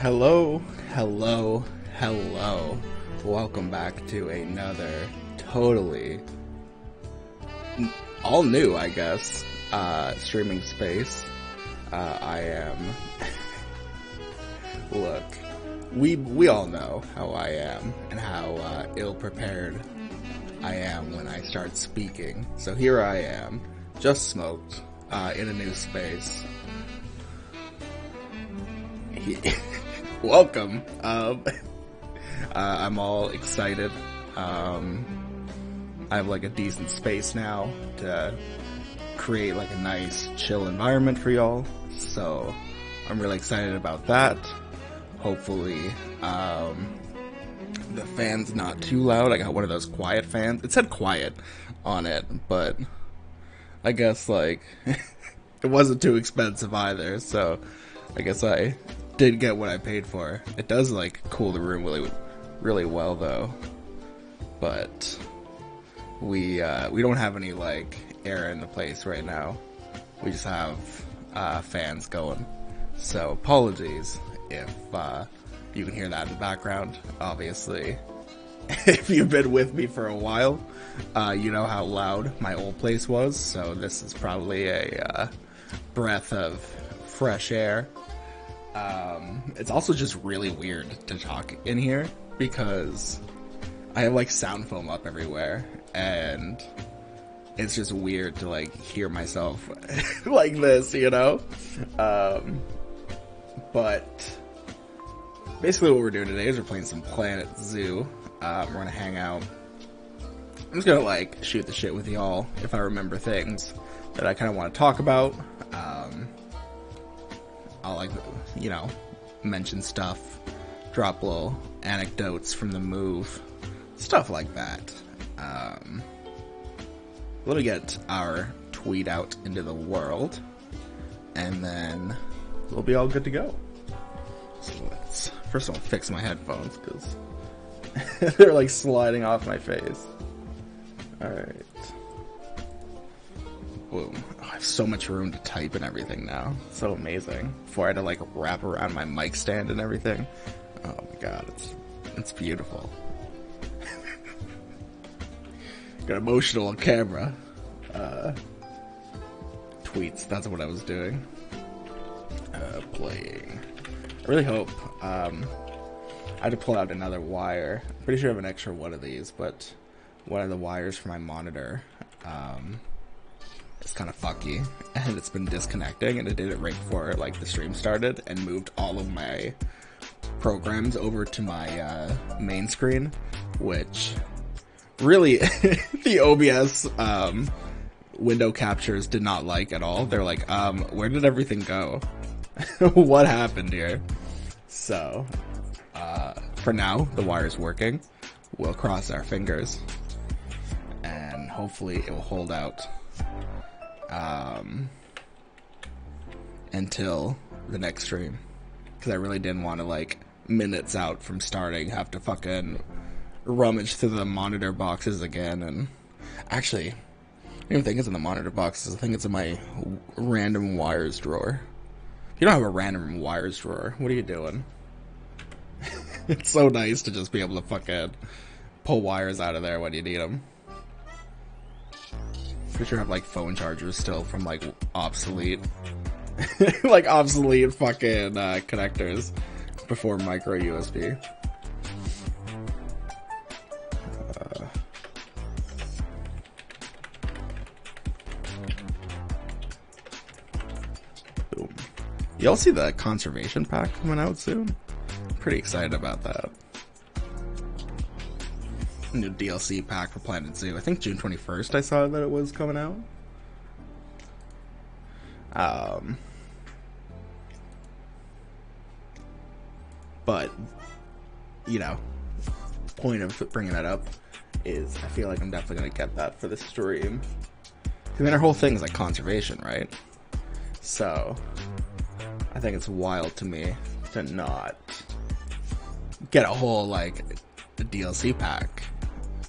Hello, hello, hello. Welcome back to another totally all new, I guess, streaming space. I am look, we all know how I am and how ill prepared I am when I start speaking. So here I am, just smoked, in a new space. Welcome. I'm all excited. I have like a decent space now to create like a nice chill environment for y'all. So I'm really excited about that. Hopefully, the fan's not too loud. I got one of those quiet fans. It said quiet on it, but I guess like it wasn't too expensive either. So I guess I did get what I paid for. It does like cool the room really well though, but we don't have any like air in the place right now. We just have fans going. So apologies if you can hear that in the background. Obviously, if you've been with me for a while, you know how loud my old place was. So this is probably a breath of fresh air. It's also just really weird to talk in here because I have like sound foam up everywhere and it's just weird to like hear myself like this, you know? But basically what we're doing today is we're playing some Planet Zoo. We're gonna hang out. I'm just gonna like shoot the shit with y'all if I remember things that I kind of want to talk about. I'll like, you know, mention stuff, drop little anecdotes from the move, stuff like that. Let me get our tweet out into the world, and then we'll be all good to go. So let's, first I'll fix my headphones, because they're like sliding off my face. Alright. Boom. Oh, I have so much room to type and everything now. So amazing. Before I had to like wrap around my mic stand and everything. Oh my god, it's beautiful. Got emotional on camera. Tweets, that's what I was doing. Playing. I really hope, I had to pull out another wire. I'm pretty sure I have an extra one of these, but one of the wires for my monitor, it's kind of fucky, and it's been disconnecting, and it did it right before like the stream started, and moved all of my programs over to my main screen, which really the OBS window captures did not like at all. They're like, where did everything go? What happened here? So for now the wire's working. We'll cross our fingers and hopefully it will hold out until the next stream, because I really didn't want to like minutes out from starting have to fucking rummage through the monitor boxes again. And actually I don't even think it's in the monitor boxes. I think it's in my random wires drawer. If you don't have a random wires drawer, what are you doing? It's so nice to just be able to fucking pull wires out of there when you need them. Pretty sure I have like phone chargers still from like obsolete like obsolete fucking connectors before micro USB. Boom. Y'all see the conservation pack coming out soon? I'm pretty excited about that. New DLC pack for Planet Zoo. I think June 21st I saw that it was coming out. But, you know, point of bringing that up is I feel like I'm definitely going to get that for the stream. I mean, our whole thing is like conservation, right? So, I think it's wild to me to not get a whole, like, a DLC pack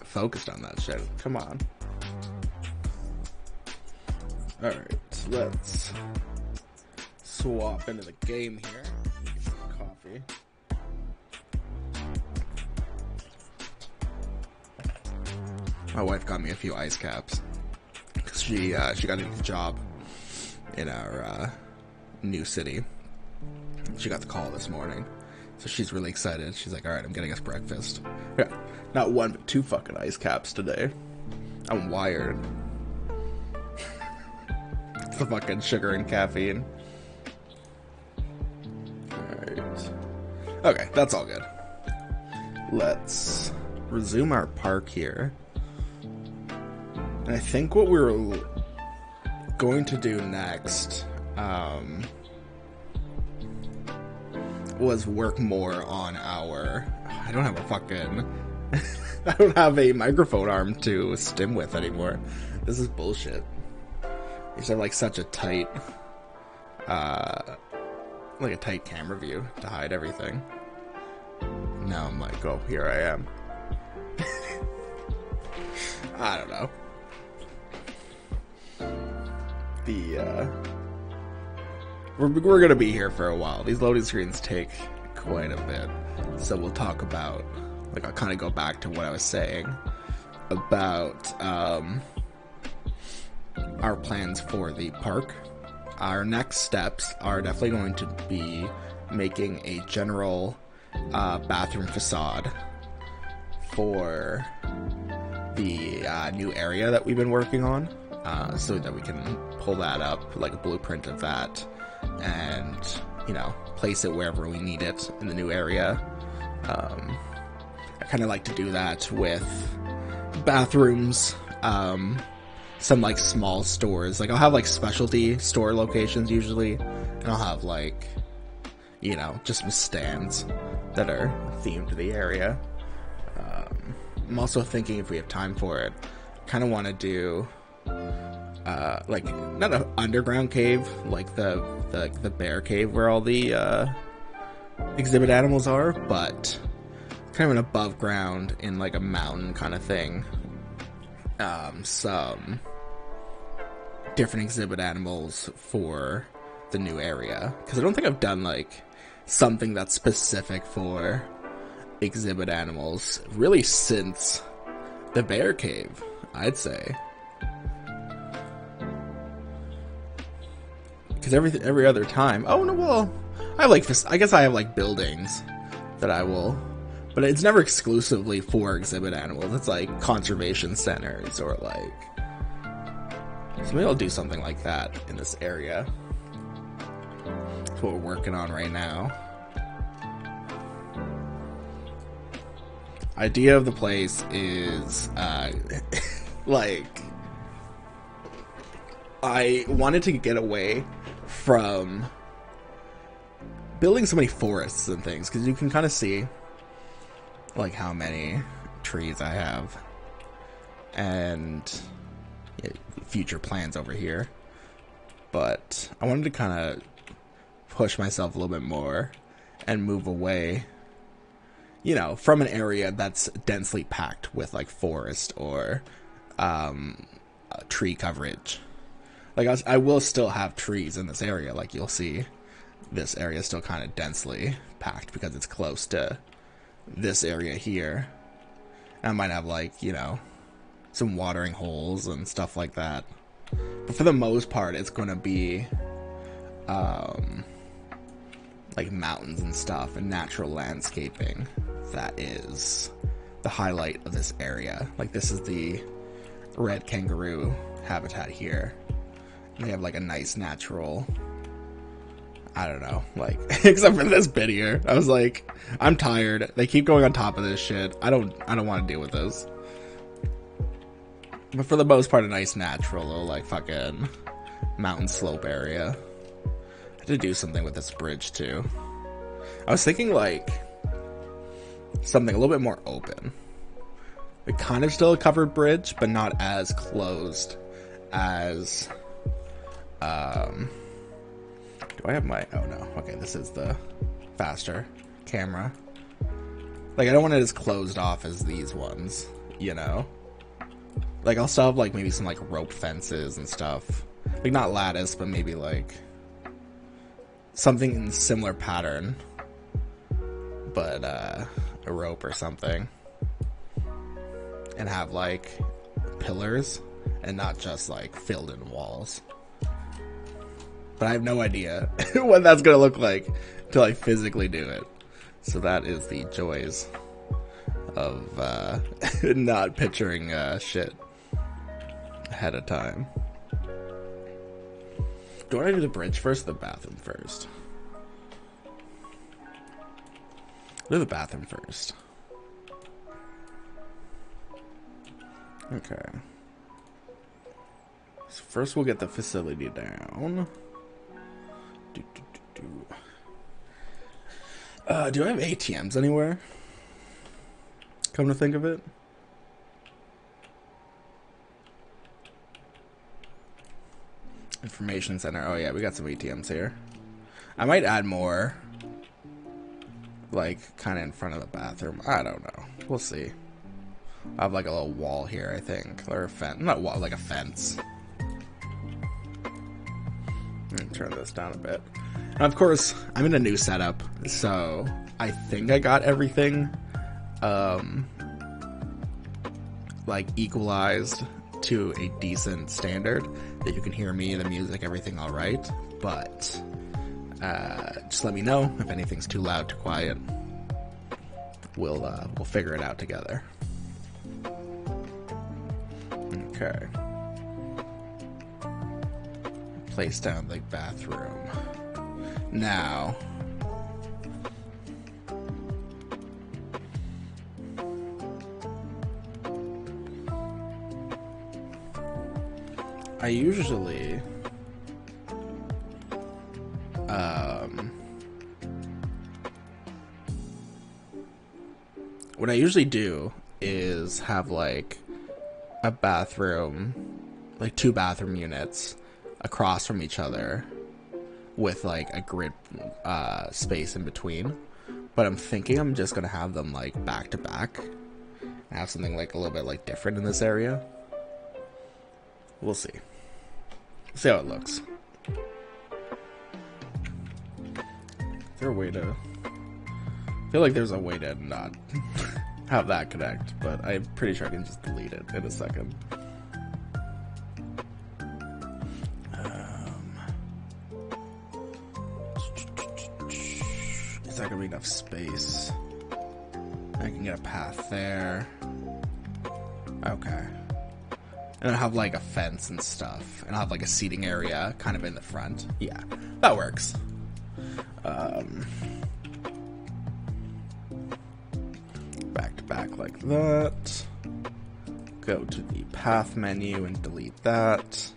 focused on that shit. Come on. Alright, let's swap into the game here. Get some coffee. My wife got me a few ice caps. She got a new job in our new city. She got the call this morning, so she's really excited. She's like, alright, I'm getting us breakfast. Yeah, not one, but 2 fucking ice caps today. I'm wired. It's the fucking sugar and caffeine. Alright. Okay, that's all good. Let's resume our park here. And I think what we're going to do next was work more on our... I don't have a fucking... I don't have a microphone arm to stim with anymore. This is bullshit. These are like such a tight... like a tight camera view to hide everything. Now I'm like, oh, here I am. I don't know. We're gonna be here for a while. These loading screens take quite a bit, so we'll talk about, like, I'll kind of go back to what I was saying about our plans for the park. Our next steps are definitely going to be making a general bathroom facade for the new area that we've been working on, so that we can pull that up, like a blueprint of that, and, you know, place it wherever we need it in the new area. I kind of like to do that with bathrooms, some like small stores. Like, I'll have like specialty store locations usually, and I'll have like, you know, just some stands that are themed to the area. I'm also thinking, if we have time for it, kind of want to do like, not an underground cave like the bear cave where all the exhibit animals are, but kind of an above ground in like a mountain kind of thing. Some different exhibit animals for the new area, because I don't think I've done like something that's specific for exhibit animals really since the bear cave, I'd say. Because every other time, oh no, well, I have like this, I guess I have like buildings that I will, but it's never exclusively for exhibit animals. It's like conservation centers, or like, so maybe I'll do something like that in this area. That's what we're working on right now. Idea of the place is like, I wanted to get away from building so many forests and things, because you can kind of see like how many trees I have, and future plans over here. But I wanted to kind of push myself a little bit more and move away, you know, from an area that's densely packed with like forest or tree coverage. Like, I will still have trees in this area. Like, you'll see this area is still kind of densely packed because it's close to this area here. And I might have, like, you know, some watering holes and stuff like that. But for the most part, it's going to be like mountains and stuff and natural landscaping. That is the highlight of this area. Like, this is the red kangaroo habitat here. They have like a nice natural, I don't know, like, except for this bit here. I was like, I'm tired. They keep going on top of this shit. I don't want to deal with this. But for the most part, a nice natural little like fucking mountain slope area. I had to do something with this bridge too. I was thinking like something a little bit more open. Like, kind of still a covered bridge, but not as closed as do I have my, oh no, okay, this is the faster camera. Like, I don't want it as closed off as these ones, you know? Like, I'll still have like maybe some like rope fences and stuff. Like, not lattice, but maybe like something in similar pattern, but a rope or something. And have like pillars and not just like filled in walls. But I have no idea what that's gonna look like until I physically do it. So that is the joys of not picturing shit ahead of time. Do I do the bridge first or the bathroom first? Do the bathroom first. Okay. So first we'll get the facility down. Do I have ATMs anywhere? Come to think of it. Information center. Oh yeah, we got some ATMs here. I might add more. Like, kind of in front of the bathroom. I don't know. We'll see. I have like a little wall here, I think. Or a fence. Not wall, like a fence. Let me turn this down a bit. And of course, I'm in a new setup, so I think I got everything like equalized to a decent standard that you can hear me, the music, everything all right. But just let me know if anything's too loud, too quiet. We'll figure it out together. Okay. Place down the bathroom. Now, I usually what I usually do is have like a bathroom, like 2 bathroom units across from each other with like a grid space in between. But I'm thinking I'm just gonna have them like back to back and have something like a little bit like different in this area. We'll see. See how it looks. Is there a way to... I feel like there's a way to not have that connect, but I'm pretty sure I can just delete it in a second. Is that gonna be enough space? I can get a path there. Okay. And I'll have like a fence and stuff. And I'll have like a seating area kind of in the front. Yeah, that works. Back to back like that. Go to the path menu and delete that.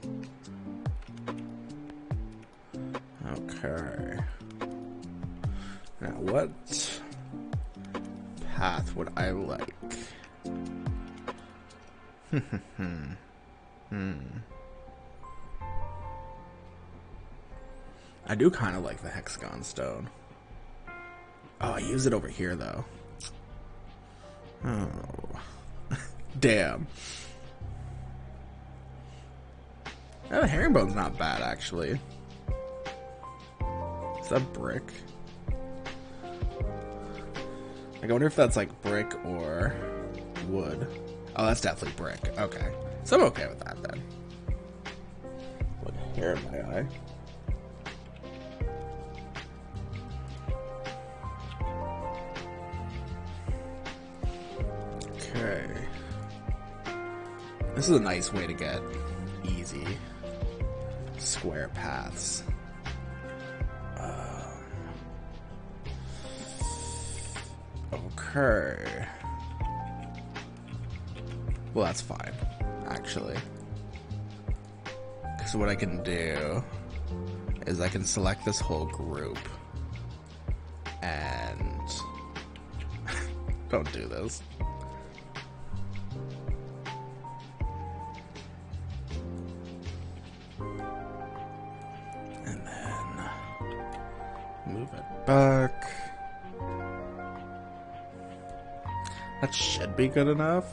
Okay. Now what path would I like? I do kind of like the hexagon stone. Oh, I use it over here though. Oh. Damn. Oh, the herringbone's not bad actually. Is that brick? I wonder if that's like brick or wood. Oh, that's definitely brick. Okay. So I'm okay with that then. What hair in my eye? Okay. This is a nice way to get easy square paths. Okay. Well, that's fine, actually. Because what I can do is I can select this whole group and don't do this. And then move it back. That should be good enough.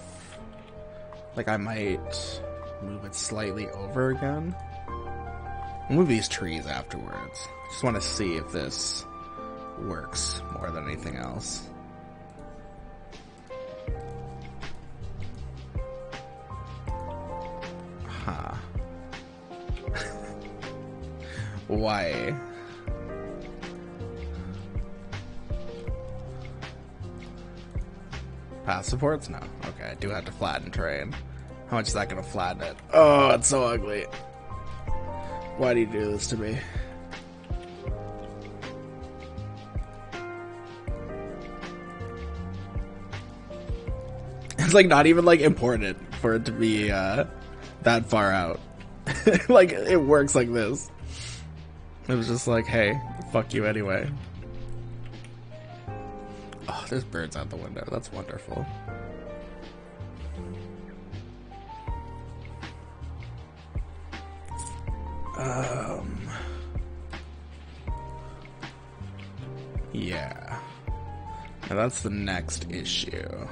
Like, I might move it slightly over again. I'll move these trees afterwards. Just want to see if this works more than anything else. Hawaii. Path supports? No. Okay, I do have to flatten terrain. How much is that gonna flatten it? Oh, it's so ugly. Why do you do this to me? It's like not even like important for it to be that far out. Like it works like this. It was just like, hey, fuck you anyway. Oh, there's birds out the window. That's wonderful. Yeah. Now that's the next issue.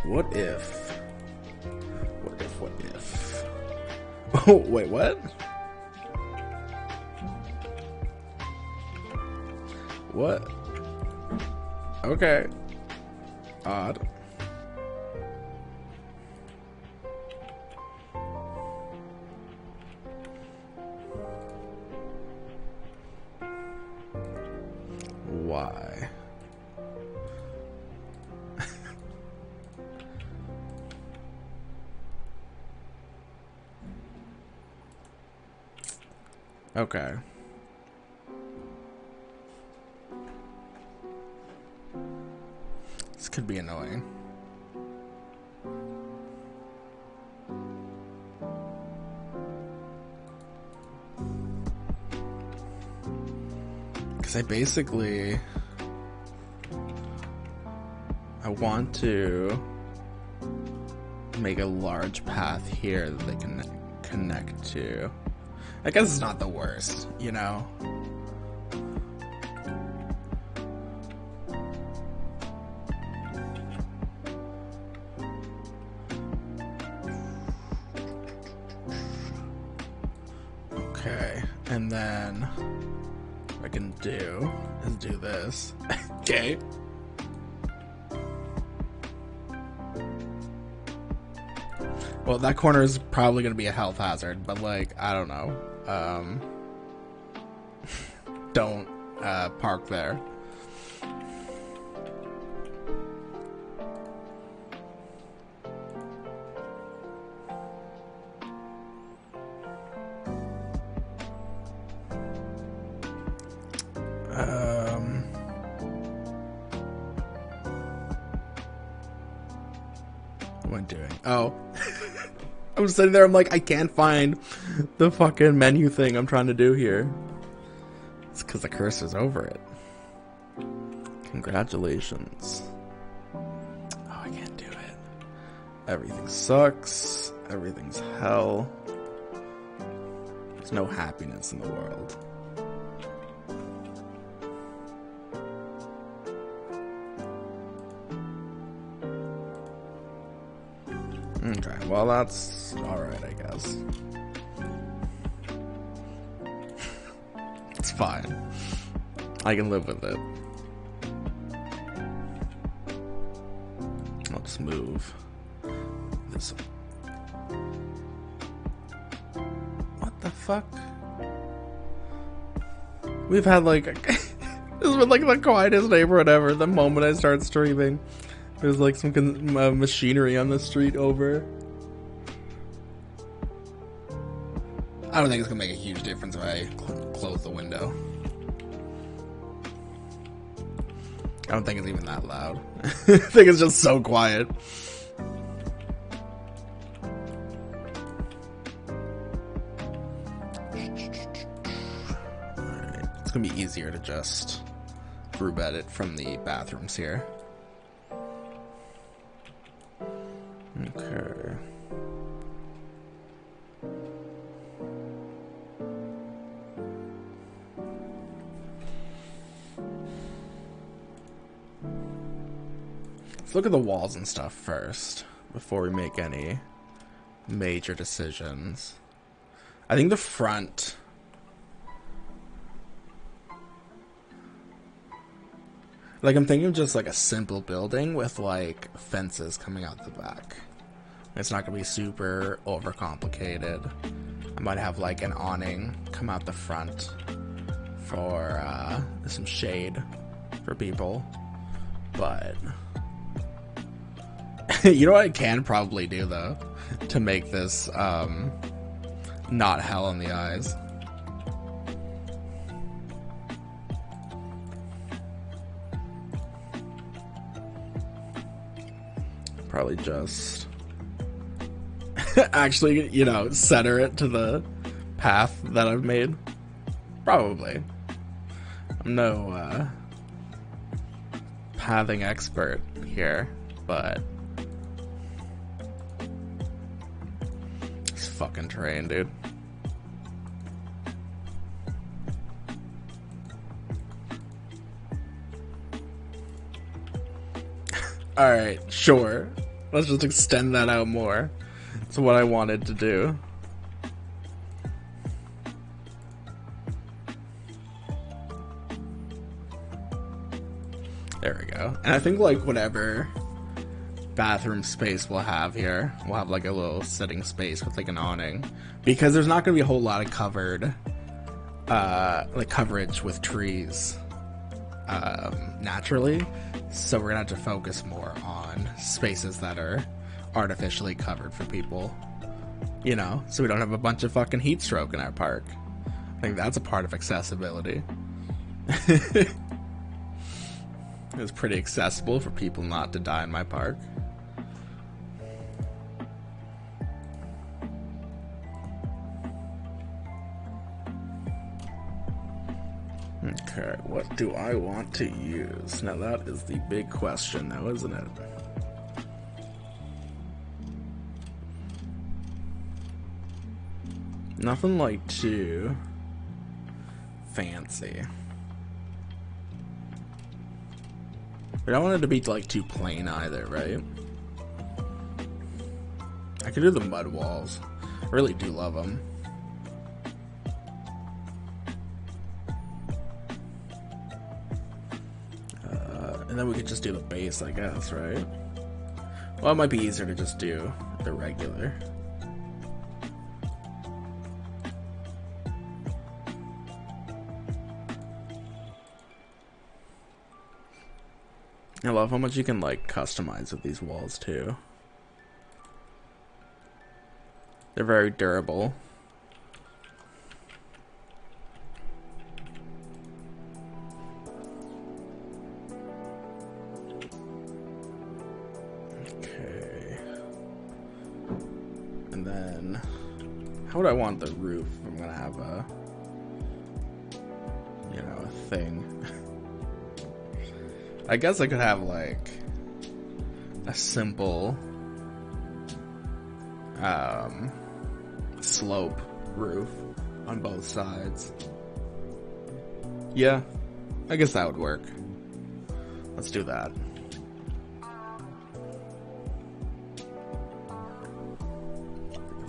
What if? What if? Oh, wait, what? What? Okay. Odd. Why? Okay. This could be annoying. Because I want to make a large path here that they can connect to. I guess it's not the worst, you know? Okay, and then what I can do is do this. Okay. Well, that corner is probably going to be a health hazard, but like, I don't know. Don't park there. What am I doing? Oh. I'm sitting there, I'm like, I can't find the fucking menu thing I'm trying to do here. It's because the cursor's over it. Congratulations. Oh, I can't do it. Everything sucks. Everything's hell. There's no happiness in the world. Okay, well that's alright, I guess. It's fine. I can live with it. I'll just move this. What the fuck? We've had like this has been like the quietest neighborhood ever. The moment I start streaming, there's like some machinery on the street over. I don't think it's gonna make a huge difference if I close the window. I don't think it's even that loud. I think it's just so quiet. Alright, it's gonna be easier to just group edit from the bathrooms here. Okay. Let's look at the walls and stuff first before we make any major decisions. I think the front Like, I'm thinking of just like a simple building with like fences coming out the back. It's not gonna be super overcomplicated. I might have like an awning come out the front for some shade for people. But you know what I can probably do though to make this not hell in the eyes? Probably just actually, you know, center it to the path that I've made. Probably. I'm no pathing expert here, but it's fucking terrain, dude. Alright, sure. Let's just extend that out more. That's what I wanted to do. There we go. And I think like whatever bathroom space we'll have here, we'll have like a little sitting space with like an awning. Because there's not gonna be a whole lot of covered like coverage with trees naturally. So we're gonna have to focus more on spaces that are artificially covered for people, you know, so we don't have a bunch of fucking heat stroke in our park. I think that's a part of accessibility. It's pretty accessible for people not to die in my park. Okay, what do I want to use? Now that is the big question now, isn't it? Nothing like too fancy. We don't want it to be like too plain either, right? I could do the mud walls. I really do love them. And then we could just do the base, I guess, right? Well, it might be easier to just do the regular. I love how much you can like customize with these walls too. They're very durable. Okay. And then how would I want the roof? I'm gonna have a, you know, a thing. I guess I could have like a simple slope roof on both sides. Yeah, I guess that would work. Let's do that.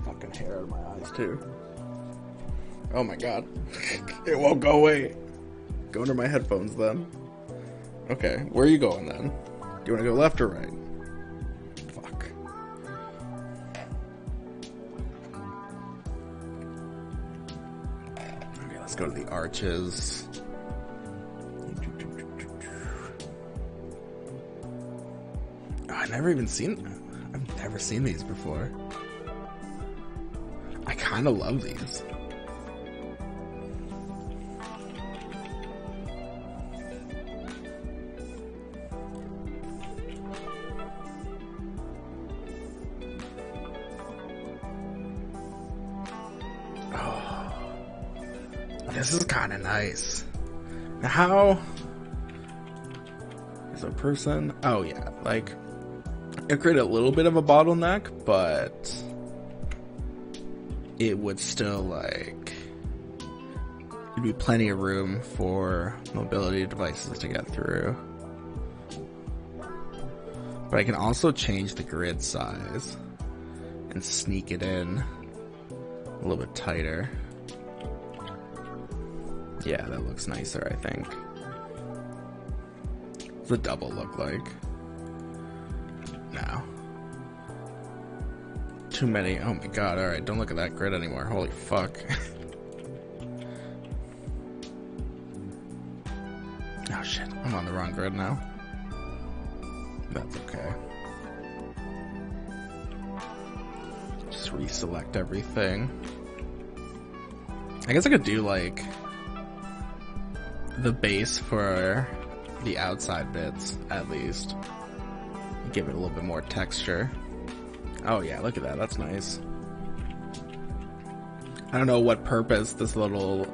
Fucking hair out of my eyes too. Oh my god. It won't go away. Go under my headphones then. Okay, where are you going then? Do you want to go left or right? Fuck. Okay, let's go to the arches. Oh, I've never seen these before. I kind of love these. This is kind of nice. Now how is a person? Oh yeah, like it create a little bit of a bottleneck, but it would still like there'd be plenty of room for mobility devices to get through. But I can also change the grid size and sneak it in a little bit tighter. Yeah, that looks nicer, I think. the double look like? No. Too many. Oh my god, alright, don't look at that grid anymore. Holy fuck. Oh shit, I'm on the wrong grid now. That's okay. Just reselect everything. I guess I could do like the base for the outside bits at least. Give it a little bit more texture. Oh yeah, look at that, that's nice. I don't know what purpose this little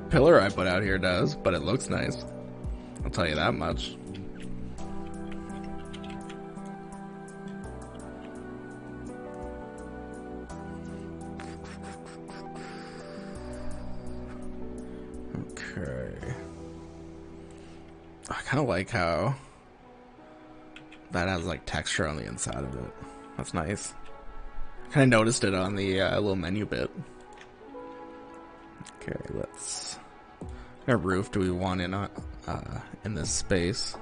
pillar I put out here does, but it looks nice. I'll tell you that much. Okay. I kind of like how that has like texture on the inside of it. That's nice. Kind of noticed it on the little menu bit. Okay, let's. What kind of roof do we want in this space?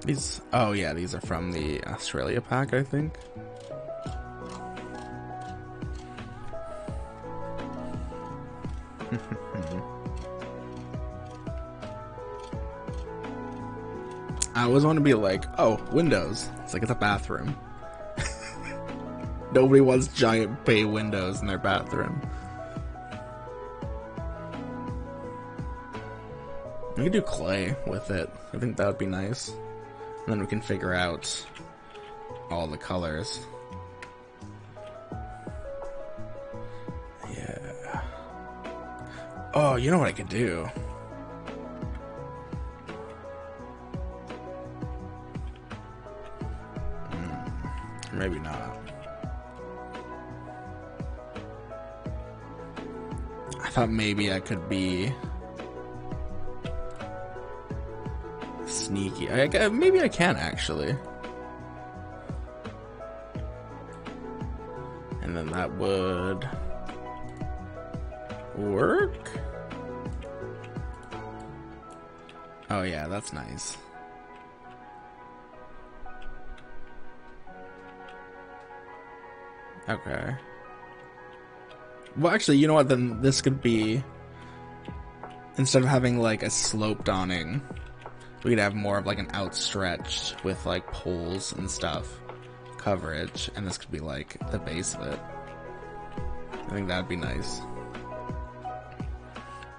These. Oh yeah, these are from the Australia pack, I think. I always want to be like, oh, windows. It's like it's a bathroom. Nobody wants giant bay windows in their bathroom. We could do clay with it. I think that would be nice. And then we can figure out all the colors. Yeah. Oh, you know what I could do? Maybe not. I thought maybe I could be sneaky. Maybe I can actually. And then that would work. Oh yeah, that's nice. Okay. Well, actually, you know what? Then this could be, instead of having like a sloped awning, we could have more of like an outstretched with like poles and stuff coverage, and this could be like the base of it. I think that'd be nice.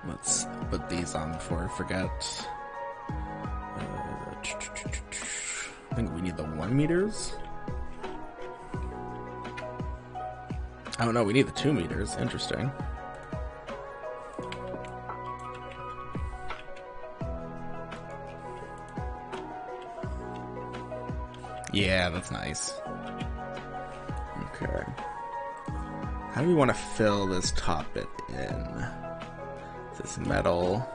Let's put these on before I forget. I think we need the 1 meters. Oh no, we need the 2 meters. Interesting. Yeah, that's nice. Okay. How do we want to fill this top bit in? This metal.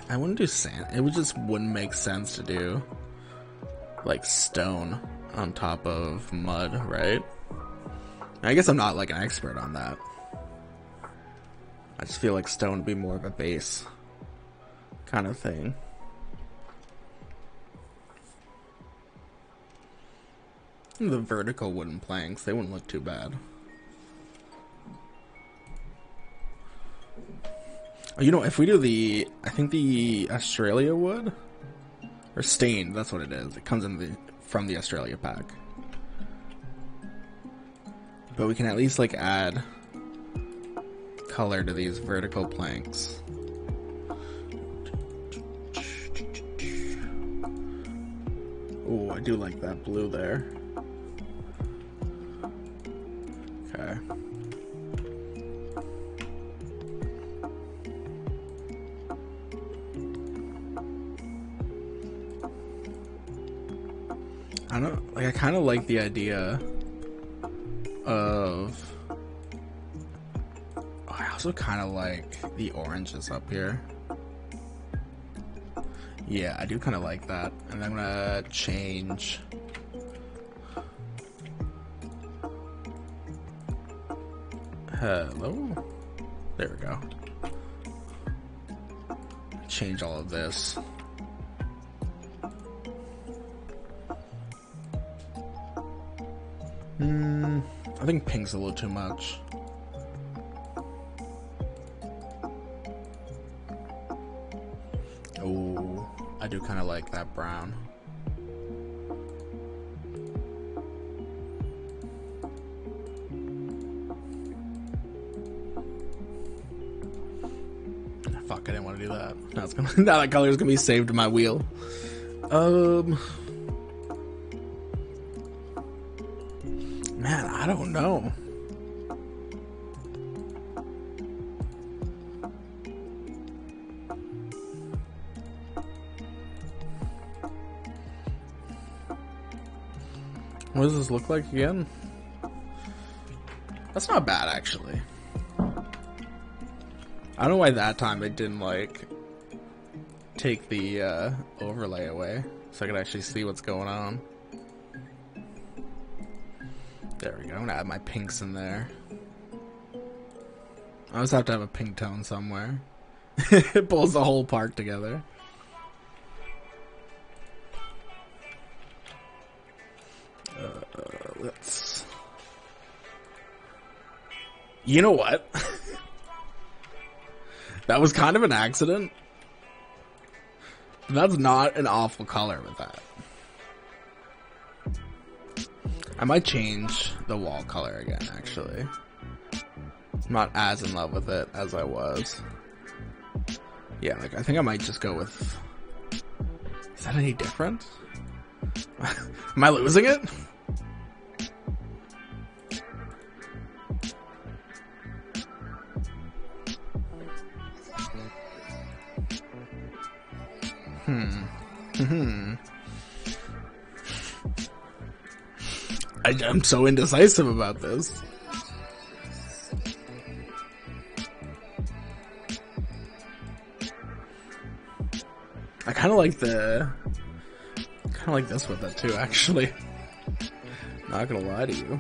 I wouldn't do sand. It just wouldn't make sense to do like stone on top of mud, right? I guess I'm not like an expert on that. I just feel like stone would be more of a base kind of thing. And the vertical wooden planks, they wouldn't look too bad. You know, if we do the, I think the Australia wood, or stained, that's what it is. It comes in from the Australia pack. But we can at least like add color to these vertical planks. Oh, I do like that blue there. Okay. I don't like. I kind of like the idea of. Oh, I also kind of like the oranges up here. Yeah, I do kind of like that, and I'm gonna change Hello? There we go. Change all of this. I think pink's a little too much. Oh, I do kind of like that brown. Fuck, I didn't want to do that. Now it's gonna, now that color is gonna be saved to my wheel. Man, I don't know. What does this look like again? That's not bad, actually. I don't know why that time it didn't, like, take the overlay away, so I could actually see what's going on. There we go. I'm gonna add my pinks in there. I always have to have a pink tone somewhere. It pulls the whole park together. Let's... You know what? That was kind of an accident. That's not an awful color with that. I might change the wall color again, actually. I'm not as in love with it as I was. Yeah, like, I think I might just go with... Is that any different? Am I losing it? I'm so indecisive about this. I kind of like this with it too, actually. Not gonna lie to you.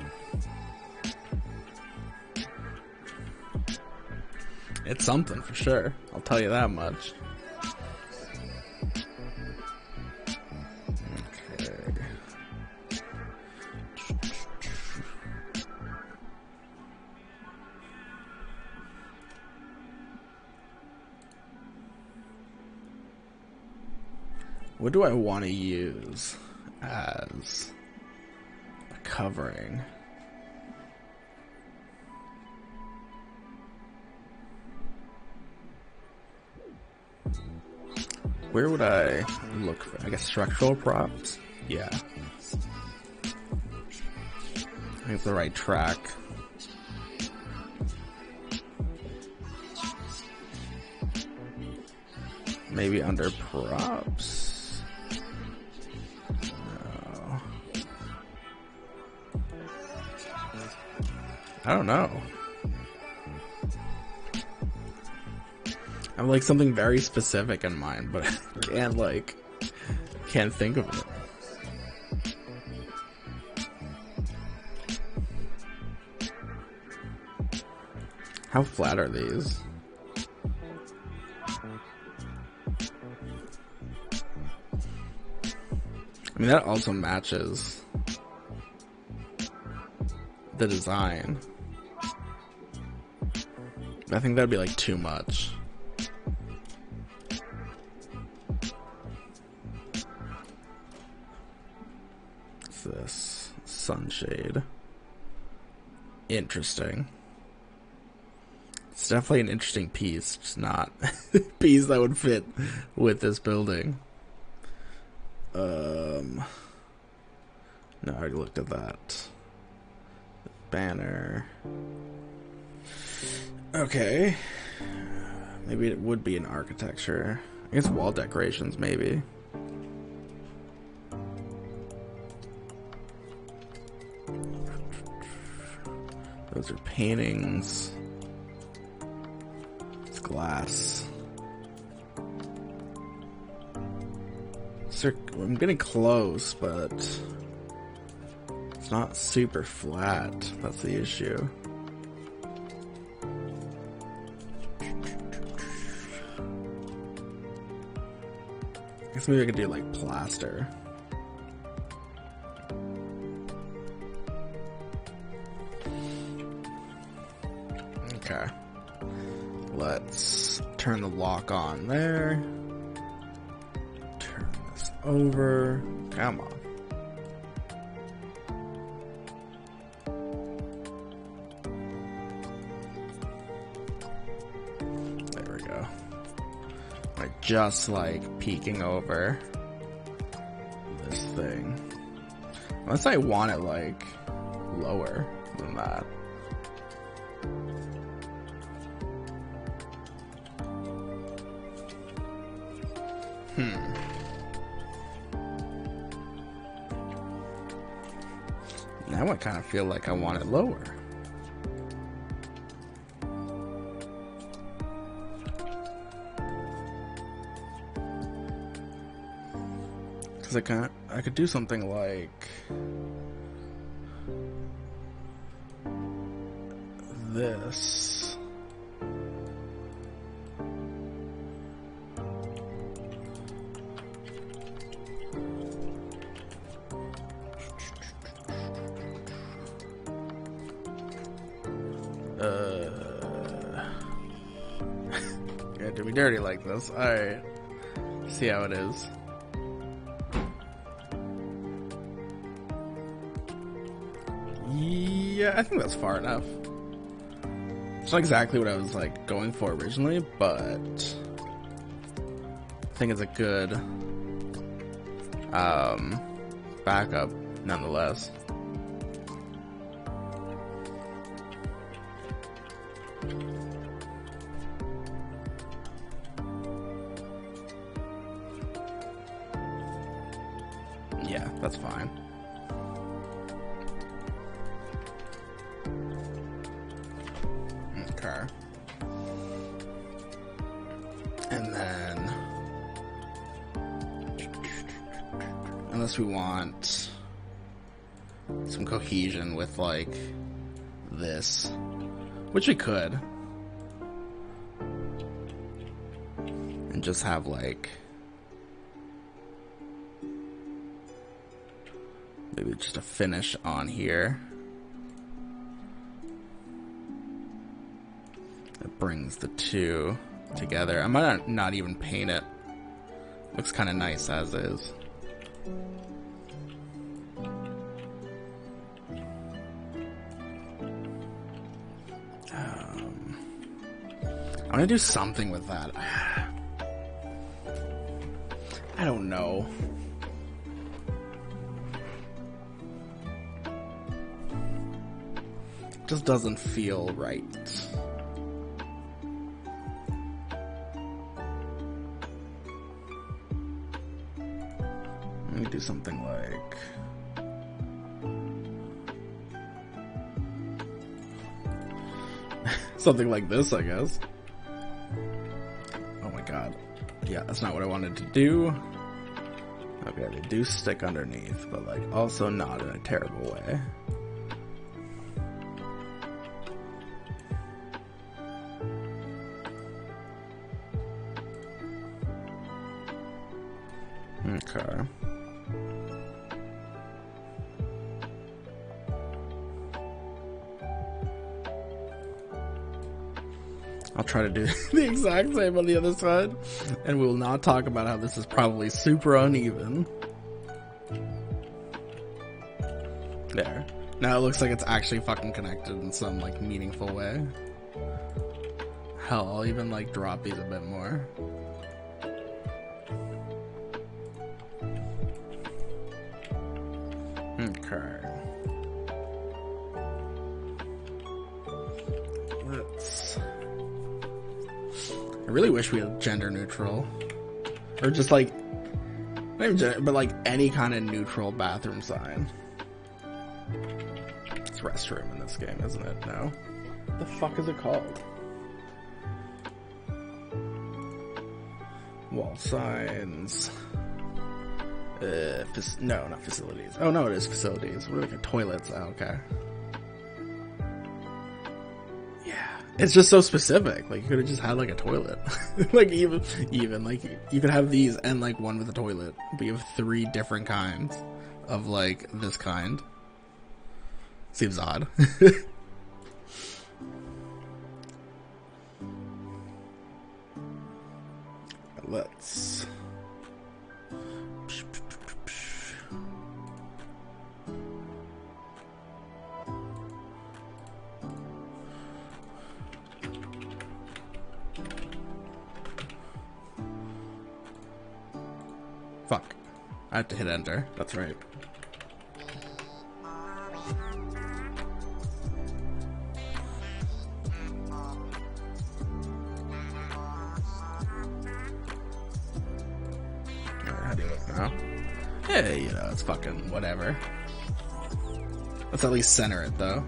It's something for sure. I'll tell you that much. What do I want to use as a covering? Where would I look for? I guess structural props? Yeah. I think it's the right track. Maybe under props? I don't know. I have like something very specific in mind, but I can't think of it. How flat are these? I mean, that also matches the design. I think that'd be like too much. What's this? Sunshade. Interesting. It's definitely an interesting piece, just not a piece that would fit with this building. No, I already looked at that. Banner. Okay. Maybe it would be an architecture. I guess wall decorations, maybe. Those are paintings. It's glass. I'm getting close, but it's not super flat. That's the issue. guess maybe I could do like plaster. Okay. Let's turn the lock on there. Turn this over. Come on. There we go. Like just like peeking over this thing. Unless I want it like lower than that. Now I kind of feel like I want it lower. Because I could do something like this. Yeah, do me dirty like this. Alright. See how it is. Yeah, I think that's far enough. It's not exactly what I was like going for originally, but I think it's a good backup nonetheless. Yeah, that's fine. Okay. And then, unless we want some cohesion with like this, which we could, and just have like maybe just a finish on here that brings the two together. I might not even paint it. Looks kind of nice as is. I'm gonna do something with that. I don't know. Just doesn't feel right. Let me do something like something like this, I guess. Oh my god. Yeah, that's not what I wanted to do. Okay, they do stick underneath, but like also not in a terrible way. Okay. I'll try to do the exact same on the other side, and we will not talk about how this is probably super uneven. There. Now it looks like it's actually fucking connected in some like meaningful way. Hell, I'll even like drop these a bit more. Okay. I really wish we had gender neutral. Or just like, not even gender, but like any kind of neutral bathroom sign. It's restroom in this game, isn't it? No? What the fuck is it called? Wall signs. No, not facilities. Oh no, it is facilities. What are like toilets? Oh, okay. Yeah, It's just so specific. Like, you could have just had, like, a toilet. Like, even, like, you could have these and, like, one with a toilet. But you have 3 different kinds of, like, this kind. Seems odd. Let's... Fuck. I have to hit enter. That's right. How do you look now? Yeah, you know, it's fucking whatever. Let's at least center it, though.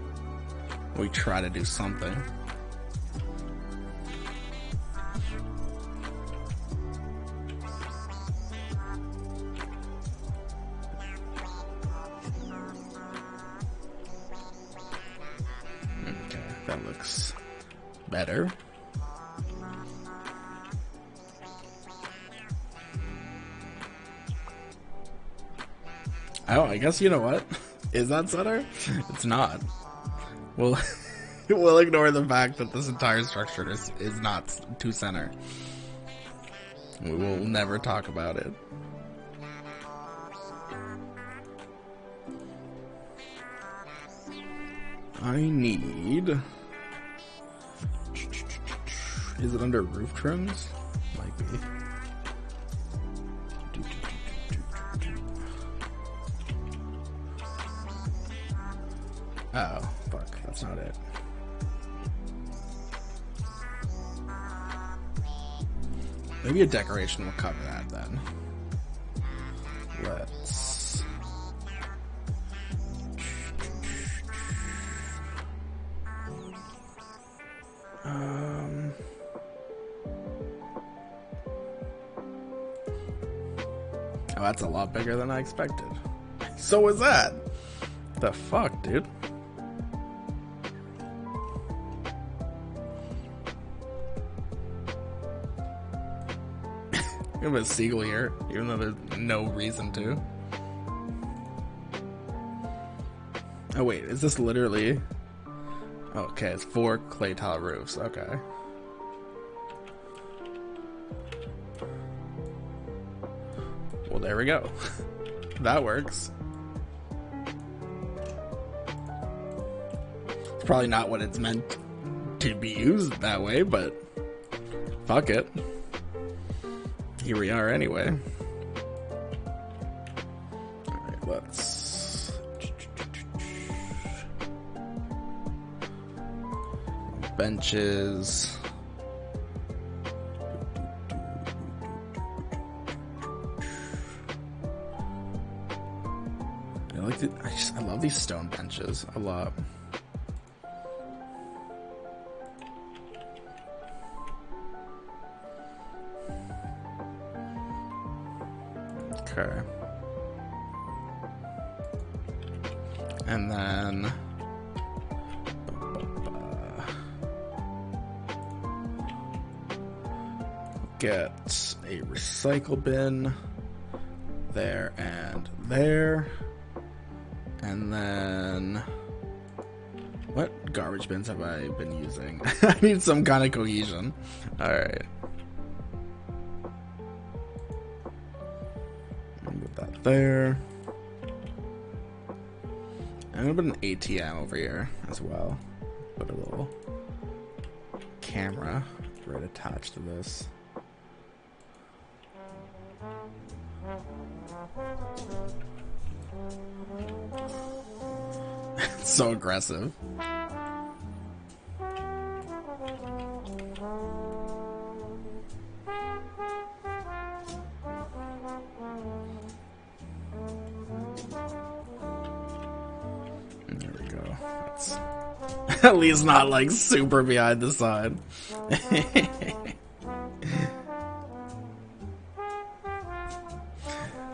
We try to do something. Okay, that looks better. Oh, I guess you know what? Is that center? It's not. We'll ignore the fact that this entire structure is not to center. We will never talk about it. I need... Is it under roof trims? Might be. Oh, fuck, that's not it. Maybe a decoration will cover that then. Let's... Oh, that's a lot bigger than I expected. So was that. The fuck, dude? We have a seagull here, even though there's no reason to. Oh wait, is this literally... Okay, it's 4 clay tile roofs, okay. Well, there we go. That works. It's probably not what it's meant to be used that way, but fuck it. Here we are anyway. Alright, let's... Benches. I love these stone benches a lot. Okay. And then get a recycle bin there and there. And then what garbage bins have I been using? I need some kind of cohesion. Alright. Put that there. And I'm gonna put an ATM over here as well. Put a little camera right attached to this. It's so aggressive. There we go. That's at least not like super behind the side.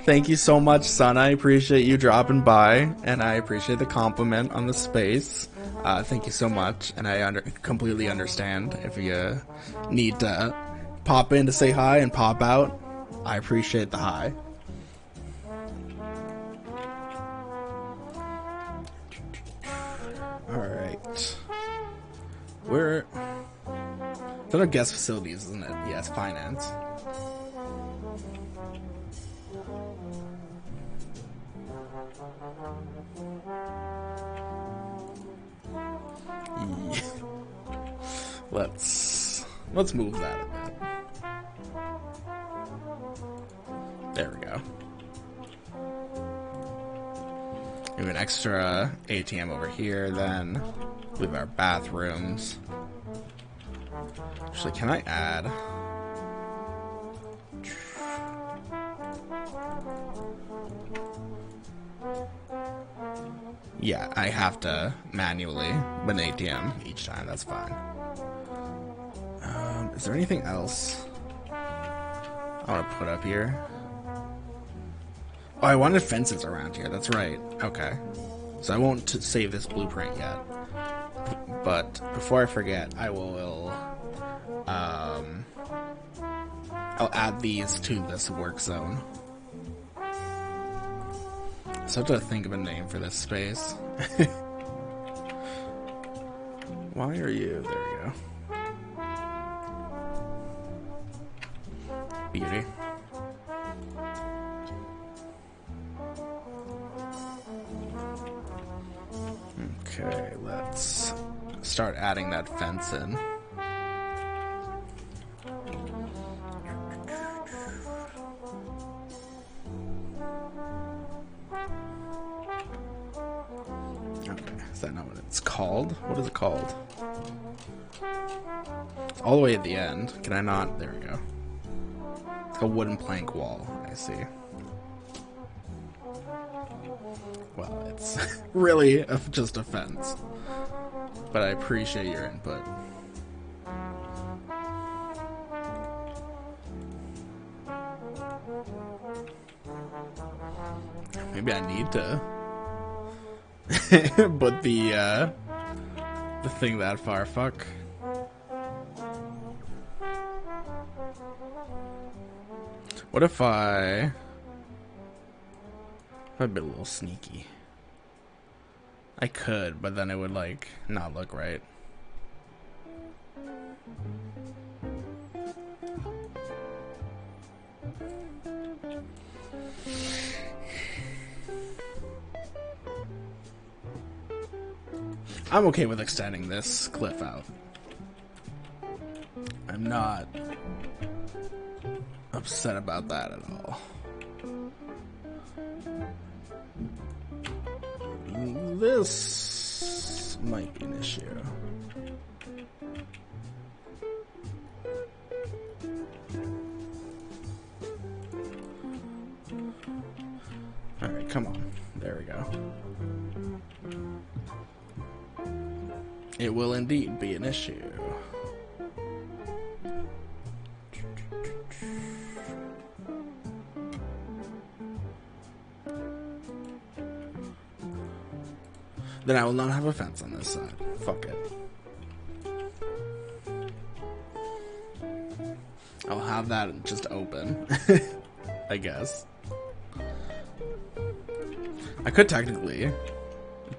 Thank you so much, son. I appreciate you dropping by, and I appreciate the compliment on the space. Thank you so much, and I completely understand if you need to pop in to say hi and pop out. I appreciate the hi. Alright. We're... They're not guest facilities, isn't it? Yes, finance. Yeah. Let's move that a bit. There we go. We have an extra ATM over here, then we have our bathrooms. Actually, can I add? Yeah, I have to manually win an ATM each time, that's fine. Is there anything else I want to put up here? Oh, I wanted fences around here, that's right. Okay. So I won't save this blueprint yet. But before I forget, I will... I'll add these to this work zone. So I have to think of a name for this space. Why are you... There we go. Beauty. Okay, let's start adding that fence in. Okay, is that not what it's called? What is it called? It's all the way at the end. Can I not? There we go. It's a wooden plank wall, I see. Well, it's really just a fence. But I appreciate your input. Maybe I need to put the thing that far. Fuck. What if I'd be a little sneaky? I could, but then it would, like, not look right. I'm okay with extending this cliff out. I'm not upset about that at all. This might be an issue. Alright, come on. There we go. It will indeed be an issue. Then I will not have a fence on this side. Fuck it. I'll have that just open. I guess. I could technically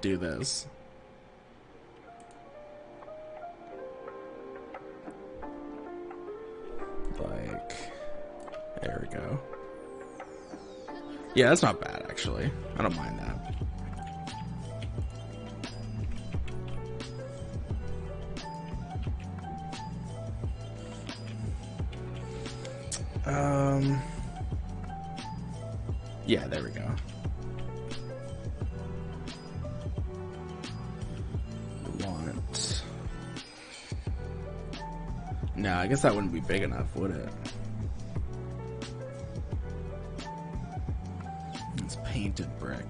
do this. Like, there we go. Yeah, that's not bad, actually. I don't mind that. Yeah, there we go. Want... No, I guess that wouldn't be big enough, would it? It's painted brick.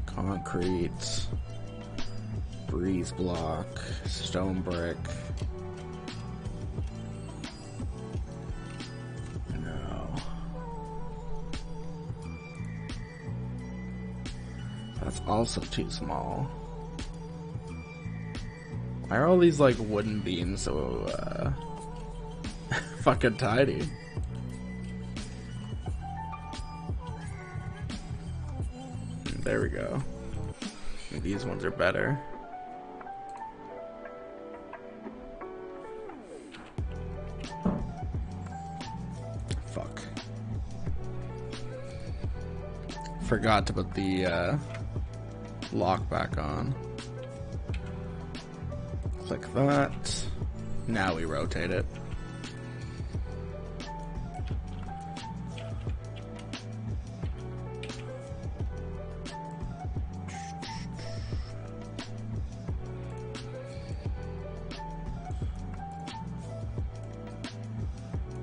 Concrete, breeze block, stone brick. That's also too small. Why are all these like wooden beams so fucking tiny? There we go. These ones are better. Fuck. Forgot to put the lock back on. Like that. Now we rotate it.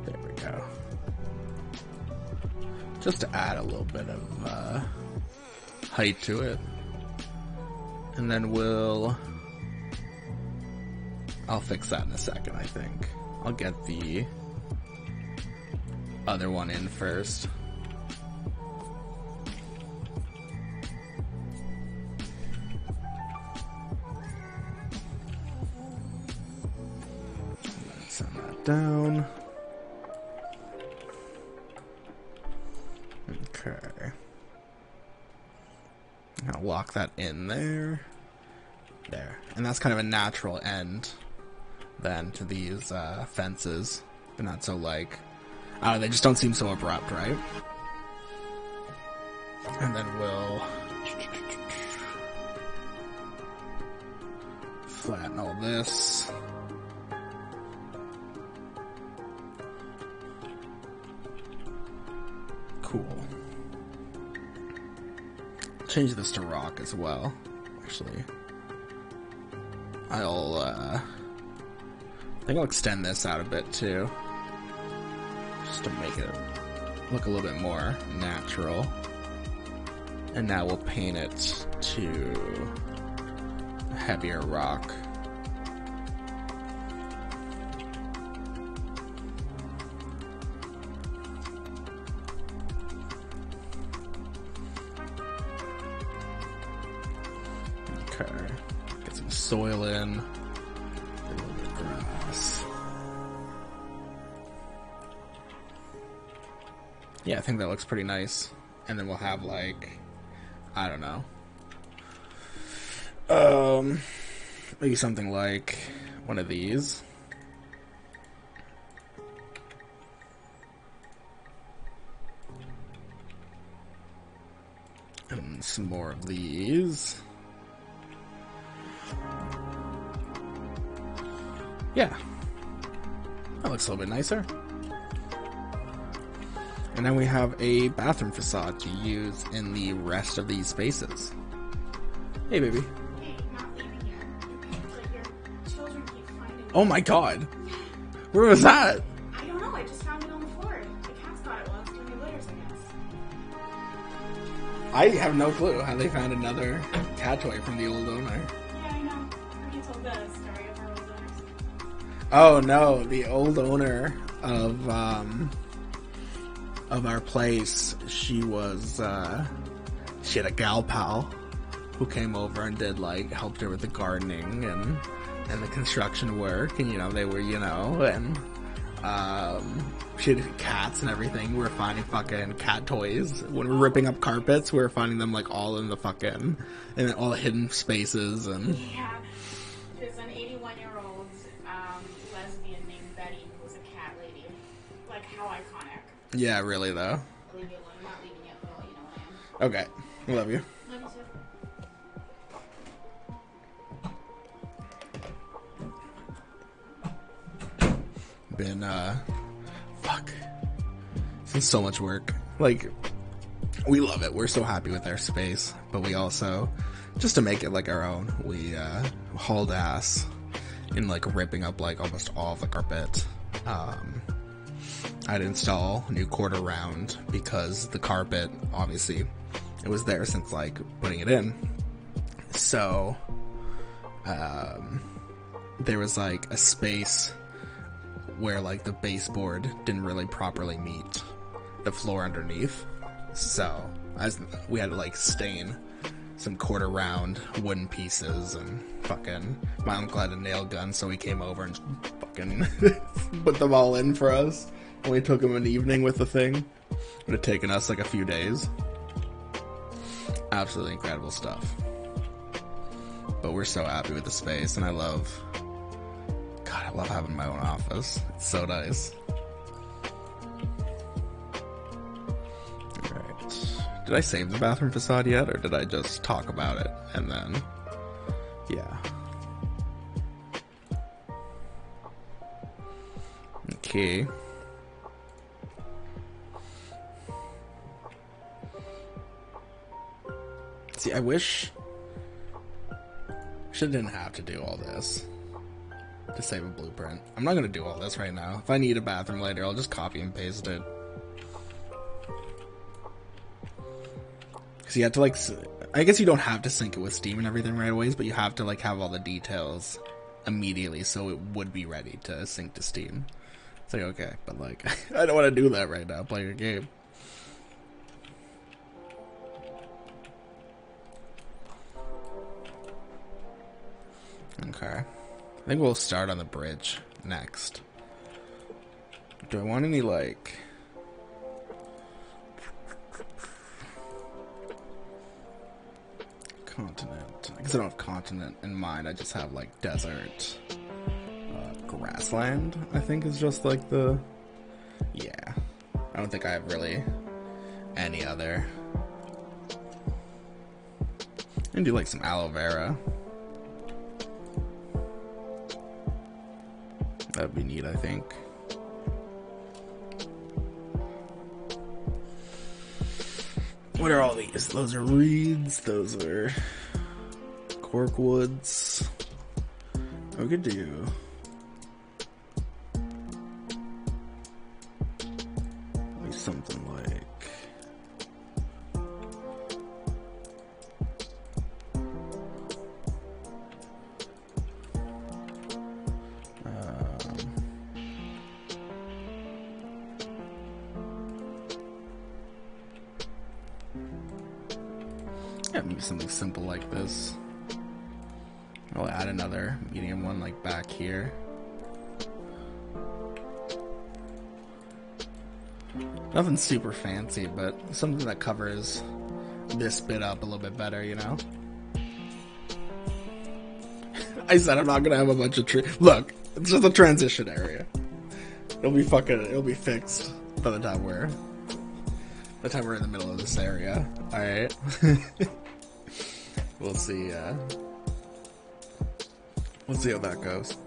There we go. Just to add a little bit of height to it. And then I'll fix that in a second, I think. I'll get the other one in first. Let's send that down. Okay. I'll lock that in there. There. And that's kind of a natural end then to these fences. They're not so like, I don't know, they just don't seem so abrupt, right? And then we'll flatten all this. Cool. Change this to rock as well. Actually, I think I'll extend this out a bit too, just to make it look a little bit more natural. And now we'll paint it to heavier rock. Okay, get some soil in. A little bit of grass. Yeah, I think that looks pretty nice. And then we'll have like, I don't know. Maybe something like one of these. And some more of these. Yeah. That looks a little bit nicer. And then we have a bathroom facade to use in the rest of these spaces. Hey, baby. Hey, not leaving yet. But your children keep finding Oh my god. Where was that? I don't know, I just found it on the floor. The cats got it while I was doing the litters, I guess. I have no clue how they found another cat toy from the old owner. Yeah, I know. You told the story of our old owners. Oh no, the old owner of our place, she had a gal pal who came over and did like helped her with the gardening and the construction work, and they were and she had cats and everything. We were finding fucking cat toys when we were ripping up carpets. We were finding them like all in the fucking in all the hidden spaces and Yeah. There's an 81-year-old lesbian named Betty who was a cat lady. Like, how iconic. yeah, really though. Leave it alone. I'm not leaving it, but you know what I am. Okay, I love you. Love you too. Been fuck, it's been so much work. Like, we love it, we're so happy with our space, but we also, just to make it like our own, we hauled ass in like ripping up like almost all of the carpet. I'd install a new quarter round because the carpet, obviously it was there since like putting it in, so there was like a space where like the baseboard didn't really properly meet the floor underneath, so we had to like stain some quarter round wooden pieces and fucking my uncle had a nail gun, so he came over and fucking put them all in for us. And we took him an evening with the thing. It would have taken us like a few days. Absolutely incredible stuff. But we're so happy with the space, and I love having my own office. It's so nice. Did I save the bathroom facade yet, or did I just talk about it and then, yeah. Okay. See, I wish didn't have to do all this to save a blueprint. I'm not gonna do all this right now. If I need a bathroom later, I'll just copy and paste it. Because you have to, like, I guess you don't have to sync it with Steam and everything right away, but you have to, like, have all the details immediately so it would be ready to sync to Steam. It's like, okay, but, like, I don't want to do that right now, playing a game. Okay. I think we'll start on the bridge next. Do I want any, like... continent? I guess I don't have continent in mind. I just have, like, desert. Grassland, I think, is just, like, the... Yeah. I don't think I have really any other. And do, like, some aloe vera. That would be neat, I think. What are all these? Those are reeds, those are corkwoods. We could do... like something like... yeah, maybe something simple like this. I'll add another medium one like back here. Nothing super fancy, but something that covers this bit up a little bit better, you know? I said I'm not gonna have a bunch of trees. Look, it's just a transition area. It'll be fixed by the time we're in the middle of this area. Alright. We'll see how that goes.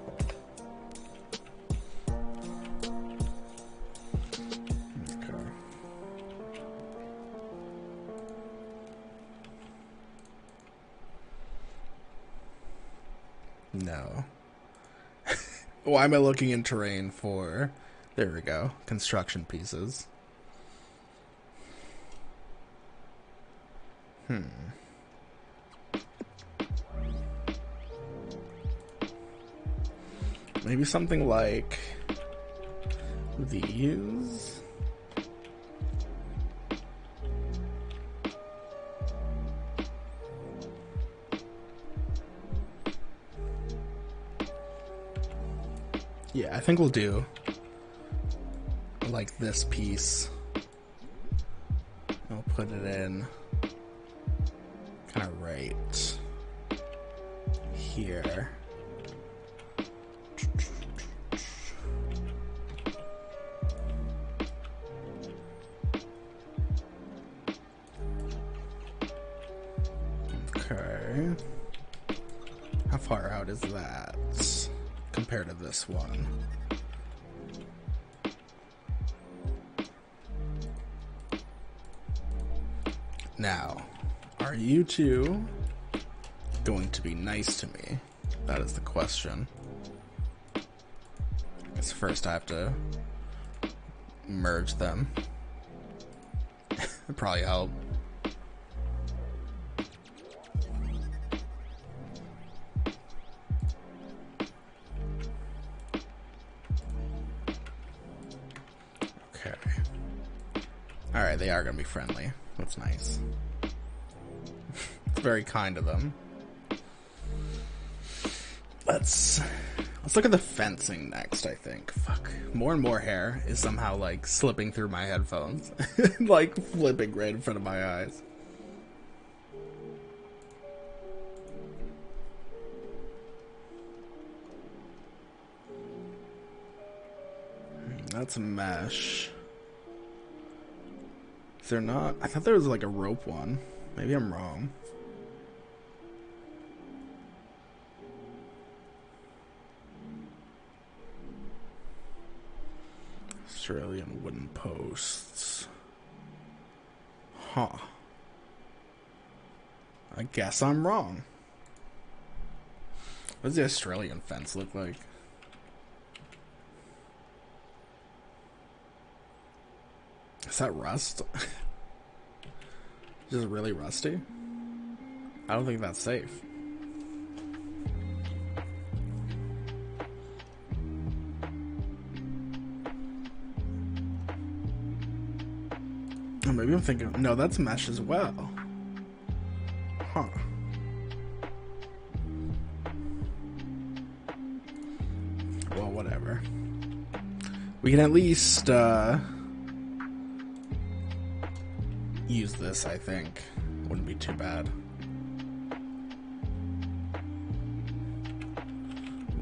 Okay. No. Why am I looking in terrain for... There we go. Construction pieces. Maybe something like these. Yeah, I think we'll do like this piece. I'll put it in kind of right here. Okay. How far out is that compared to this one? Now, are you two going to be nice to me? That is the question. I guess first I have to merge them. It'd probably help. Okay. Alright, they are gonna be friendly. That's nice. It's very kind of them. Let's look at the fencing next, I think. Fuck. More and more hair is somehow, like, slipping through my headphones. Like, flipping right in front of my eyes. That's a mesh. Is there not? I thought there was, like, a rope one. Maybe I'm wrong. Australian wooden posts. Huh. I guess I'm wrong. What does the Australian fence look like? Is that rust? Is it really rusty? I don't think that's safe. Or maybe I'm thinking, no, that's mesh as well. Huh. Well, whatever. We can at least, use this, I think. Wouldn't be too bad.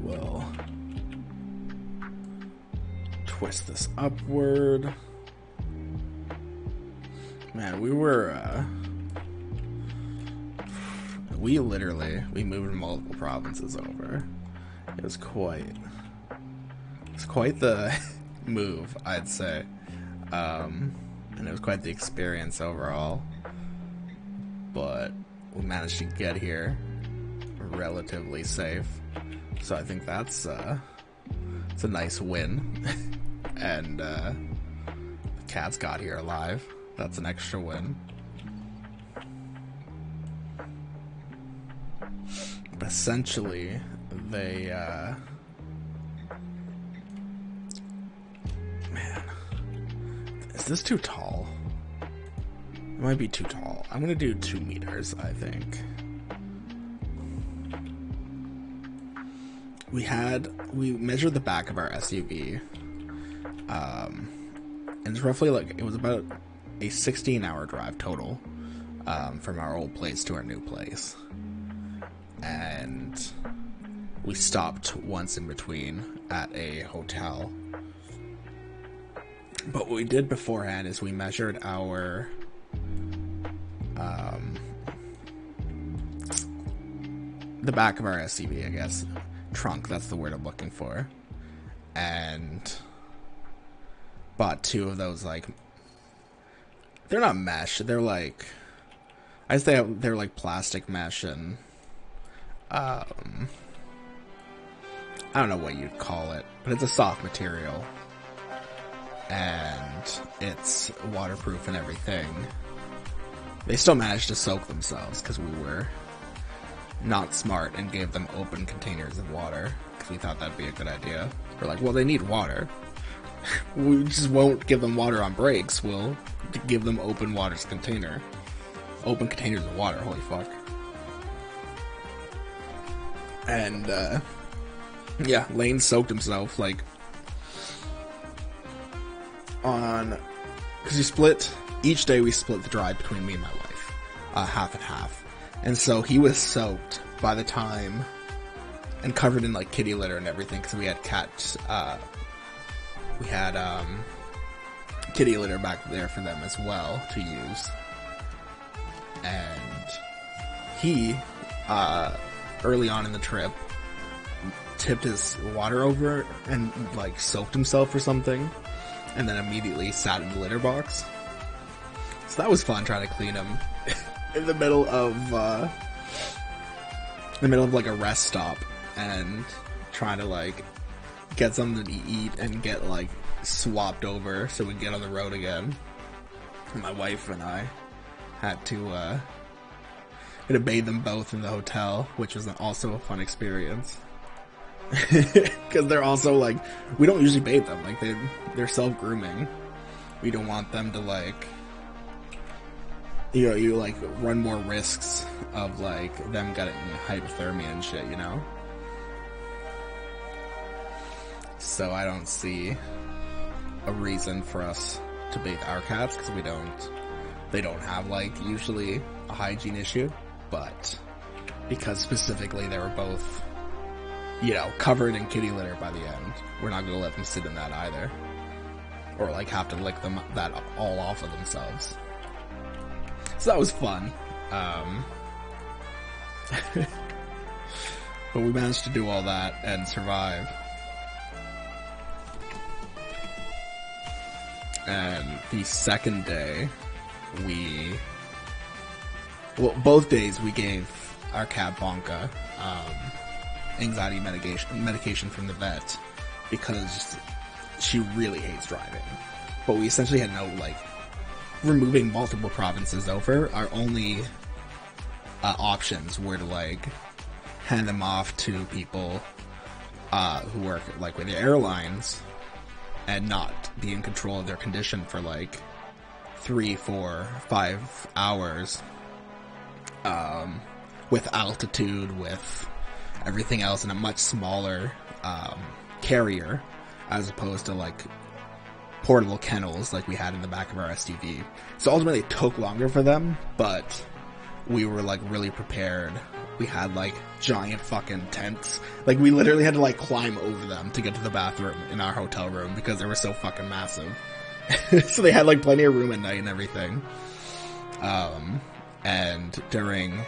We'll twist this upward. Man, we moved multiple provinces over. It was quite the move, I'd say. And it was quite the experience overall. But we managed to get here relatively safe. So I think it's a nice win. And the cats got here alive. That's an extra win. But essentially, they man, is this too tall? It might be too tall. I'm gonna do 2 meters, I think. We measured the back of our SUV, and it's roughly it was about a 16-hour drive total, from our old place to our new place. And we stopped once in between at a hotel. But what we did beforehand is we measured our the back of our SUV, I guess. Trunk, that's the word I'm looking for. And bought 2 of those, they're not mesh, they're I say they're like plastic mesh, and I don't know what you'd call it, but it's a soft material. And it's waterproof and everything. They still managed to soak themselves because we were not smart and gave them open containers of water because we thought that'd be a good idea. We're like, well, they need water. We just won't give them water on breaks. We'll give them open containers of water. Holy fuck. And yeah, Lane soaked himself because each day we split the drive between me and my wife, half and half. And so he was soaked by the time, and covered in kitty litter and everything, because we had cats. We had kitty litter back there for them as well to use. And he, early on in the trip, tipped his water over and soaked himself or something, and then immediately sat in the litter box. So that was fun, trying to clean him in the middle of a rest stop, and trying to get something to eat and get swapped over so we can get on the road again. And my wife and I had to bathe them both in the hotel, which was also a fun experience. Because they're also we don't usually bathe them, they're self-grooming. We don't want them to you know, you like run more risks of like them getting hypothermia and shit, you know? So I don't see a reason for us to bathe our cats, because they don't have like usually a hygiene issue, but because specifically they were both, you know, covered in kitty litter by the end, we're not gonna let them sit in that either. Or like have to lick them that all off of themselves. So that was fun. But we managed to do all that and survive. And the second day, both days we gave our cat Bonka, anxiety medication from the vet, because she really hates driving. But we essentially had no, like, removing multiple provinces over, our only options were to, like, hand them off to people who work, like, with the airlines and not be in control of their condition for, like, 3, 4, 5 hours, with altitude, with everything else in a much smaller carrier, as opposed to, like, portable kennels like we had in the back of our SUV. So ultimately it took longer for them, but we were, like, really prepared. We had, like, giant fucking tents. Like, we literally had to, like, climb over them to get to the bathroom in our hotel room because they were so fucking massive. So they had, like, plenty of room at night and everything. And during,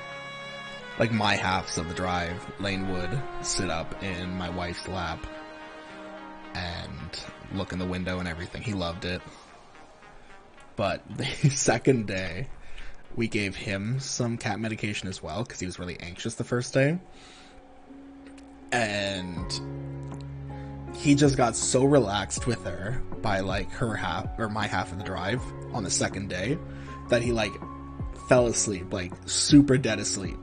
like, my halves of the drive, Lane would sit up in my wife's lap and look in the window and everything. He loved it. But the second day, we gave him some cat medication as well, because he was really anxious the first day. And he just got so relaxed with her by, like, her half, or my half of the drive on the second day, that he, like, fell asleep, like, super dead asleep.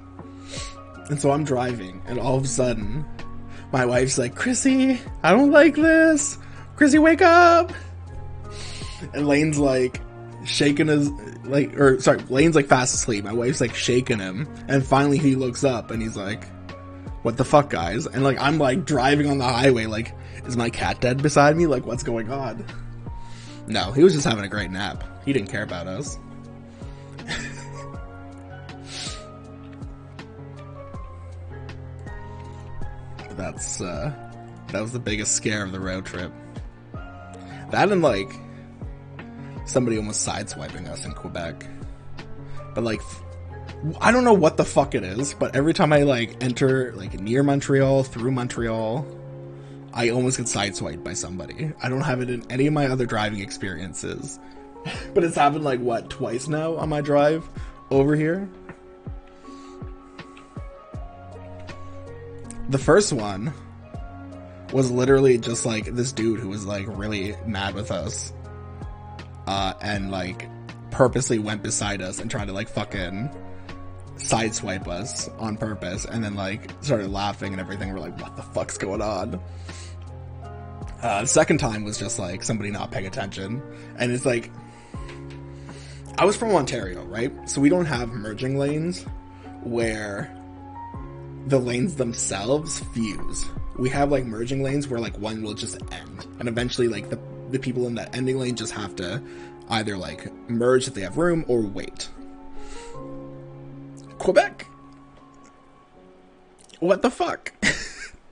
And so I'm driving, and all of a sudden, my wife's like, Chrissy, I don't like this. Chrissy, wake up. And Lane's like shaking his, like, or sorry, Lane's like fast asleep. My wife's like shaking him. And finally he looks up and he's like, what the fuck, guys? And like, I'm like driving on the highway, like, is my cat dead beside me? Like, what's going on? No, he was just having a great nap. He didn't care about us. That was the biggest scare of the road trip. That and, like, somebody almost sideswiping us in Quebec. But, like, I don't know what the fuck it is, but every time I, like, enter, like, near Montreal, through Montreal, I almost get sideswiped by somebody. I don't have it in any of my other driving experiences. But it's happened, like, what, twice now on my drive over here? The first one was literally just, like, this dude who was, like, really mad with us. And, like, purposely went beside us and tried to, like, fucking sideswipe us on purpose. And then, like, started laughing and everything. We're like, what the fuck's going on? The second time was just, like, somebody not paying attention. And it's, like, I was from Ontario, right? So we don't have merging lanes where the lanes themselves fuse. We have, like, merging lanes where, like, one will just end. And eventually, like, the people in that ending lane just have to either, like, merge if they have room or wait. Quebec? What the fuck?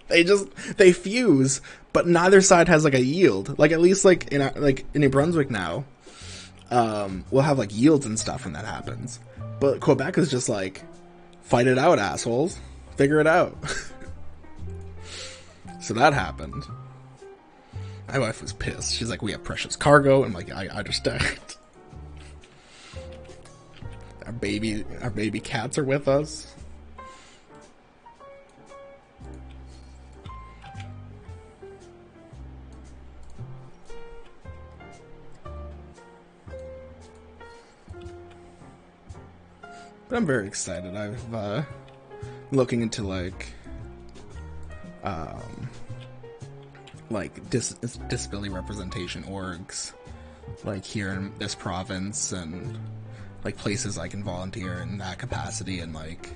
They fuse, but neither side has, like, a yield. Like, at least, like, in New Brunswick now, we'll have, like, yields and stuff when that happens. But Quebec is just like, fight it out, assholes. Figure it out. So that happened. My wife was pissed. She's like, we have precious cargo. I'm like, I understand. Our baby cats are with us. But I'm very excited. I've looking into like disability representation orgs, like here in this province, and like places I can volunteer in that capacity, and like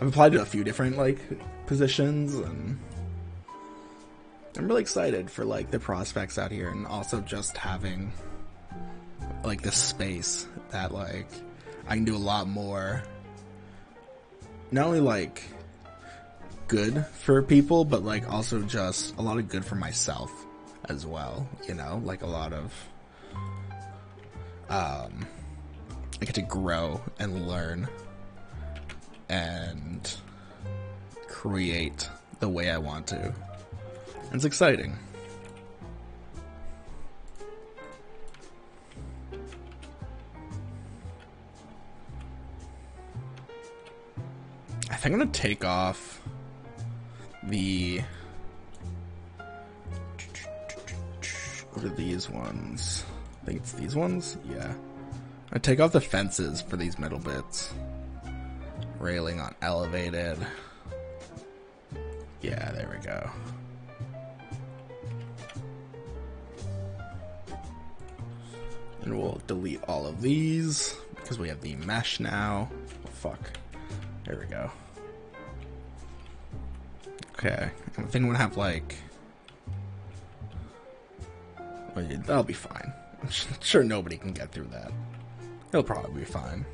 I've applied to a few different like positions, and I'm really excited for like the prospects out here, and also just having like this space that like I can do a lot more, not only like good for people, but like also just a lot of good for myself as well, you know, like a lot of I get to grow and learn and create the way I want to. And it's exciting. I think I'm gonna take off the, what are these ones? I think it's these ones? Yeah. I take off the fences for these middle bits. Railing on elevated. Yeah, there we go. And we'll delete all of these because we have the mesh now. Oh, fuck. There we go. Okay. I think I'm gonna have like... well, yeah, that'll be fine. I'm sure nobody can get through that. It'll probably be fine.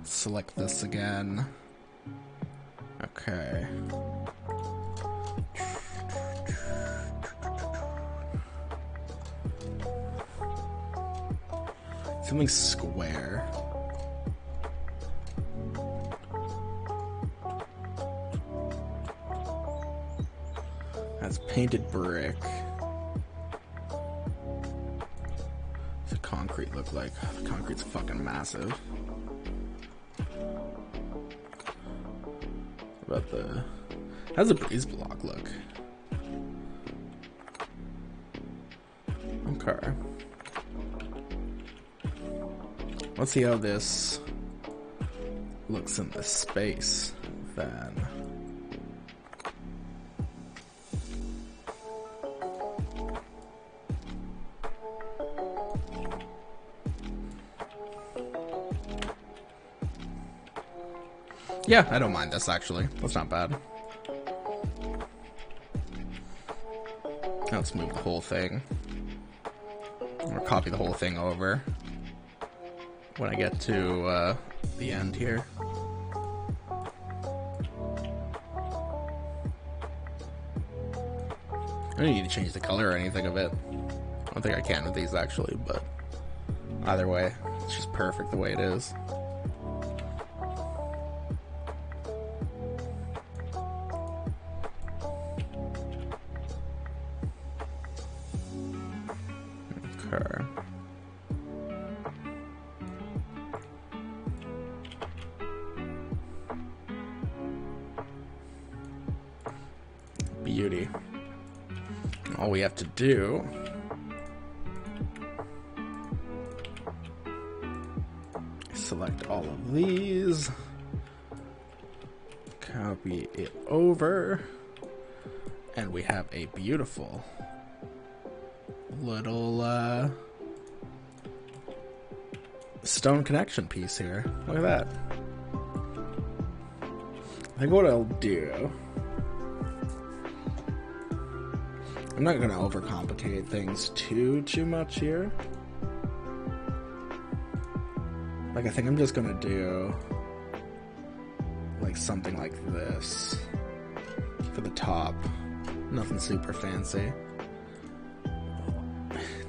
Select this again. Okay. Something square. That's painted brick. What's the concrete look like? The concrete's fucking massive. What about the... how's the breeze block look? Okay. Let's see how this looks in this space, then. Yeah, I don't mind this actually. That's not bad. Let's move the whole thing. Or copy the whole thing over when I get to the end here. I don't need to change the color or anything of it. I don't think I can with these actually, but either way, it's just perfect the way it is. Okay. Beauty. All we have to do is select all of these, copy it over, and we have a beautiful little stone connection piece here. Look at that. I think what I'll do, I'm not going to overcomplicate things too much here. Like, I think I'm just going to do like something like this for the top. Nothing super fancy.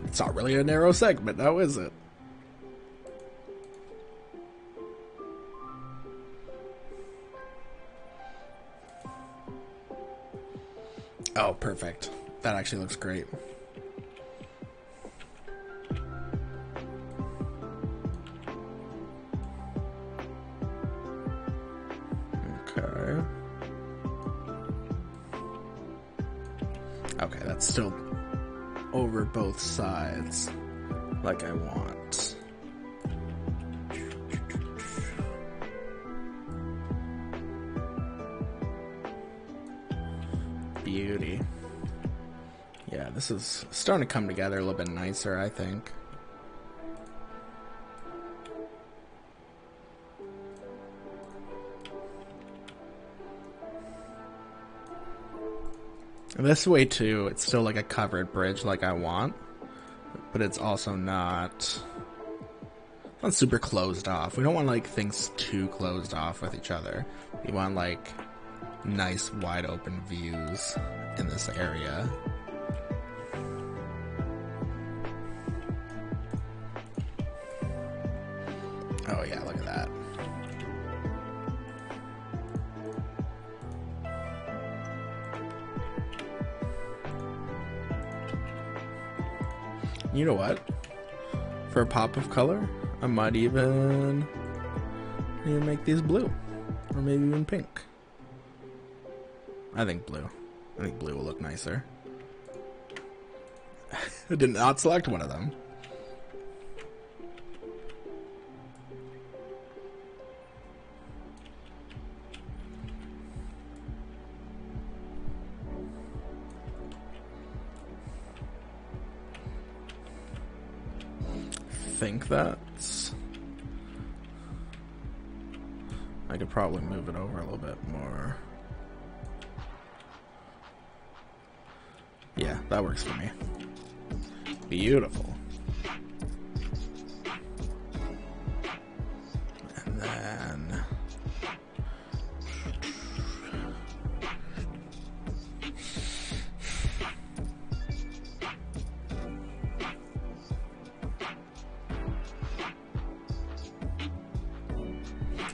It's not really a narrow segment now, is it? Oh, perfect. That actually looks great. Okay. Okay, that's still over both sides like I want. beauty. Yeah, this is starting to come together a little bit nicer, I think. This way too, it's still like a covered bridge like I want, but it's also not super closed off. We don't want like things too closed off with each other. We want like nice wide open views in this area. Oh yeah, look at that. You know what? For a pop of color, I might even make these blue. Or maybe even pink. I think blue. I think blue will look nicer. I did not select one of them. Think that's... I could probably move it over a little bit more. Yeah, that works for me. Beautiful. And then...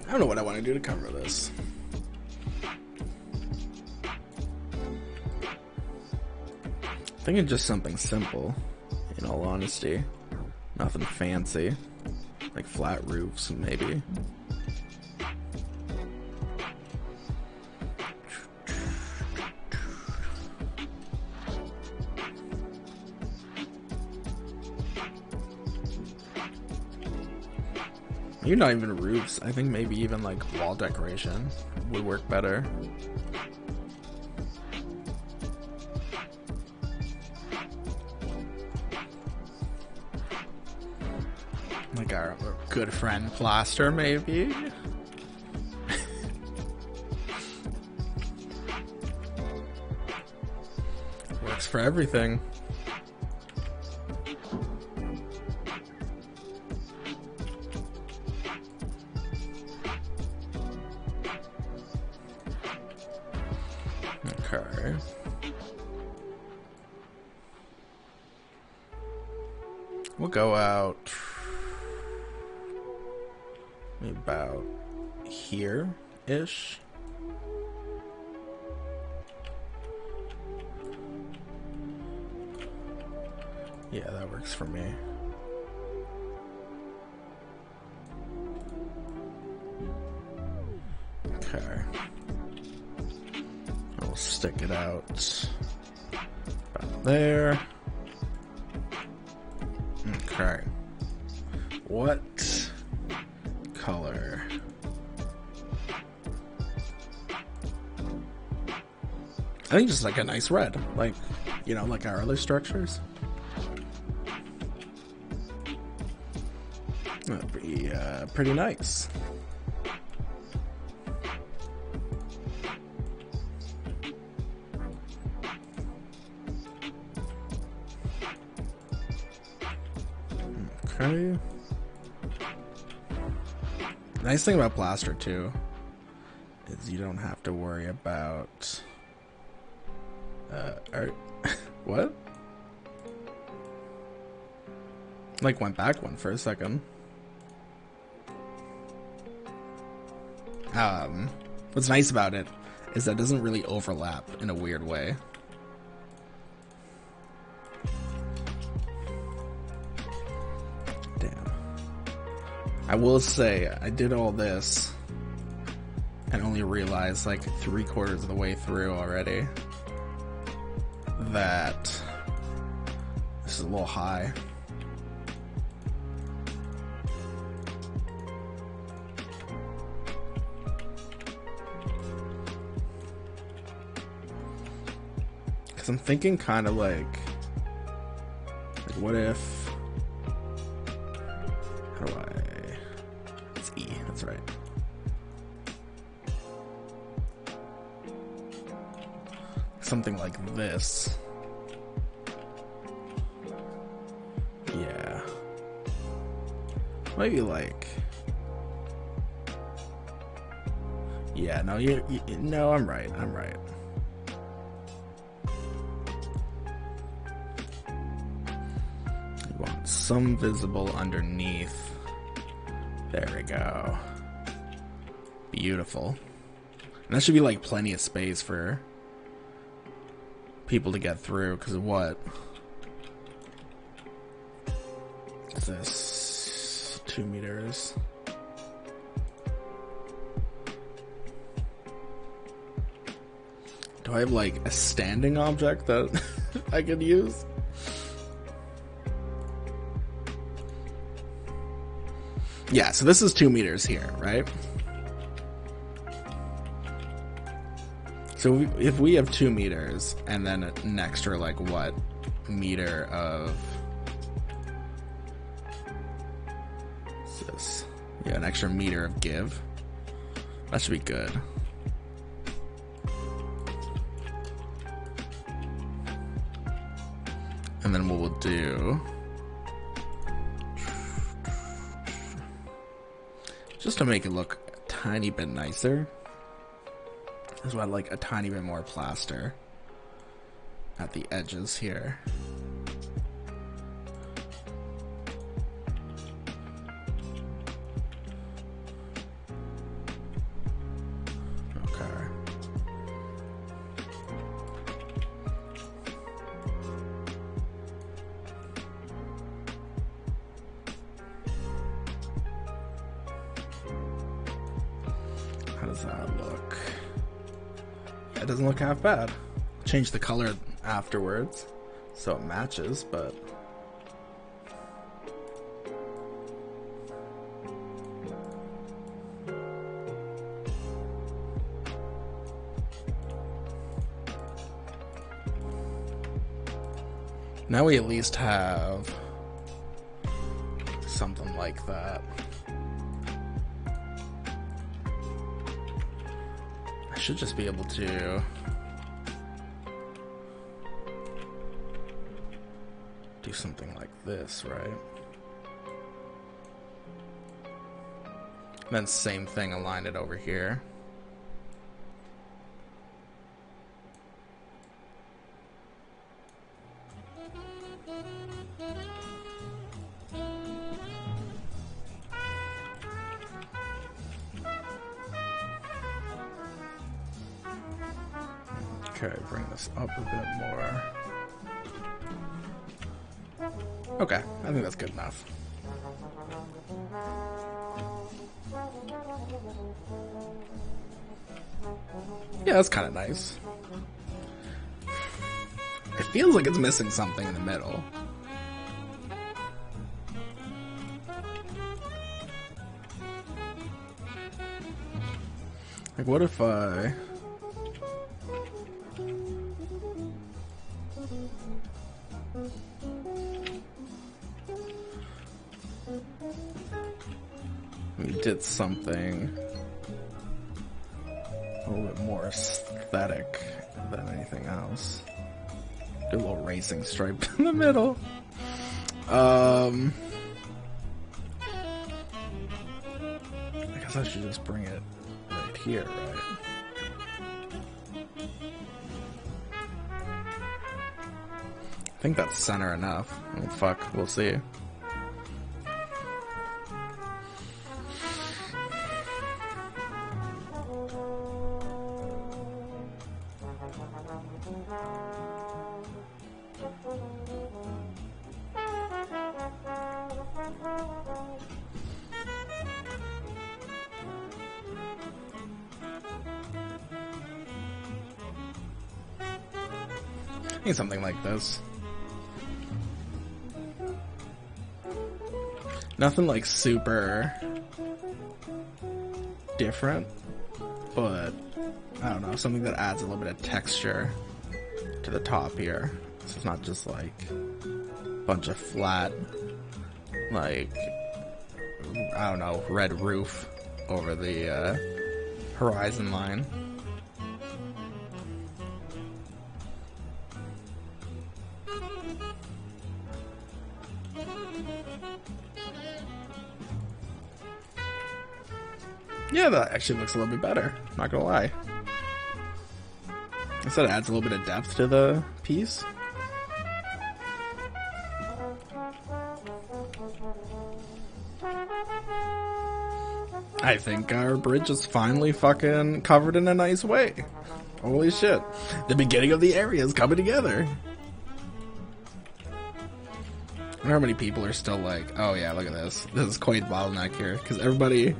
I don't know what I want to do to cover this. I think it's just something simple, in all honesty. Nothing fancy. Like flat roofs, maybe. Maybe not even roofs. I think maybe even like wall decoration would work better. Like our good friend plaster, maybe. Works for everything. Okay. We'll go out maybe about here-ish. Yeah, that works for me. Okay. I'll stick it out about there. Okay. What color? I think just like a nice red, like, you know, like our other structures. That'd be pretty nice. Okay. Nice thing about plaster too is you don't have to worry about what? Like went back one for a second. What's nice about it is that it doesn't really overlap in a weird way. Damn. I will say, I did all this and only realized like 3/4 of the way through already that this is a little high. Because I'm thinking kind of like, what if... How do I... It's E, that's right. Something like this. Yeah. Maybe like... Yeah, no, no, I'm right. You want some visible underneath. There we go. Beautiful. And that should be like plenty of space for people to get through, because of what? Is this 2 meters? Do I have like a standing object that I could use? Yeah, so this is 2 meters here, right? So if we have 2 meters and then an extra, like, what, meter of... What's this? Yeah, an extra meter of give. That should be good. And then what we'll do... Just to make it look a tiny bit nicer, is what, like a tiny bit more plaster at the edges here. Okay. How does that look? It doesn't look half bad. Change the color afterwards so it matches, but now we at least have something like that. I should just be able to do something like this, right? And then same thing, align it over here. Okay, bring this up a bit more. Okay, I think that's good enough. Yeah, that's kind of nice. It feels like it's missing something in the middle. Like, what if I... we did something a little bit more aesthetic than anything else. Do a little racing stripe in the middle. I guess I should just bring it right here, right? I think that's center enough. Oh, fuck, we'll see. I think something like this. Nothing like super different, but I don't know, something that adds a little bit of texture to the top here. So it's not just like a bunch of flat, like, I don't know, red roof over the horizon line. Yeah, that actually looks a little bit better, not gonna lie. I said it adds a little bit of depth to the piece. I think our bridge is finally fucking covered in a nice way. Holy shit. The beginning of the area is coming together. I wonder how many people are still like, oh yeah, look at this. This is quite bottleneck here. Because everybody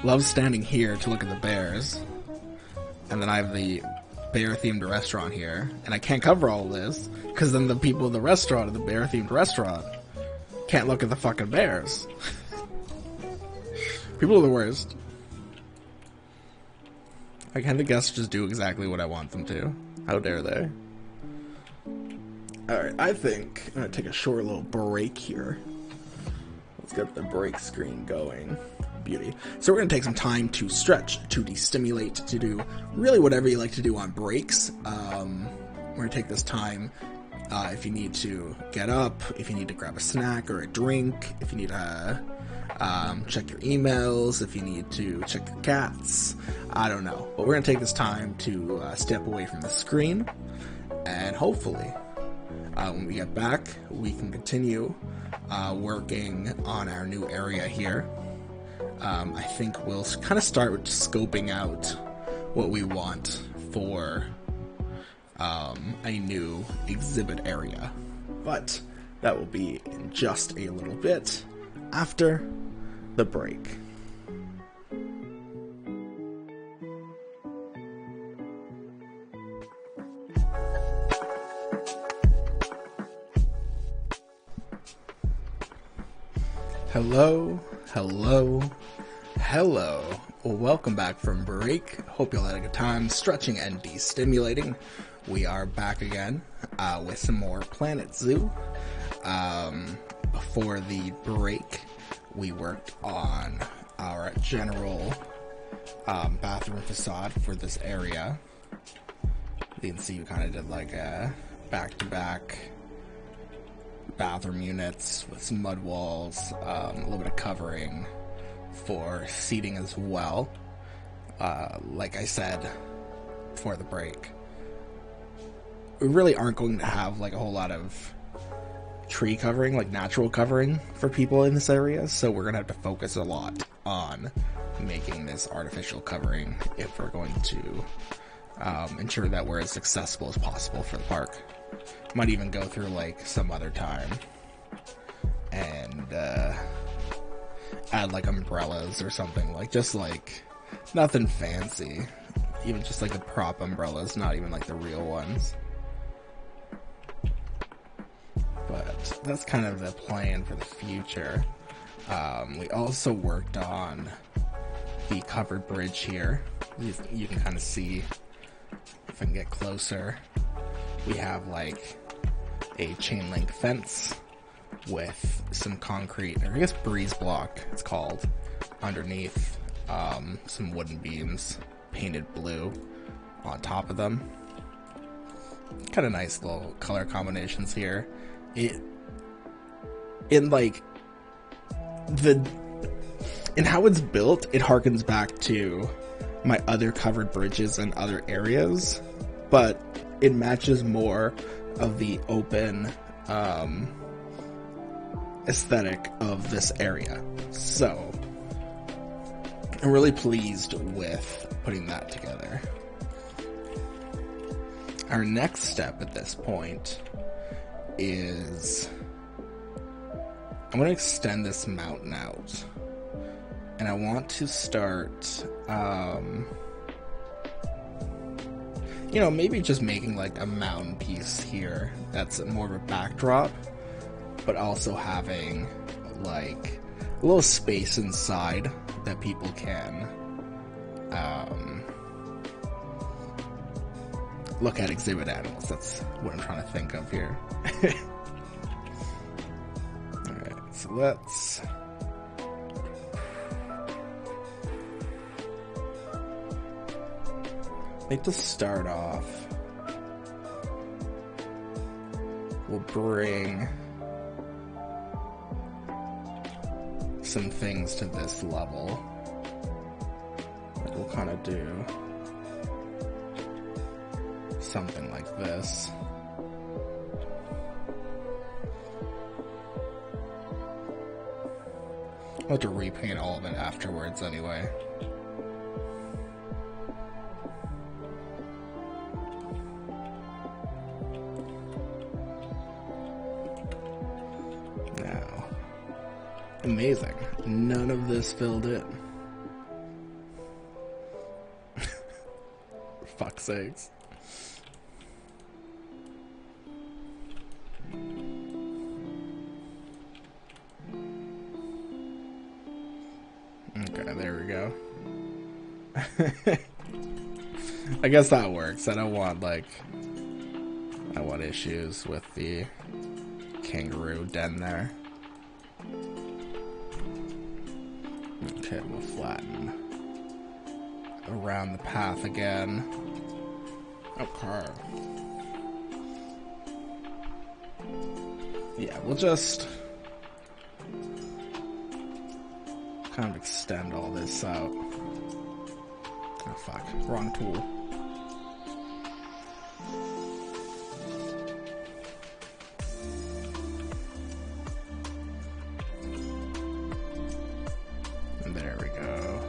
loves standing here to look at the bears. And then I have the bear-themed restaurant here. And I can't cover all this. Because then the people in the restaurant, at the bear-themed restaurant, can't look at the fucking bears. People are the worst. Why can't the guests just do exactly what I want them to? How dare they? Alright, I think I'm gonna take a short little break here. Let's get the break screen going. Beauty. So we're gonna take some time to stretch, to de-stimulate, to do really whatever you like to do on breaks. We're gonna take this time if you need to get up, if you need to grab a snack or a drink, if you need to check your emails, if you need to check your cats, I don't know. But we're going to take this time to step away from the screen, and hopefully, when we get back, we can continue working on our new area here. I think we'll kind of start with scoping out what we want for a new exhibit area. But that will be in just a little bit after the break. Hello, hello, hello. Welcome back from break. Hope you all had a good time stretching and de-stimulating. We are back again with some more Planet Zoo. Before the break, we worked on our general bathroom facade for this area. You can see we kind of did like a back-to-back bathroom units with some mud walls, a little bit of covering for seating as well. Like I said before the break, we really aren't going to have like a whole lot of tree covering, like natural covering for people in this area, so we're gonna have to focus a lot on making this artificial covering if we're going to ensure that we're as accessible as possible for the park. Might even go through like some other time and add like umbrellas or something, like just like nothing fancy, even just like the prop umbrellas, not even like the real ones. But that's kind of the plan for the future. We also worked on the covered bridge here. You can kind of see, if I can get closer, we have like a chain link fence with some concrete, or I guess breeze block it's called, underneath, some wooden beams painted blue on top of them. Kind of nice little color combinations here. In how it's built, it harkens back to my other covered bridges and other areas, but it matches more of the open aesthetic of this area. So I'm really pleased with putting that together. Our next step at this point is I'm going to extend this mountain out, and I want to start maybe just making like a mountain piece here that's more of a backdrop, but also having like a little space inside that people can look at exhibit animals. That's what I'm trying to think of here. Alright, so let's... I think to start off, we'll bring some things to this level. Like we'll kind of do something like this. I'll have to repaint all of it afterwards anyway. Now, amazing. None of this filled in. For fuck's sakes. Okay, there we go. I guess that works. I don't want, like, I want issues with the kangaroo den there. Okay, we'll flatten around the path again. Okay. Yeah, we'll just kind of extend all this out. Oh fuck, wrong tool. And there we go.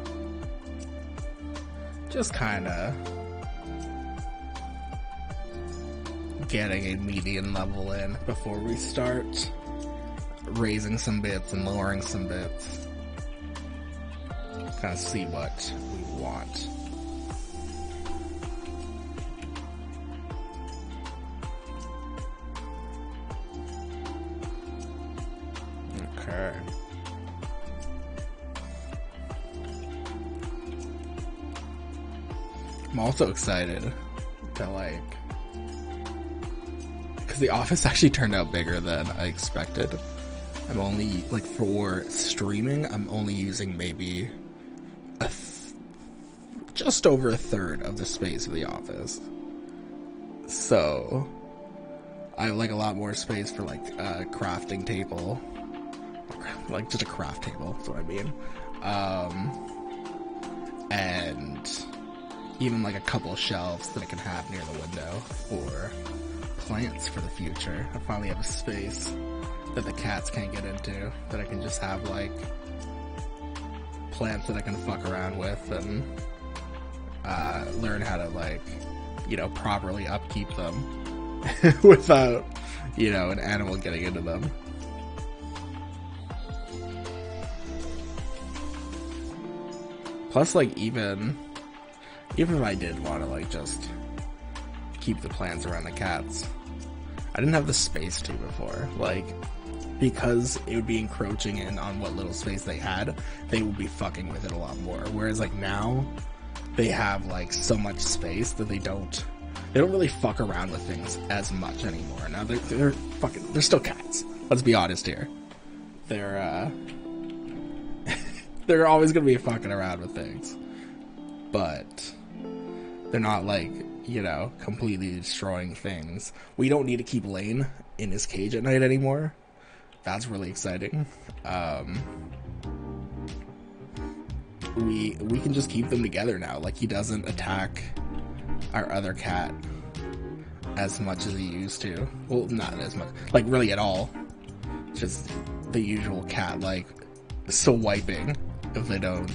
Just kinda getting a median level in before we start raising some bits and lowering some bits. Kind of see what we want. Okay. I'm also excited to like, because the office actually turned out bigger than I expected. I'm only, like, for streaming, I'm only using maybe just over a third of the space of the office. So I have like a lot more space for like a crafting table, like just a craft table, that's what I mean. And even like a couple of shelves that I can have near the window for plants for the future. I finally have a space that the cats can't get into, that I can just have like plants that I can fuck around with and learn how to, like, you know, properly upkeep them without, you know, an animal getting into them. Plus, like, even if I did want to, like, just keep the plants around the cats, I didn't have the space to before. Like, because it would be encroaching in on what little space they had, they would be fucking with it a lot more. Whereas, like, now they have like so much space that they don't really fuck around with things as much anymore. Now they're still cats. Let's be honest here. They're they're always gonna be fucking around with things, but they're not like, you know, completely destroying things. We don't need to keep Lane in his cage at night anymore. That's really exciting. We can just keep them together now. Like, he doesn't attack our other cat as much as he used to. Well, not as much. Like, really at all. Just the usual cat, like, swiping if they don't,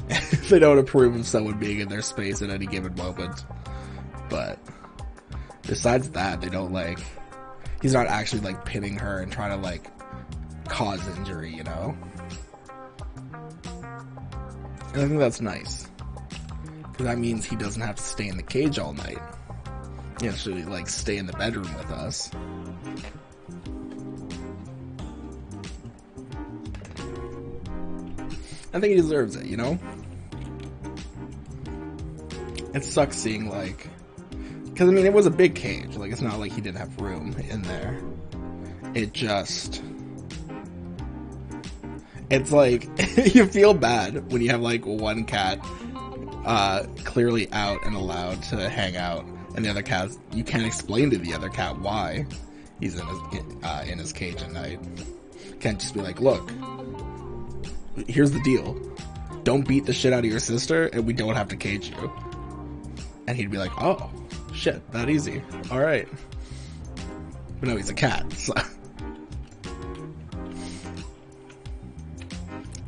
if they don't approve of someone being in their space at any given moment. But besides that, they don't, like, he's not actually, like, pinning her and trying to, like, cause injury, you know? And I think that's nice. Because that means he doesn't have to stay in the cage all night. He actually, like, stay in the bedroom with us. I think he deserves it, you know? It sucks seeing, like, Because, I mean, it was a big cage. Like, it's not like he didn't have room in there. It just... It's like, you feel bad when you have, like, one cat clearly out and allowed to hang out, and the other cat, you can't explain to the other cat why he's in his cage at night. You can't just be like, look, here's the deal. Don't beat the shit out of your sister, and we don't have to cage you. And he'd be like, oh, shit, that easy. Alright. But no, he's a cat, so...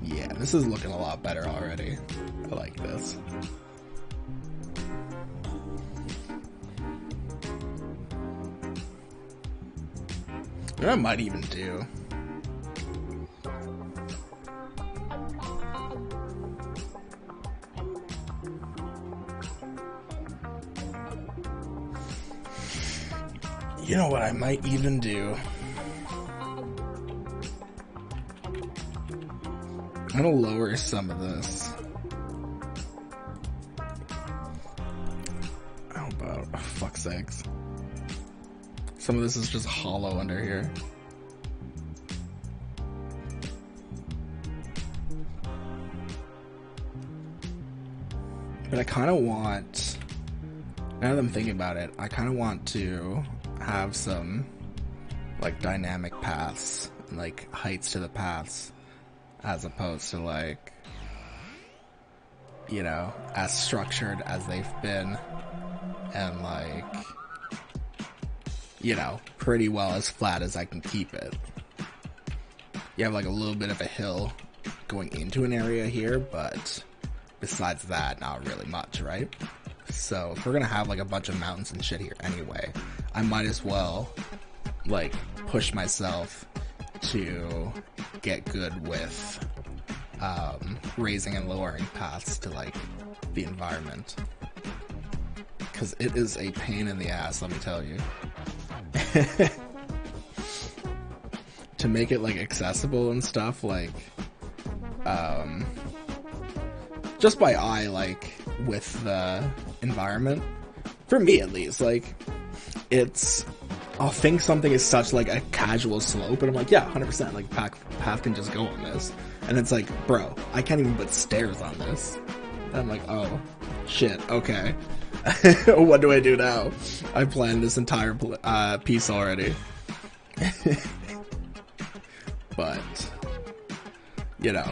Yeah, this is looking a lot better already. I like this. You know what I might even do? You know what I might even do? I'm gonna lower some of this. How about, oh, fuck's sakes. Some of this is just hollow under here. But I kind of want, now that I'm thinking about it, I kind of want to have some, like, dynamic paths, like, heights to the paths, as opposed to, like, you know, as structured as they've been, and, like, you know, pretty well as flat as I can keep it. You have, like, a little bit of a hill going into an area here, but besides that, not really much, right? So, if we're gonna have, like, a bunch of mountains and shit here anyway, I might as well, like, push myself to get good with raising and lowering paths to, like, the environment. Because it is a pain in the ass, let me tell you. To make it, like, accessible and stuff, like, just by eye, like, with the environment, for me at least, like, it's, I'll think something is such, like, a casual slope, and I'm like, yeah, 100%, like, path can just go on this, and it's like, bro, I can't even put stairs on this, and I'm like, oh, shit, okay, what do I do now? I planned this entire piece already. But, you know,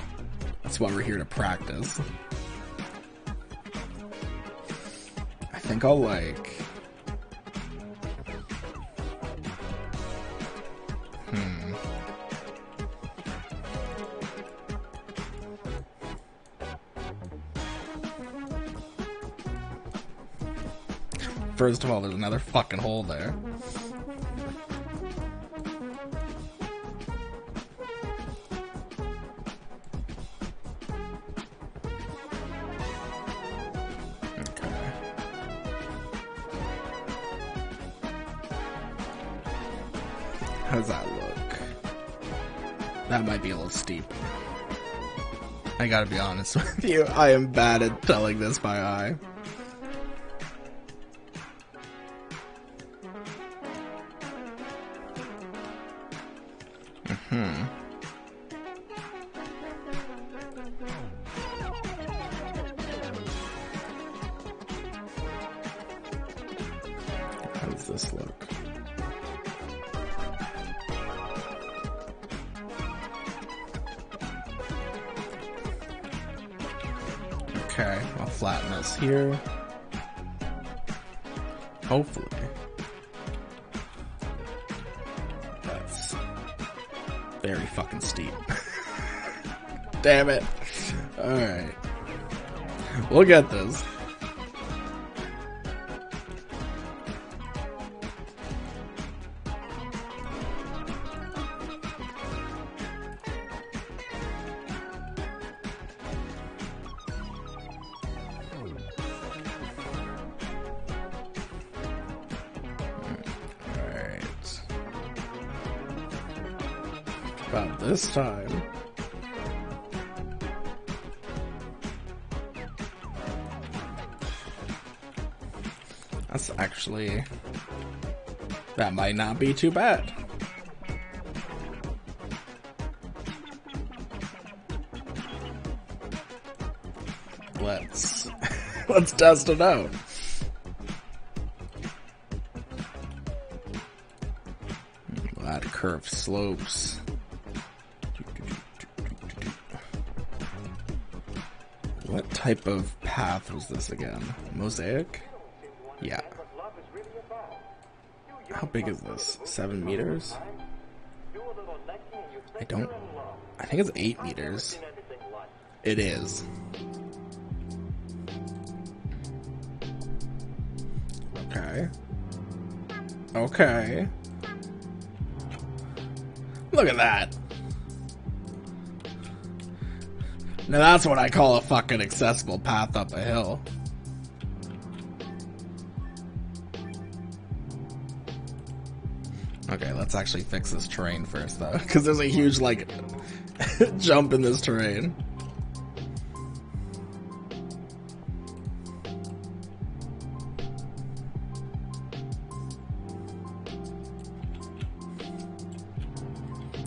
that's why we're here to practice. I think I'll, like... First of all, there's another fucking hole there. How does that look? That might be a little steep. I gotta be honest with you, I am bad at telling this by eye. How does this look? Okay, I'll flatten this here. Hopefully. That's very fucking steep. Damn it. Alright. We'll get this. About this time. That's guess actually that might not be too bad. Let's test it out. Add curved slopes. What type of path was this again? Mosaic? Yeah. How big is this? 7 meters? I think it's 8 meters. It is. Okay. Okay. Look at that. Now that's what I call a fucking accessible path up a hill. Okay, let's actually fix this terrain first though, because there's a huge like jump in this terrain.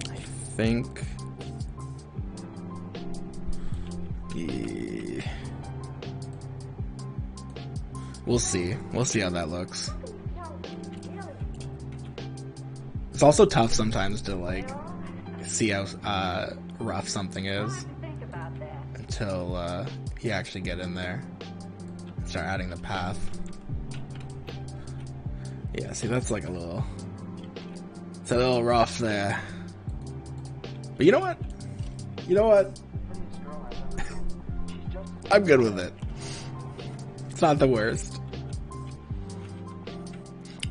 I think we'll see how that looks. It's also tough sometimes to like see how rough something is until you actually get in there and start adding the path. Yeah, see, that's like it's a little rough there. But you know what? I'm good with it. It's not the worst.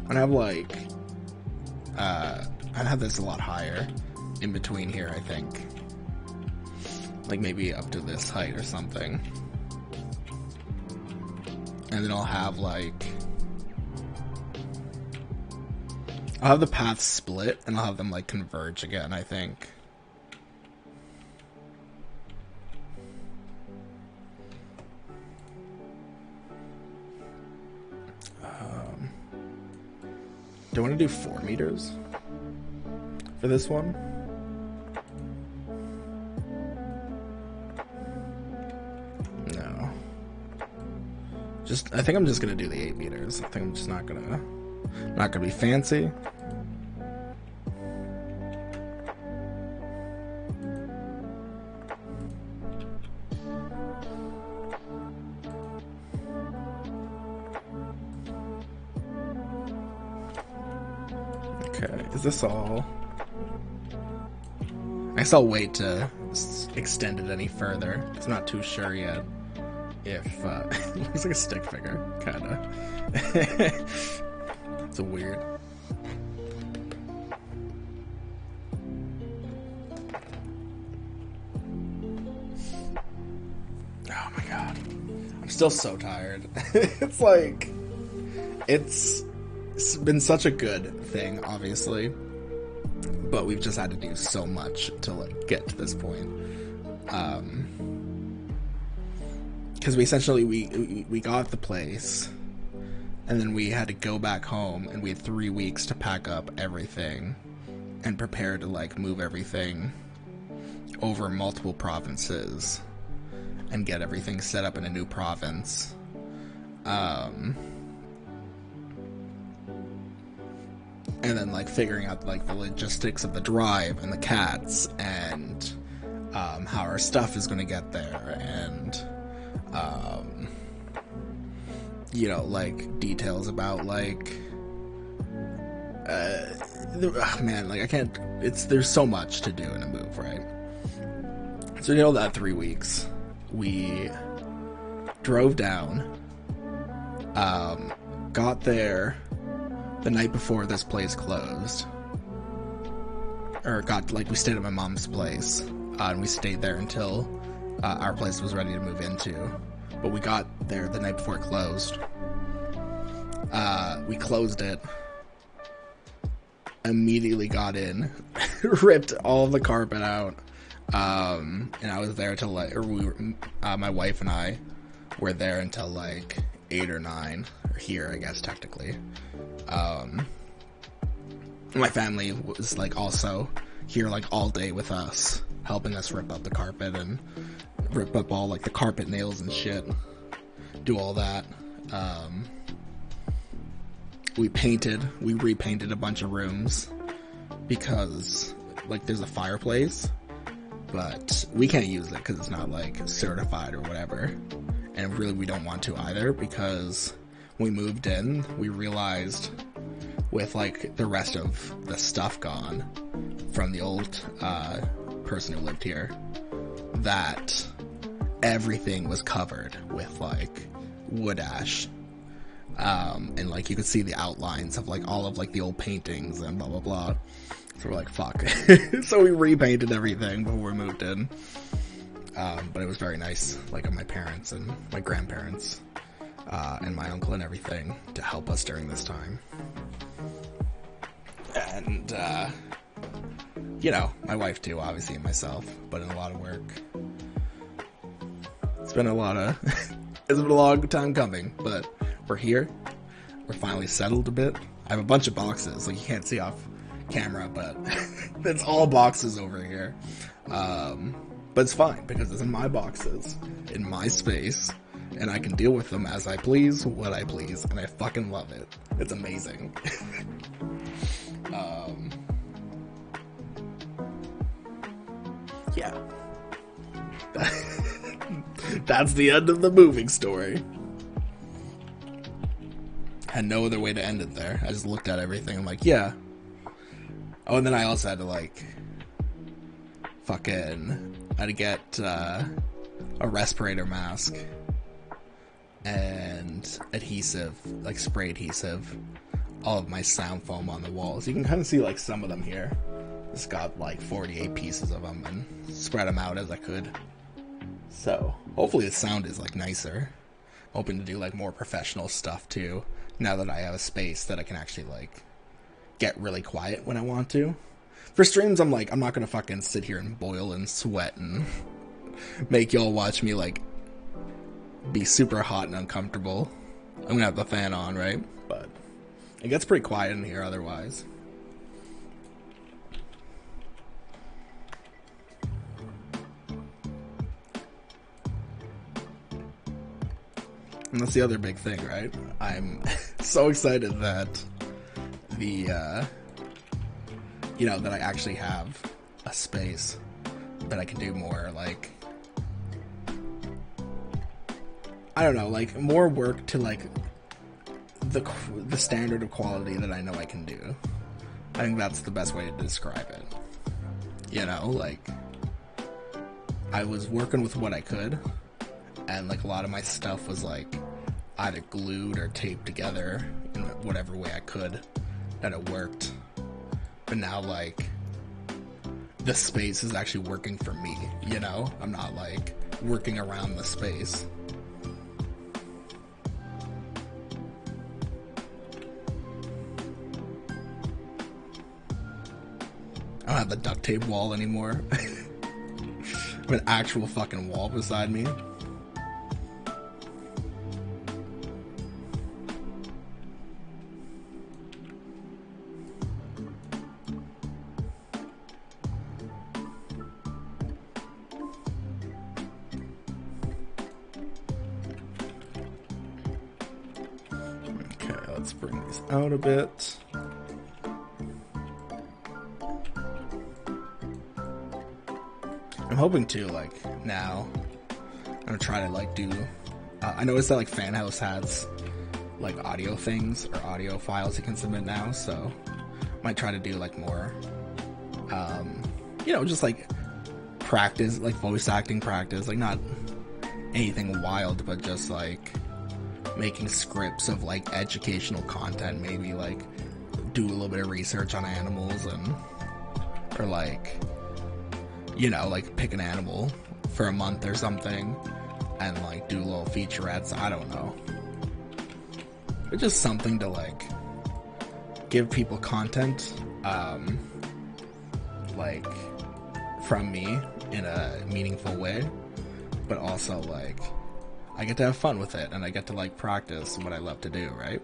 And I've like, I've had this a lot higher in between here, I think. Like maybe up to this height or something. And then I'll have the paths split and I'll have them like converge again, I think. Do I want to do 4 meters for this one? No. I think I'm just gonna do the 8 meters. I think I'm just not gonna be fancy. Okay, is this all? I guess I'll wait to extend it any further. I'm not too sure yet if it looks like a stick figure, kinda. It's a weird. Oh my god, I'm still so tired. It's like it's been such a good thing, obviously, but we've just had to do so much to like get to this point. Because we got the place, and then we had to go back home, and we had 3 weeks to pack up everything and prepare to like move everything over multiple provinces and get everything set up in a new province. And then like figuring out like the logistics of the drive and the cats and how our stuff is going to get there, and you know, like details about like man, like I can't, there's so much to do in a move, right? So you know, that 3 weeks we drove down, got there the night before this place closed, or we stayed at my mom's place, and we stayed there until our place was ready to move into, but we got there the night before it closed. We closed it, immediately got in, ripped all the carpet out, and I was there till like, my wife and I were there until like 8 or 9, or here, I guess, technically. My family was, like, also here, like, all day with us, helping us rip up the carpet and rip up all, like, the carpet nails and shit. Do all that. We repainted a bunch of rooms because, like, there's a fireplace, but we can't use it because it's not, like, certified or whatever. And really we don't want to either, because when we moved in, we realized with, like, the rest of the stuff gone from the old person who lived here, that everything was covered with, like, wood ash. And, like, you could see the outlines of, like, all of, like, the old paintings and blah, blah, blah. So we're like, fuck. So we repainted everything before we moved in. But it was very nice, like, of my parents and my grandparents, and my uncle and everything to help us during this time. And, you know, my wife too, obviously, and myself, but in a lot of work. It's been a long time coming, but we're here. We're finally settled a bit. I have a bunch of boxes, like, you can't see off camera, but it's all boxes over here. But it's fine, because it's in my boxes, in my space, and I can deal with them as I please, what I please, and I fucking love it. It's amazing. Yeah. That's the end of the moving story. Had no other way to end it there. I just looked at everything, I'm like, yeah. Oh, and then I also had to, like, I had to get a respirator mask and adhesive, like spray adhesive, all of my sound foam on the walls. You can kind of see, like, some of them here. Just got, like, 48 pieces of them and spread them out as I could. So hopefully the sound is, like, nicer. Hoping to do, like, more professional stuff too, now that I have a space that I can actually, like, get really quiet when I want to. For streams, I'm like, I'm not gonna fucking sit here and boil and sweat and make y'all watch me, like, be super hot and uncomfortable. I'm gonna have the fan on, right? But it gets pretty quiet in here otherwise. And that's the other big thing, right? I'm so excited that you know, that I actually have a space that I can do more, like, I don't know, like, more work to, like, the standard of quality that I know I can do. I think that's the best way to describe it. You know, like, I was working with what I could, and, like, a lot of my stuff was, like, either glued or taped together in whatever way I could, that it worked. But now, like, the space is actually working for me, you know? I'm not, like, working around the space. I don't have the duct tape wall anymore. I have an actual fucking wall beside me. Let's bring these out a bit. I'm hoping to, like, now, I'm gonna try to, like, do, I noticed that, like, Fanhouse has, like, audio things, or audio files you can submit now, so, might try to do, like, more, you know, just, like, practice, like, voice acting practice, like, not anything wild, but just, like, making scripts of, like, educational content, maybe, like, do a little bit of research on animals, and, or, like, you know, like, pick an animal for a month or something, and, like, do little featurettes, I don't know. It's just something to, like, give people content, like, from me in a meaningful way, but also, like, I get to have fun with it, and I get to like practice what I love to do, right?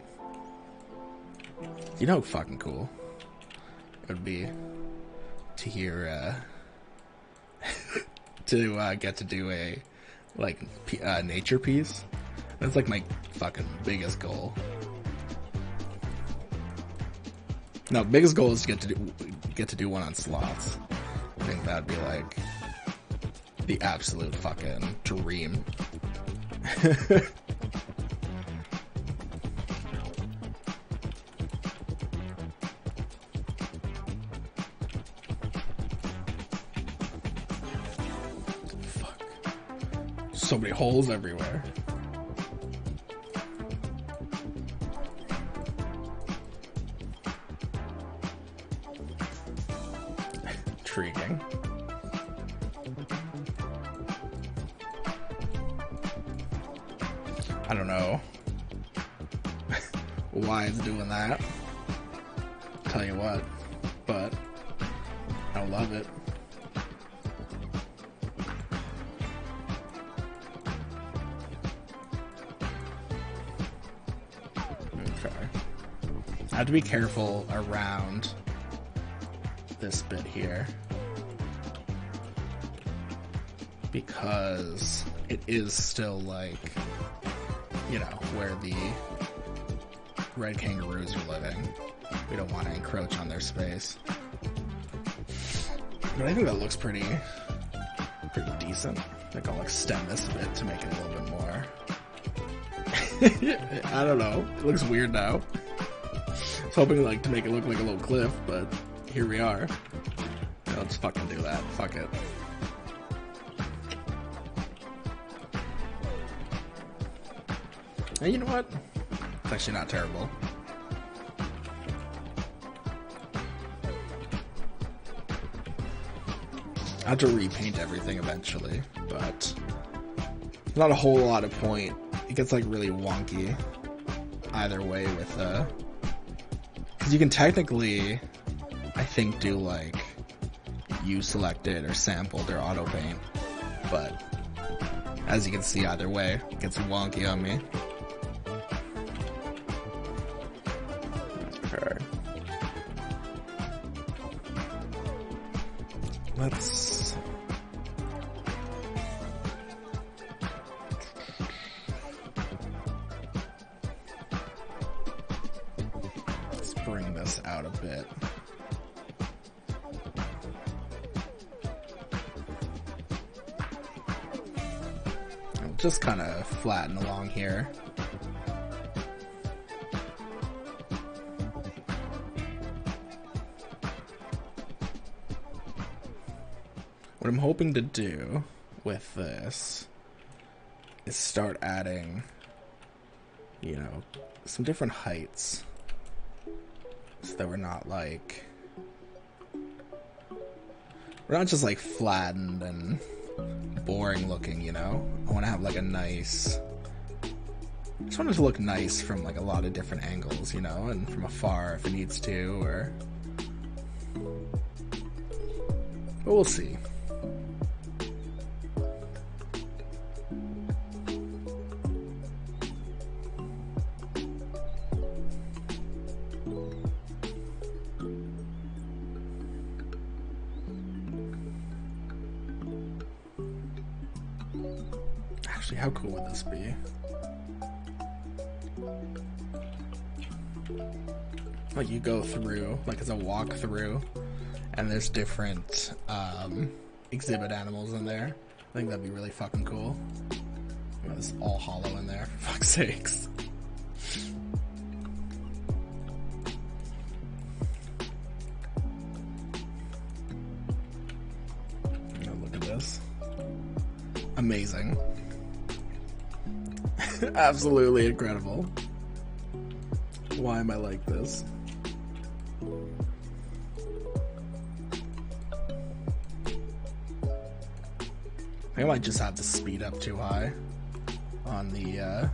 You know how fucking cool it would be to hear, to get to do a like nature piece. That's like my fucking biggest goal. No, biggest goal is to get to do one on sloths. I think that'd be like the absolute fucking dream. Fuck. So many holes everywhere. Intriguing. I don't know why it's doing that. Tell you what, but I love it. Okay. I have to be careful around this bit here because it is still like, you know, where the red kangaroos are living. We don't want to encroach on their space. But I think that looks pretty decent. I think I'll extend this a bit to make it a little bit more. I don't know. It looks weird now. I was hoping like to make it look like a little cliff, but here we are. Let's fucking do that. Fuck it. Hey, you know what? It's actually not terrible. I have to repaint everything eventually, but not a whole lot of point. It gets like really wonky either way with because you can technically, I think, do like you selected or sampled or auto paint, but as you can see either way, it gets wonky on me. Okay. Let's bring this out a bit. I'll just kind of flatten along here. What I'm hoping to do with this is start adding, you know, some different heights so that we're not just like flattened and boring looking, you know? I want to have like a nice, I just want it to look nice from like a lot of different angles, you know, and from afar if it needs to, or, but we'll see. Actually, how cool would this be? Like you go through, like as a walkthrough, and there's different exhibit animals in there. I think that'd be really fucking cool. It's all hollow in there, for fuck's sakes. Look at this. Amazing. Absolutely incredible. Why am I like this? I might just have to speed up too high on the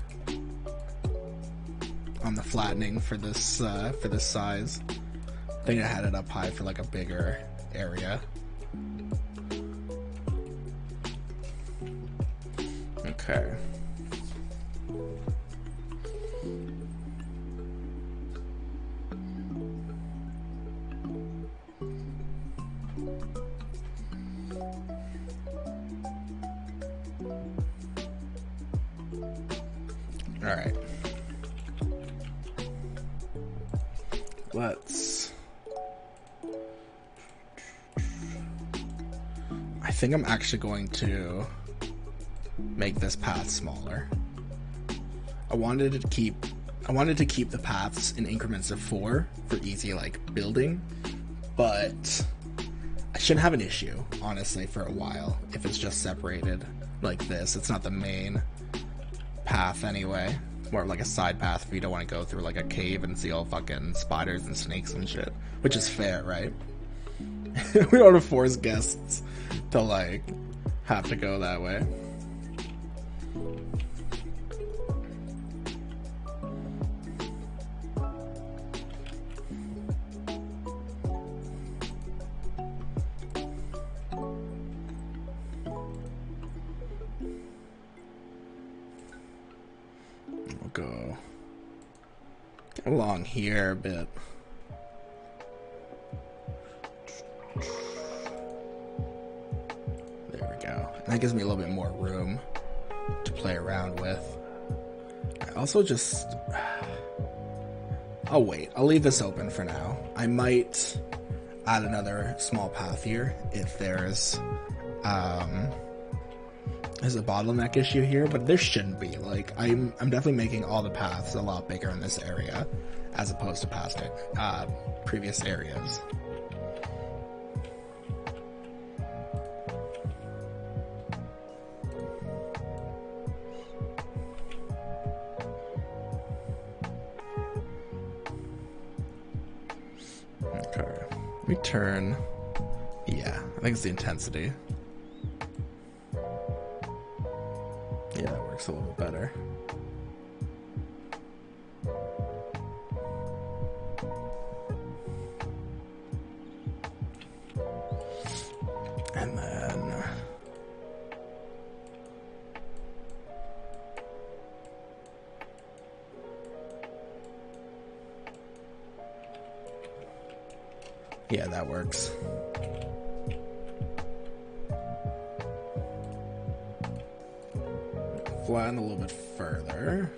flattening for this size. I think I had it up high for like a bigger area. Okay. Alright. Let's... I think I'm actually going to make this path smaller. I wanted to keep the paths in increments of 4 for easy like building, but I shouldn't have an issue, honestly, for a while if it's just separated like this. It's not the main path anyway. More like a side path if you don't want to go through like a cave and see all fucking spiders and snakes and shit. Which is fair, right? We don't want to force guests to like have to go that way. Go along here a bit. There we go. And that gives me a little bit more room to play around with. I also just... I'll wait. I'll leave this open for now. I might add another small path here if there's a bottleneck issue here, but there shouldn't be. Like, I'm definitely making all the paths a lot bigger in this area as opposed to past previous areas. Okay, let me turn. Yeah, I think it's the intensity. Yeah, that works a little bit better. And then... yeah, that works. Flatten a little bit further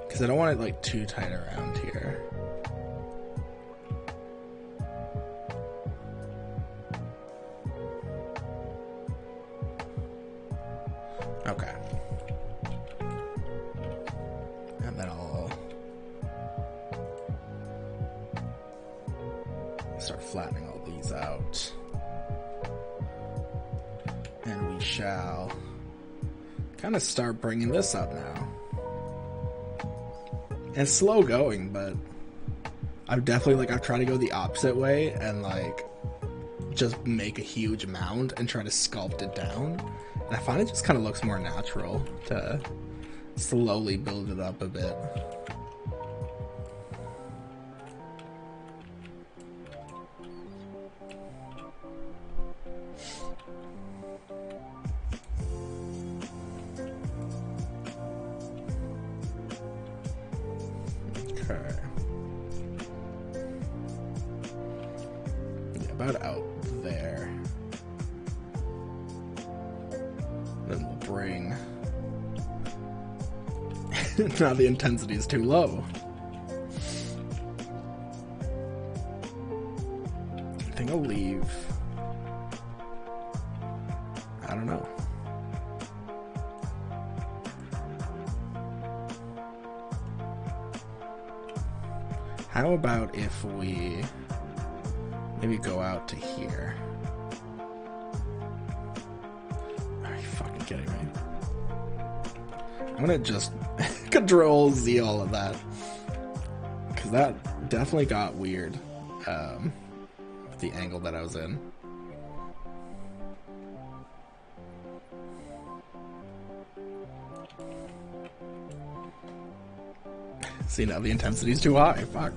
because I don't want it like too tight around here. Okay. And then I'll start flattening all these out. And we shall kind of start bringing this up now. And it's slow going, but I've definitely I've tried to go the opposite way and like just make a huge mound and try to sculpt it down. And I find it just kind of looks more natural to slowly build it up a bit. Okay. Yeah, about out there. Then we'll bring... now the intensity is too low. I think I'll leave... I don't know. How about if we maybe go out to here? Are you fucking kidding me? I'm gonna just Control Z all of that, because that definitely got weird with the angle that I was in. See, now the intensity's too high. Fuck.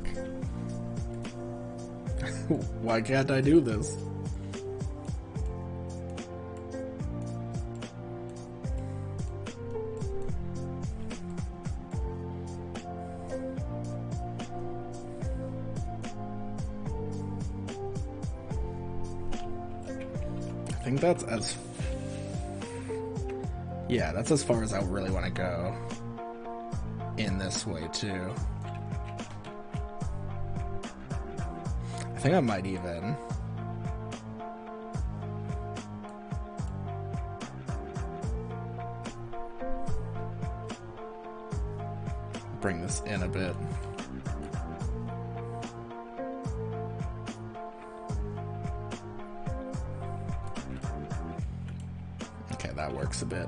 Why can't I do this? I think that's as... yeah, that's as far as I really want to go. in this way too. I think I might even bring this in a bit. Okay, that works a bit.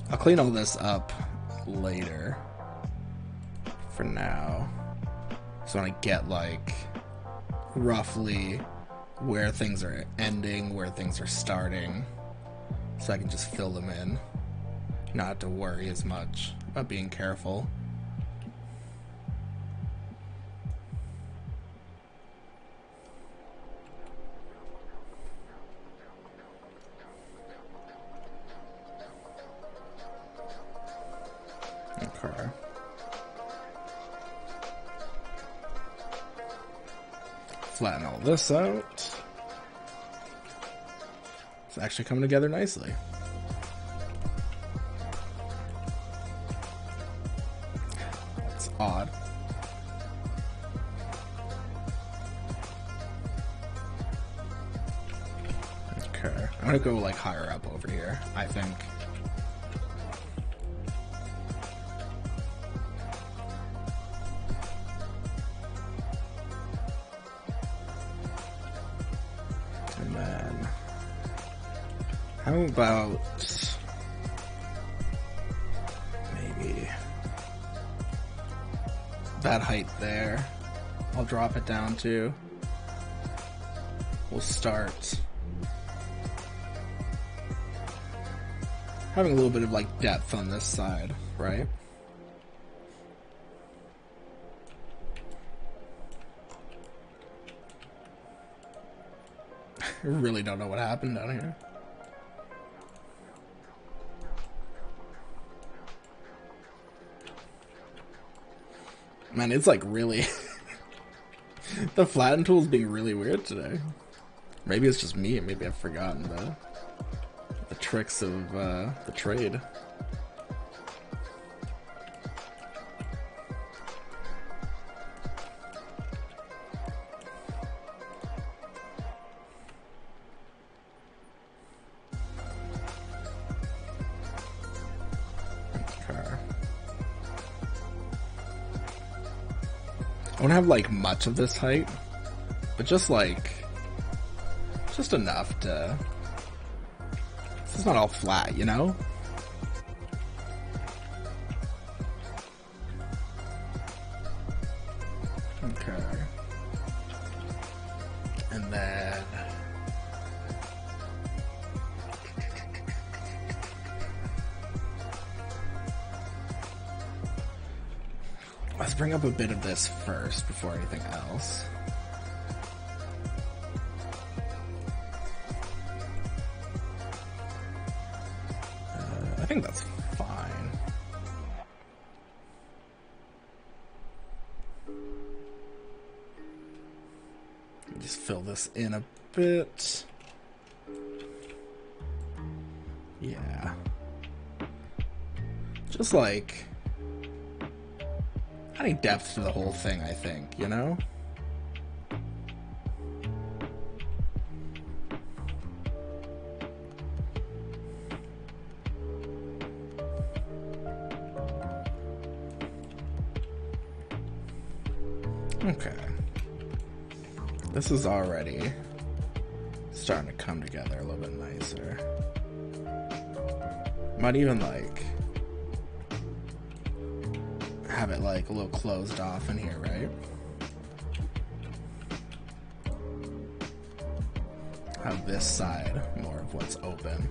I'll clean all this up later. For now, so when I get like roughly where things are ending, where things are starting, so I can just fill them in, not have to worry as much about being careful. Okay. Flatten all this out. It's actually coming together nicely. It's odd. Okay. I'm gonna go like higher up over here, I think. And then how about maybe that height there? I'll drop it down to. We'll start having a little bit of like depth on this side, right? I really don't know what happened down here. Man, it's like really the flatten tool's being really weird today. Maybe it's just me, maybe I've forgotten the tricks of the trade. I don't have like much of this height, but just enough to. This is not all flat, you know? Okay. And then let's bring up a bit of this first before anything else. I think that's fine. Just fill this in a bit. Yeah. Just like adding depth to the whole thing, I think, you know? Okay. This is already starting to come together a little bit nicer. Might even like have it like a little closed off in here, right? Have this side more of what's open.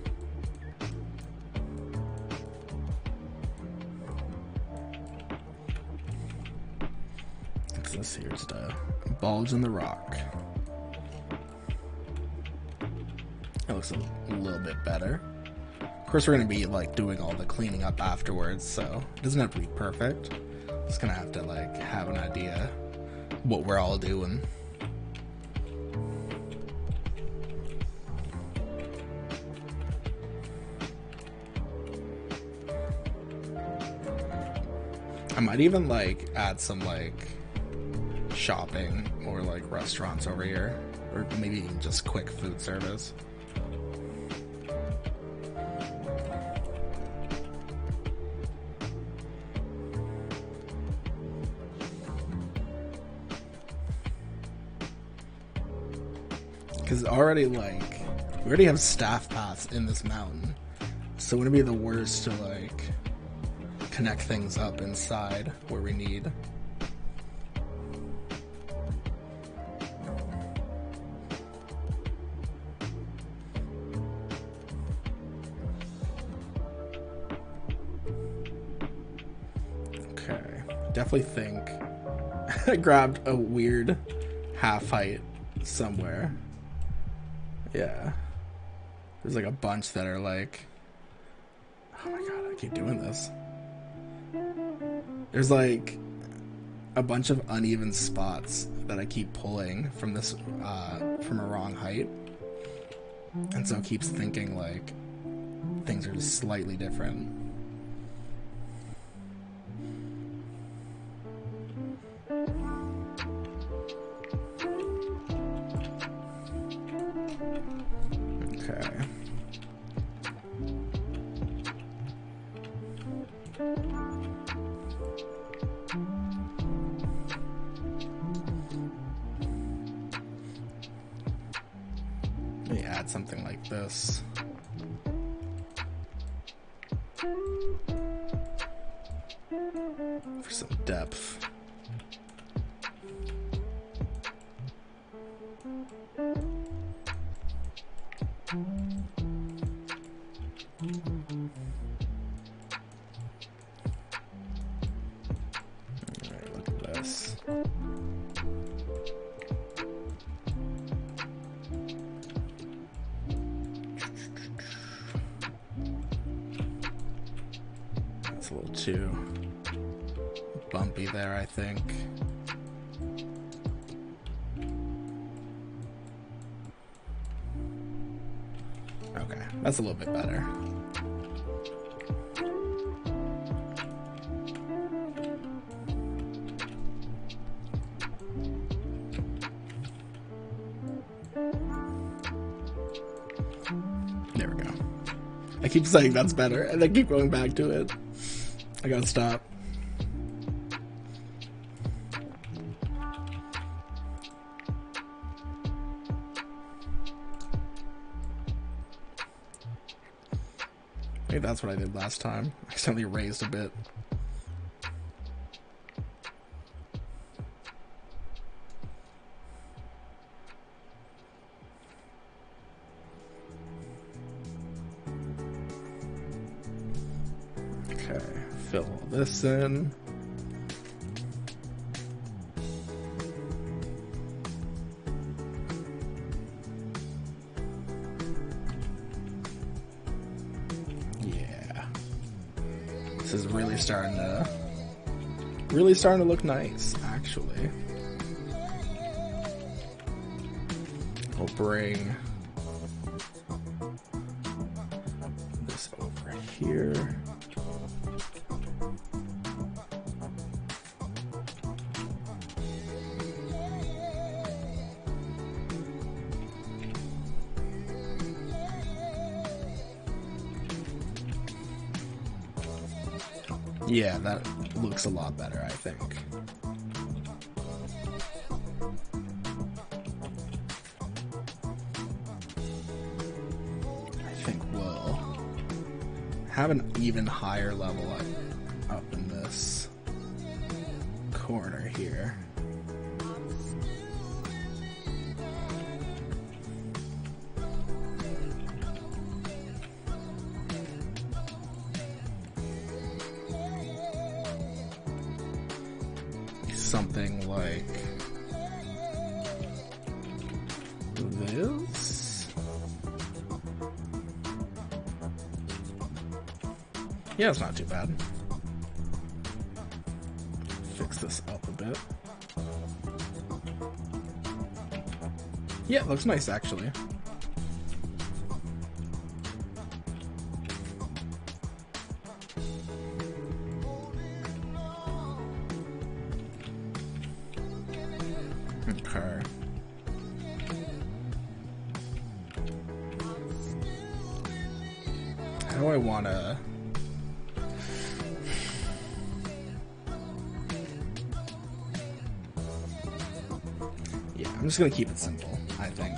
This here's the bulge in the rock. It looks a little bit better. Of course, we're gonna be like doing all the cleaning up afterwards, so it doesn't have to be perfect. Just gonna have to like have an idea what we're all doing. I might even like add some like shopping or like restaurants over here, or maybe even just quick food service. Because already, like, we already have staff paths in this mountain, so wouldn't it be the worst to, like, connect things up inside where we need? Okay, definitely think I grabbed a weird half height somewhere. Yeah. There's like a bunch that are like... Oh my god, I keep doing this. There's like a bunch of uneven spots that I keep pulling from this, from a wrong height. And so it keeps thinking like things are just slightly different. Okay. Let me add something like this. For some depth. Alright, look at this. That's a little too bumpy there, I think. Okay, that's a little bit better. There we go. I keep saying that's better, and I keep going back to it. I gotta stop. Maybe that's what I did last time. I accidentally raised a bit. Okay, fill all this in. Yeah. This is really starting to look nice, actually. We'll bring this over here. Yeah, that looks a lot better, I think. I think we'll have an even higher level up in this corner here. Something like this. Yeah, it's not too bad. Fix this up a bit. Yeah, it looks nice actually. How do I want to... Yeah, I'm just going to keep it simple, I think.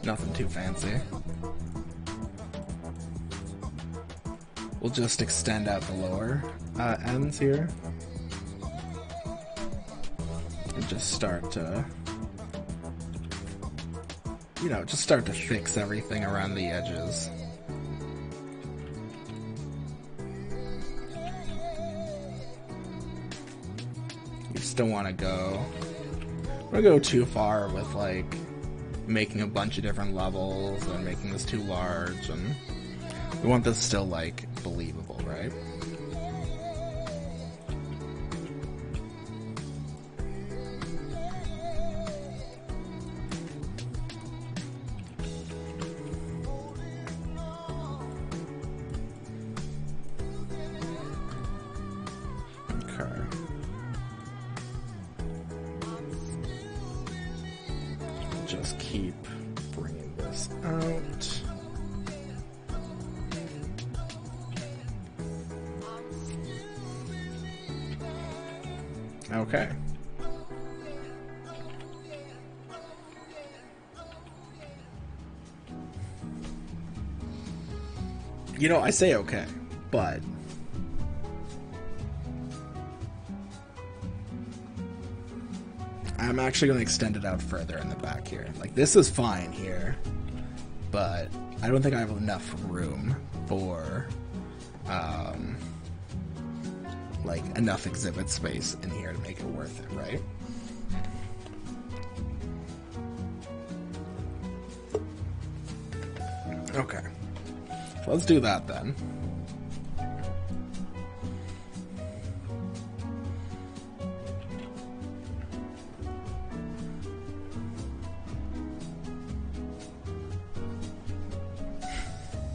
Nothing too fancy. We'll just extend out the lower ends here. And just start to... You know, just start to fix everything around the edges. You just don't want to go... Don't go too far with, like, making a bunch of different levels and making this too large, and we want this still, like, believable, right? Okay. Just keep bringing this out. Okay. You know, I say okay, but I'm actually going to extend it out further in the back here. Like, this is fine here, but I don't think I have enough room for, like, enough exhibit space in here to make it worth it, right? Okay. So let's do that then.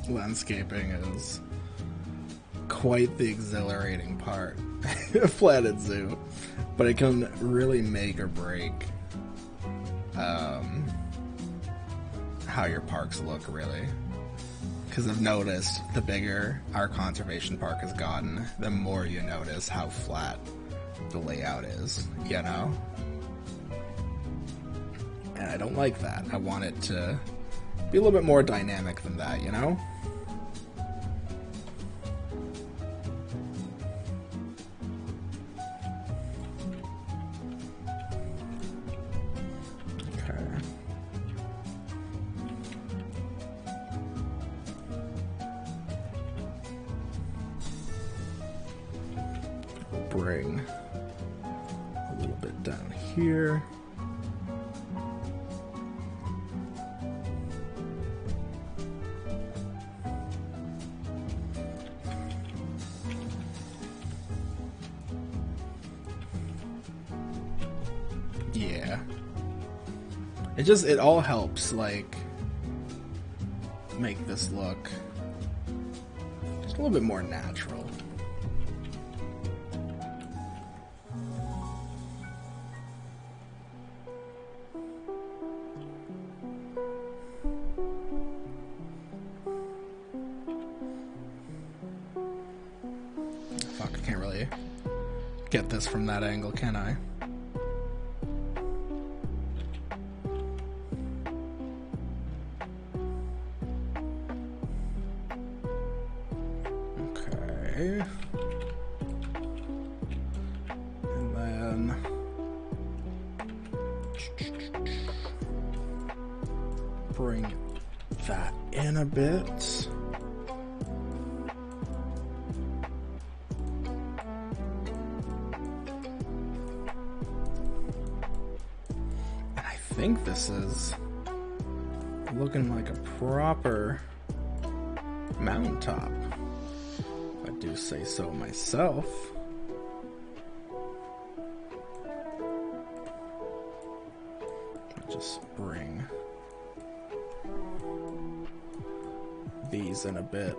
Landscaping is quite the exhilarating part of Planet Zoo, but it can really make or break how your parks look, really. Because I've noticed the bigger our conservation park has gotten, the more you notice how flat the layout is, you know? And I don't like that. I want it to be a little bit more dynamic than that, you know? Bring a little bit down here. Yeah. It all helps, like, make this look just a little bit more natural. Fuck, I can't really get this from that angle, can I? Okay. And then bring that in a bit. I think this is looking like a proper mountaintop, if I do say so myself. I'll just bring these in a bit.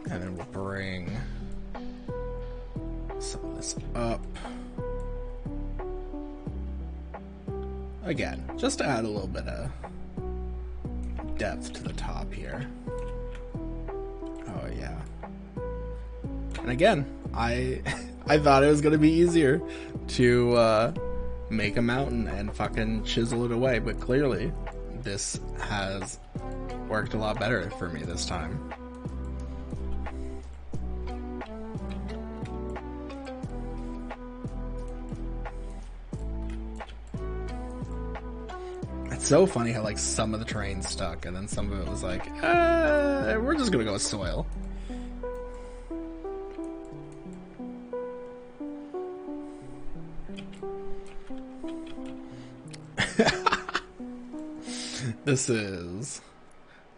And then we'll bring some of this up. again, just to add a little bit of depth to the top here. Oh yeah. And again, I thought it was gonna be easier to make a mountain and fucking chisel it away, but clearly this has worked a lot better for me this time. It's so funny how like some of the terrain stuck and then some of it was like, we're just gonna go with soil. This is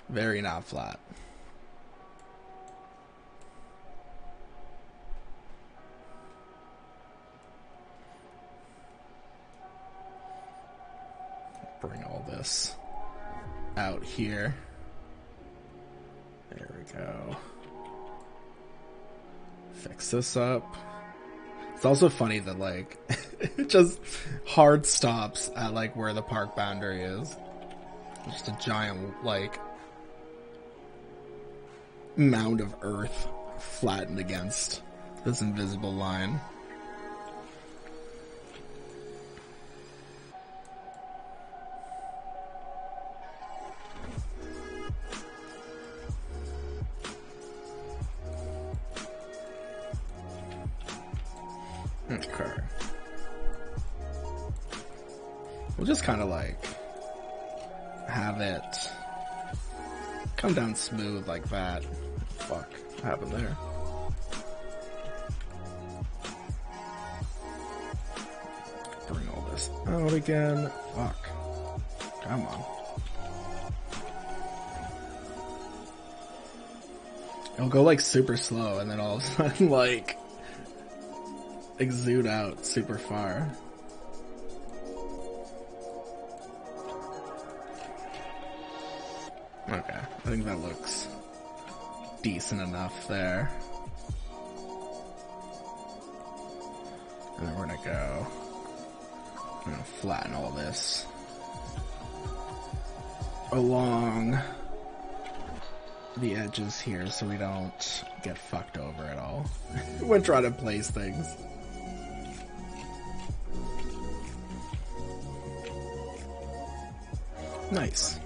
very not flat. Bring all this out here. There we go. Fix this up. It's also funny that like it just hard stops at like where the park boundary is. Just a giant like mound of earth flattened against this invisible line. Okay. We'll just kind of like have it come down smooth like that. Fuck, what happened there? Bring all this out again. Fuck. Come on. It'll go like super slow and then all of a sudden like exude out super far. Okay, I think that looks decent enough there. And then we're gonna go, I'm gonna flatten all this along the edges here so we don't get fucked over at all when trying to place things. Nice.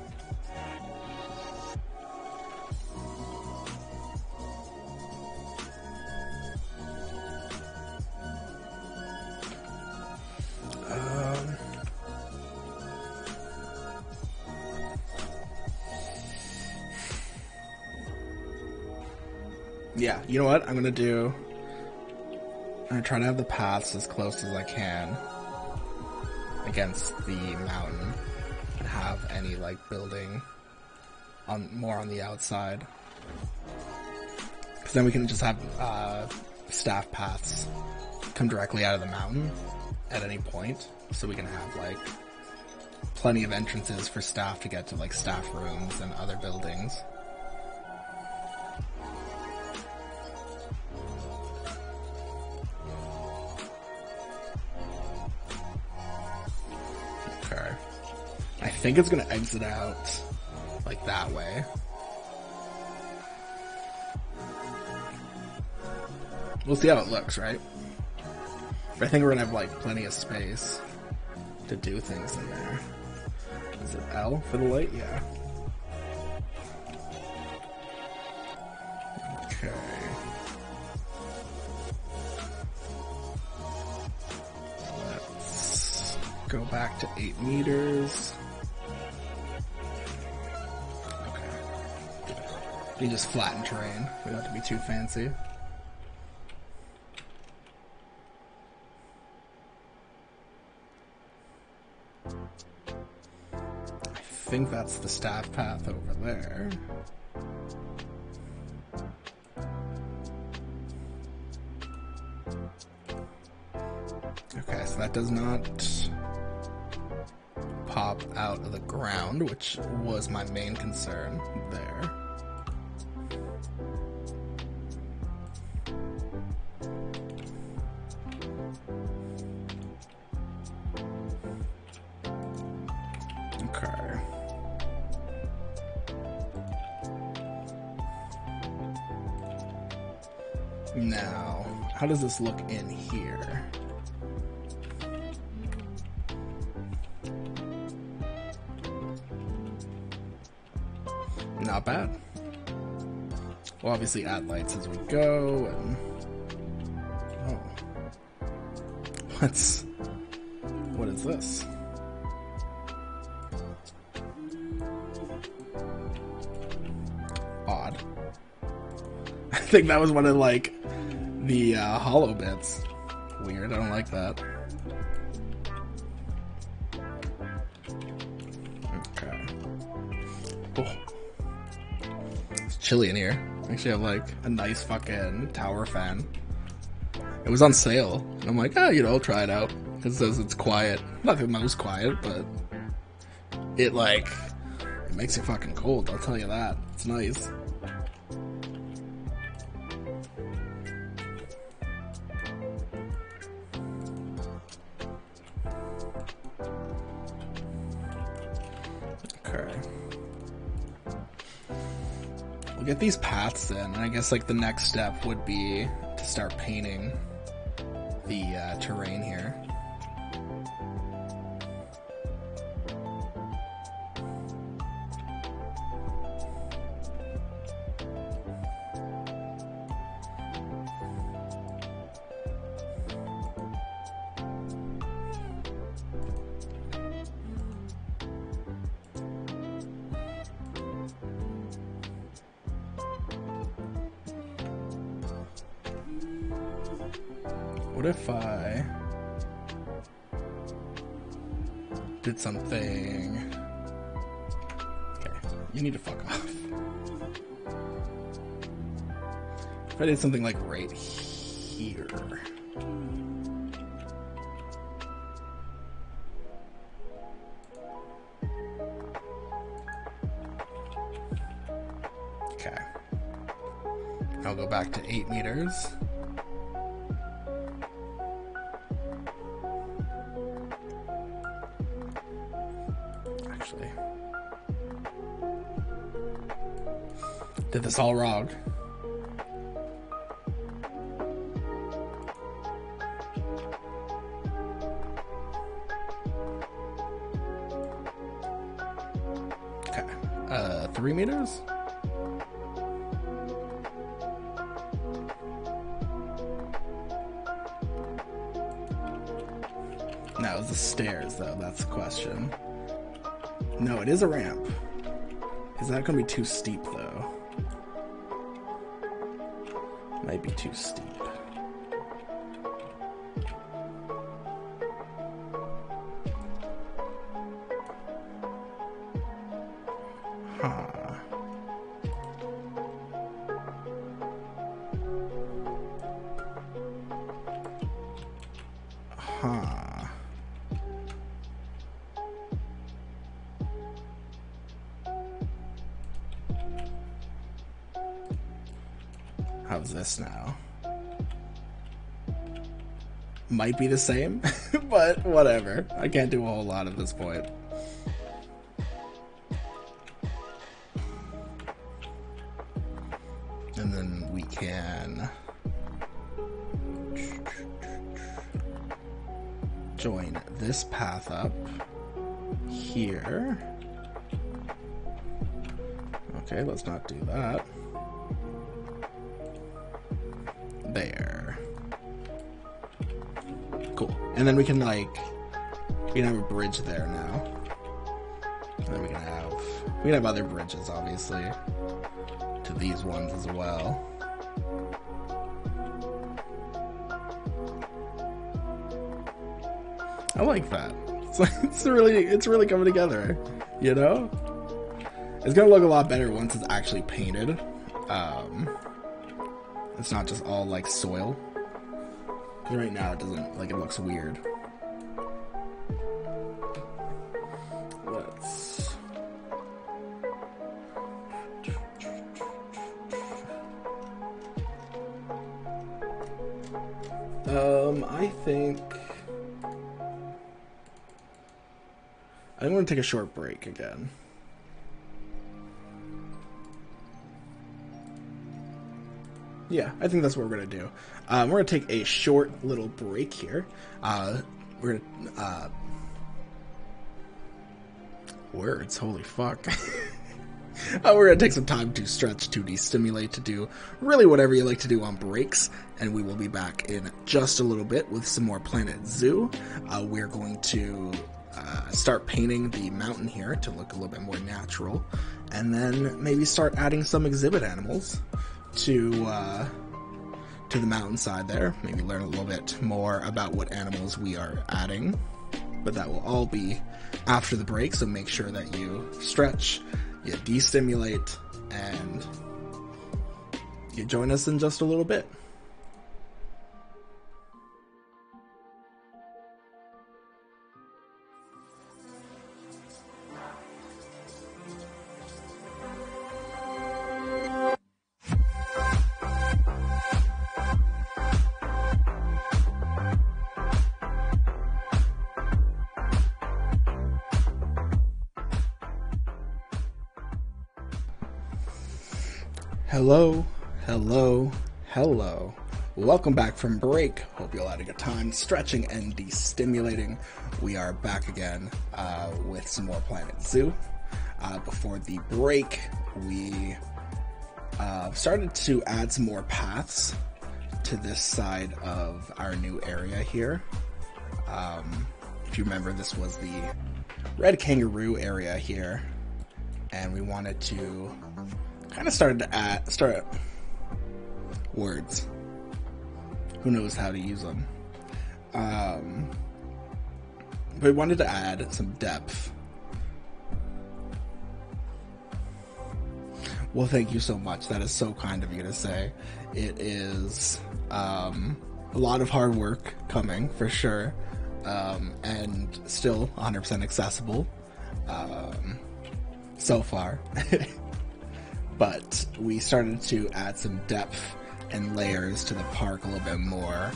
Yeah, you know what I'm gonna do? I'm gonna try to have the paths as close as I can against the mountain and have any like building on more on the outside, because then we can just have staff paths come directly out of the mountain at any point, so we can have like plenty of entrances for staff to get to like staff rooms and other buildings. Okay. I think it's gonna exit out like that way. We'll see how it looks, right? But I think we're gonna have like plenty of space to do things in there. Is it L for the light? Yeah. Okay. Let's go back to 8 meters. Okay. You just flatten terrain. We don't have to be too fancy. I think that's the staff path over there. Okay, so that does not pop out of the ground, which was my main concern there. Now, how does this look in here? Not bad. We'll obviously add lights as we go, and... Oh. What is this? Odd. I think that was one of, like, the hollow bits. Weird, I don't like that. Okay. Oh. It's chilly in here. Actually, I have, like, a nice fucking tower fan. It was on sale, and I'm like, you know, I'll try it out. It says it's quiet. Not the most quiet, but it, like, it makes you fucking cold, I'll tell you that. It's nice. Okay. We'll get these paths in, and I guess, like, the next step would be to start painting the terrain here. What if I did something... Okay, you need to fuck off. If I did something like right here. Okay. I'll go back to 8 meters. Did this all wrong. Okay. 3 meters? No, it's the stairs though, that's the question. No, it is a ramp. Is that gonna be too steep though? Might be too steep. Huh. Huh. How's this now? Might be the same, but whatever. I can't do a whole lot at this point. And then we can join this path up here. Okay, let's not do that. There. Cool. And then we can have a bridge there now. And then we can have other bridges, obviously, to these ones as well. I like that. It's really coming together, you know? It's gonna look a lot better once it's actually painted. It's not just all like soil. Right now it doesn't, like, it looks weird. Let's... I think I'm going to take a short break again. Yeah, I think that's what we're gonna do. We're gonna take a short little break here. We're gonna words. Holy fuck. We're gonna take some time to stretch, to de-stimulate, to do really whatever you like to do on breaks, and we will be back in just a little bit with some more Planet Zoo. We're going to start painting the mountain here to look a little bit more natural, and then maybe start adding some exhibit animals to the mountainside there. Maybe learn a little bit more about what animals we are adding, but that will all be after the break, so make sure that you stretch, you de-stimulate, and you join us in just a little bit. Hello, hello, hello. Welcome back from break. Hope you all had a good time stretching and de-stimulating. We are back again with some more Planet Zoo. Before the break, we started to add some more paths to this side of our new area here. If you remember, this was the red kangaroo area here, and we wanted to kind of start words. Who knows how to use them? But we wanted to add some depth. Well, thank you so much. That is so kind of you to say. It is a lot of hard work coming, for sure, and still 100% accessible so far. But we started to add some depth and layers to the park a little bit more.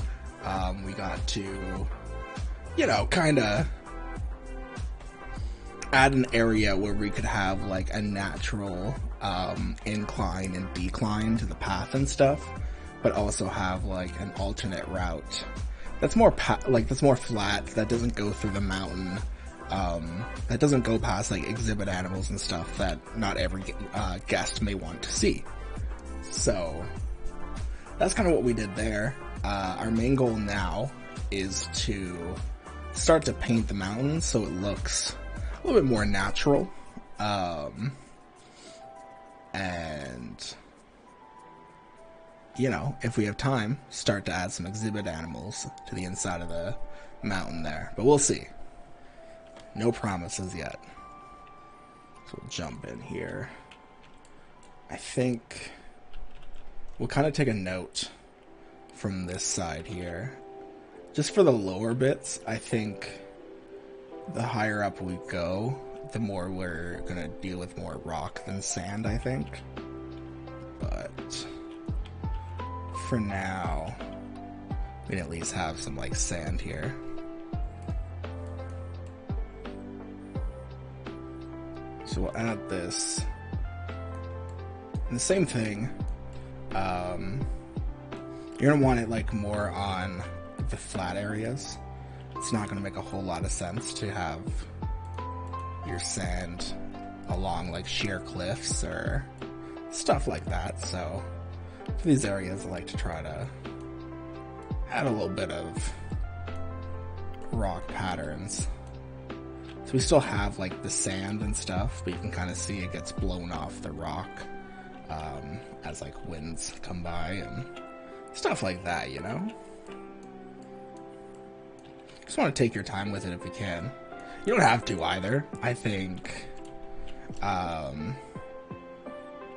We got to, kind of add an area where we could have like a natural incline and decline to the path and stuff, but also have like an alternate route that's more that's more flat, that doesn't go through the mountain. That doesn't go past like exhibit animals and stuff that not every guest may want to see. So that's kind of what we did there. Our main goal now is to start to paint the mountains so it looks a little bit more natural. And if we have time, start to add some exhibit animals to the inside of the mountain there. But we'll see. No promises yet. So we'll jump in here. I think we'll kind of take a note from this side here. Just for the lower bits, I think the higher up we go, the more we're going to deal with more rock than sand, I think. But for now, we can at least have some like sand here. So we'll add this. And the same thing, you're going to want it like more on the flat areas. It's not going to make a whole lot of sense to have your sand along like sheer cliffs or stuff like that. So for these areas, I like to try to add a little bit of rock patterns. So we still have like the sand and stuff, but you can kind of see it gets blown off the rock as like winds come by and stuff like that, Just want to take your time with it if you can. You don't have to either. I think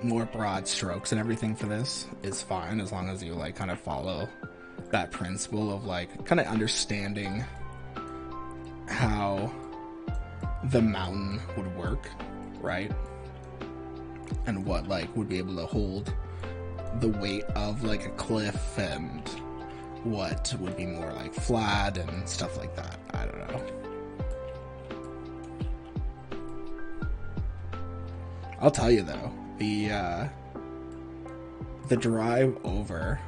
more broad strokes and everything for this is fine, as long as you like kind of follow that principle of like kind of understanding how the mountain would work, right? And what like would be able to hold the weight of like a cliff, and what would be more like flat and stuff like that. I don't know. I'll tell you though, the drive over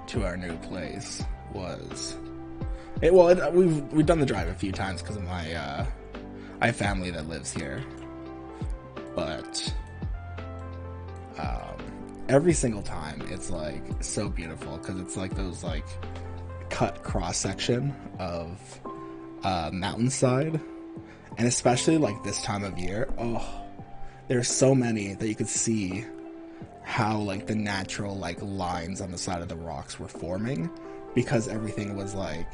to our new place was we've done the drive a few times because of my I have family that lives here, but every single time it's like so beautiful because it's like those like cut cross section of mountainside, and especially like this time of year, there's so many that you could see how like the natural like lines on the side of the rocks were forming because everything was like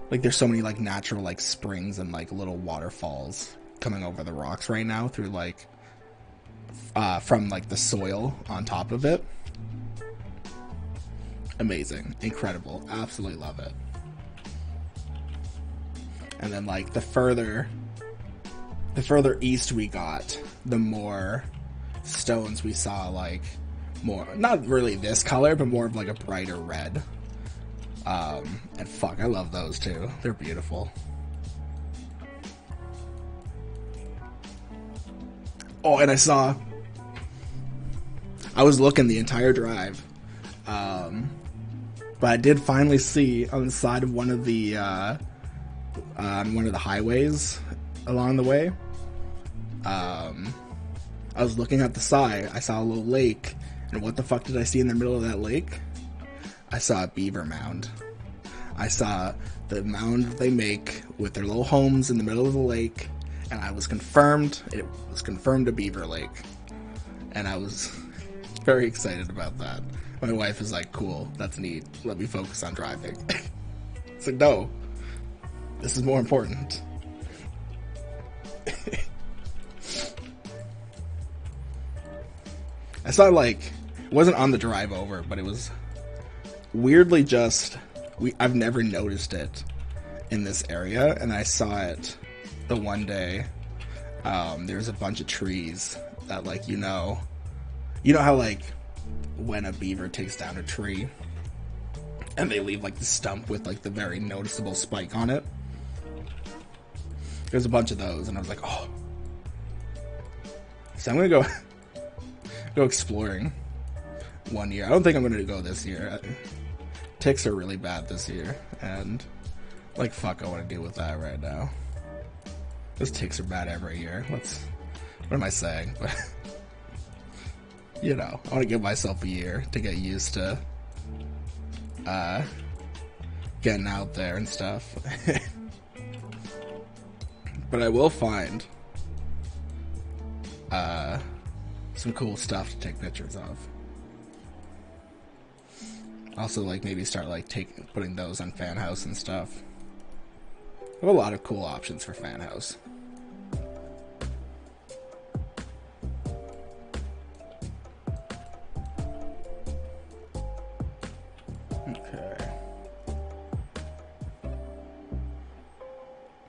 there's so many like natural like springs and like little waterfalls coming over the rocks right now through like from like the soil on top of it. Amazing, incredible, absolutely love it. And then like the further east we got, the more stones we saw, like more, not really this color, but more of like a brighter red. And fuck, I love those too. They're beautiful. Oh, and I was looking the entire drive, but I did finally see on the side of one of the highways along the way. I was looking at the side. I saw a little lake, and what the fuck did I see in the middle of that lake? I saw a beaver mound. I saw the mound they make with their little homes in the middle of the lake, and it was confirmed a beaver lake. And I was very excited about that. My wife is like, cool, that's neat, let me focus on driving. It's like, no, this is more important. I saw like, it wasn't on the drive over, but it was weirdly just, I've never noticed it in this area, and I saw it the one day. There's a bunch of trees that like, you know how like when a beaver takes down a tree and they leave like the stump with like the very noticeable spike on it? There's a bunch of those, and I was like, oh. So I'm gonna go exploring one year. I don't think I'm gonna go this year. Ticks are really bad this year, and like fuck, I want to deal with that right now. Those ticks are bad every year. What am I saying? But you know, I want to give myself a year to get used to getting out there and stuff. But I will find some cool stuff to take pictures of. Also, like, maybe start like putting those on Fan House and stuff. I have a lot of cool options for Fan House. Okay.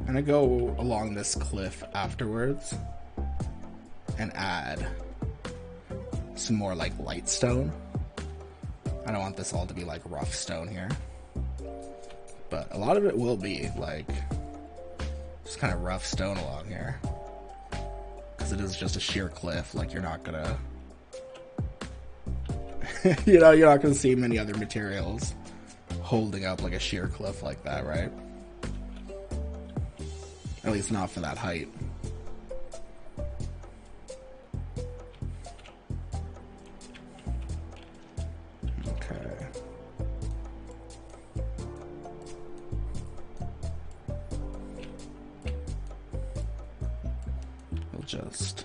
I'm gonna go along this cliff afterwards and add some more like light stone. I don't want this all to be like rough stone here, but a lot of it will be like just kind of rough stone along here because it is just a sheer cliff. Like, you're not gonna you're not gonna see many other materials holding up like a sheer cliff like that, right? At least not for that height. Just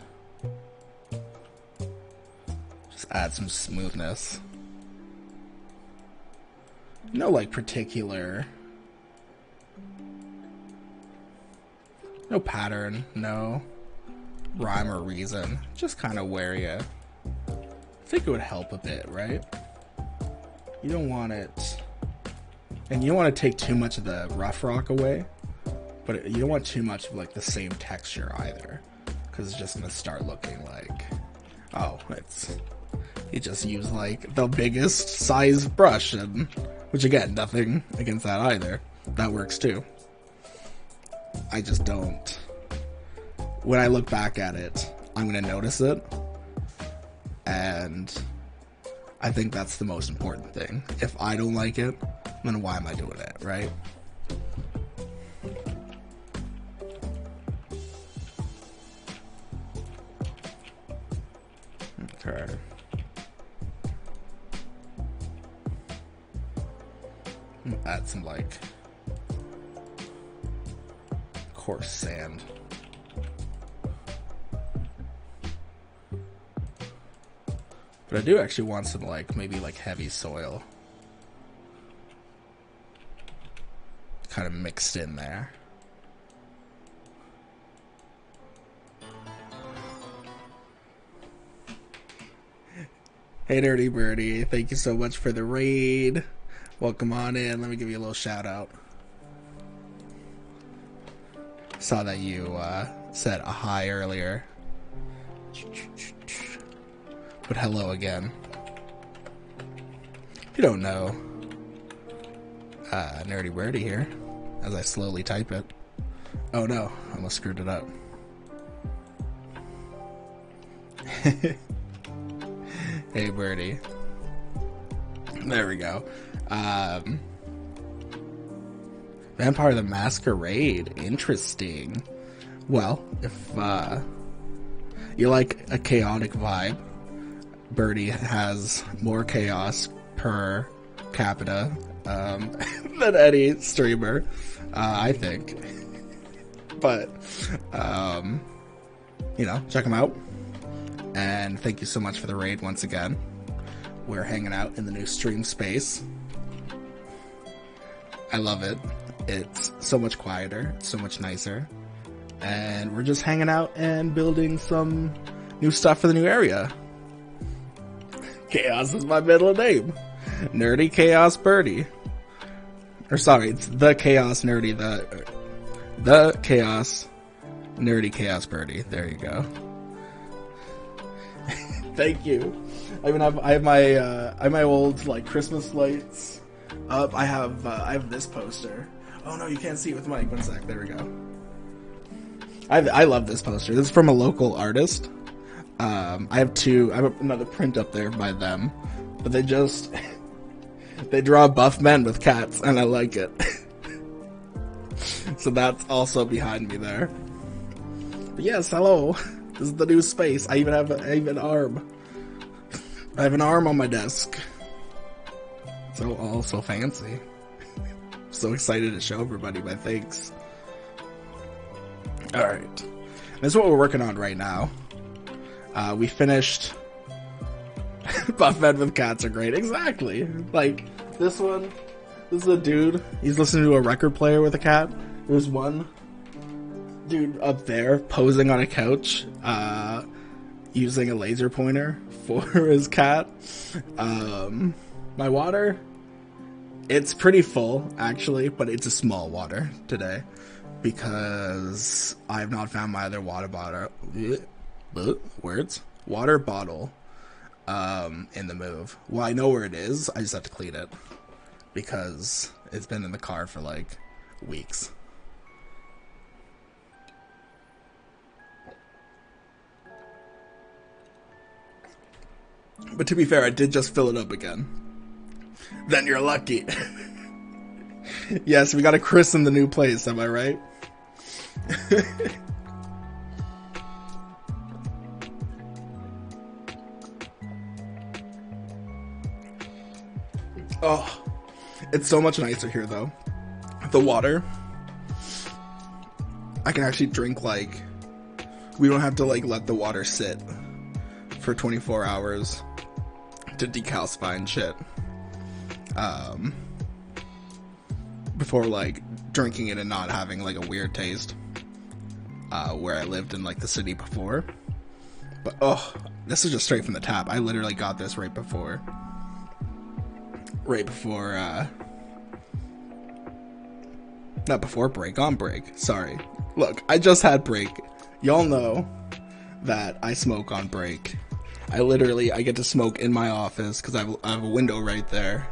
add some smoothness. No like particular, no pattern, no rhyme or reason, just kind of where you think it would help a bit, right? You don't want it, and you don't want to take too much of the rough rock away, but you don't want too much of like the same texture either. Because it's just going to start looking like, oh, you just use like the biggest size brush, and which again, nothing against that either. That works too. I just don't, when I look back at it, I'm going to notice it, and I think that's the most important thing. If I don't like it, then why am I doing it, right? Okay. Add some, like, coarse sand. But I do actually want some, like, maybe, like, heavy soil. Kind of mixed in there. Hey, Dirty Birdie, thank you so much for the raid. Welcome on in. Let me give you a little shout out. Saw that you said a hi earlier. But hello again. If you don't know, Nerdy Birdie here, as I slowly type it. Oh no, I almost screwed it up. Hey Birdie. There we go. Vampire the Masquerade. Interesting. Well, if you like a chaotic vibe, Birdie has more chaos per capita than any streamer, I think. But, you know, check him out. And thank you so much for the raid once again. We're hanging out in the new stream space. I love it. It's so much quieter, so much nicer. And we're just hanging out and building some new stuff for the new area. Chaos is my middle name. Nerdy Chaos Birdie. Or sorry, it's the Chaos Nerdy, the Chaos Nerdy Chaos Birdie. There you go. Thank you. I have my old like Christmas lights up. I have this poster. Oh no, you can't see it with the mic. 1 sec. There we go. I love this poster. This is from a local artist. I have another print up there by them, but they draw buff men with cats, and I like it. So that's also behind me there. But yes, hello. This is the new space. I even have an arm. I have an arm on my desk. So all so fancy. So excited to show everybody my things. Alright. This is what we're working on right now. We finished Buff Men with Cats are great. Exactly. Like, this one, this is a dude. He's listening to a record player with a cat. There's one dude up there posing on a couch, using a laser pointer for his cat. My water, it's pretty full, actually, but it's a small water today because I have not found my other water bottle. Water bottle in the move. Well, I know where it is. I just have to clean it because it's been in the car for like weeks. But to be fair, I did just fill it up again. Then you're lucky. Yes, we gotta christen the new place, am I right? Oh, it's so much nicer here, though. The water, I can actually drink, like, we don't have to, like, let the water sit for 24 hours to decalcify and shit. Before, like, drinking it and not having, like, a weird taste. Where I lived in, like, the city before. But, oh, this is just straight from the tap. I literally got this right before, not before break, on break. Sorry. Look, I just had break. Y'all know that I smoke on break. I get to smoke in my office because I have a window right there.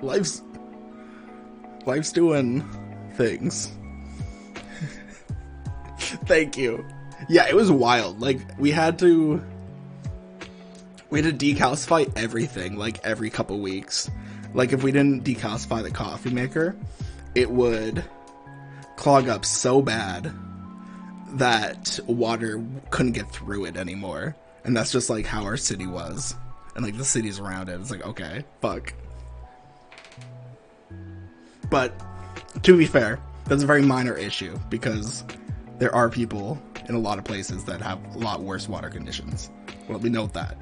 Life's doing things. Thank you. Yeah, it was wild. Like, we had to We had to decalcify everything, like, every couple weeks. Like, if we didn't decalcify the coffee maker, it would clog up so bad that water couldn't get through it anymore. And that's just, like, how our city was. And, like, the cities around it. It's like, okay, fuck. But, to be fair, that's a very minor issue, because there are people in a lot of places that have a lot worse water conditions. Well, we note that.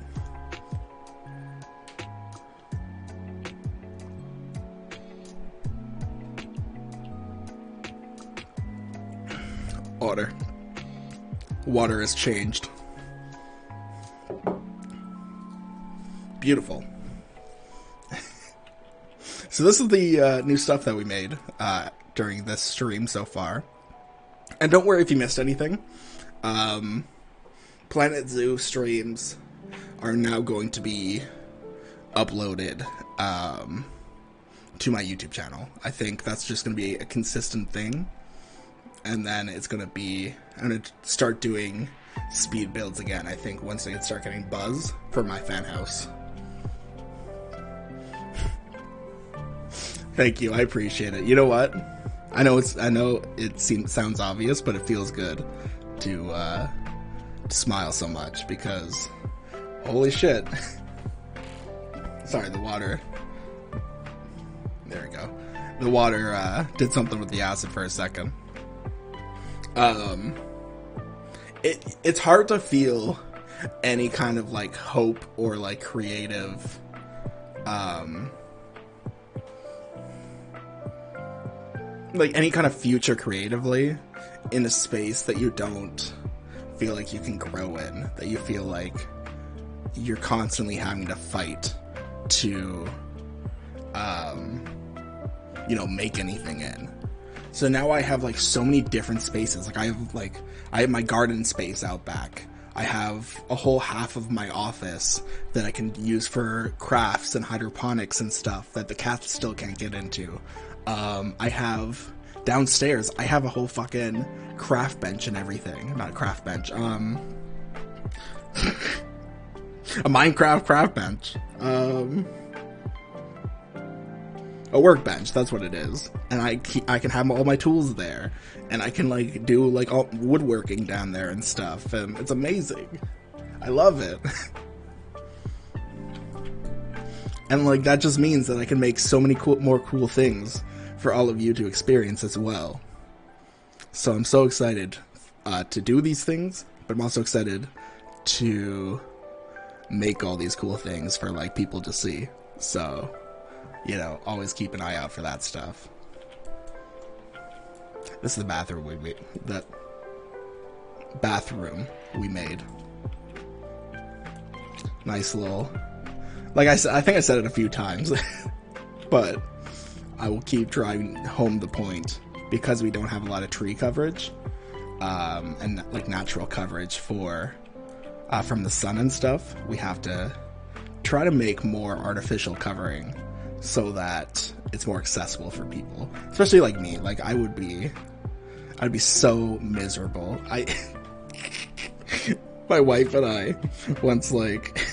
Water has changed. Beautiful. So this is the new stuff that we made during this stream so far. And don't worry if you missed anything. Planet Zoo streams are now going to be uploaded to my YouTube channel. I think that's just going to be a consistent thing. And then it's going to be... I'm going to start doing speed builds again, I think, once I start getting buzz for my fan house. Thank you, I appreciate it. You know what? I know it sounds obvious, but it feels good to smile so much, because holy shit. Sorry, the water. There we go. The water did something with the acid for a second. It's hard to feel any kind of like hope or like creative like any kind of future creatively in a space that you don't feel like you can grow in, that you feel like you're constantly having to fight to you know, make anything in. So now I have like so many different spaces. Like I have my garden space out back. I have a whole half of my office that I can use for crafts and hydroponics and stuff that the cats still can't get into. I have downstairs, I have a whole fucking craft bench and everything. Not a craft bench, a Minecraft craft bench. A workbench, that's what it is. And I can have all my tools there. And I can like do like all woodworking down there and stuff. And it's amazing. I love it. And like that just means that I can make so many more cool things for all of you to experience as well. So I'm so excited to do these things, but I'm also excited to make all these cool things for like people to see. So, you know, always keep an eye out for that stuff. This is the bathroom we made. That bathroom we made. Nice little... Like I said, I think I said it a few times, but I will keep driving home the point, because we don't have a lot of tree coverage, and like natural coverage for from the sun and stuff. We have to try to make more artificial covering so that it's more accessible for people, especially like me. Like I'd be so miserable. My wife and I once like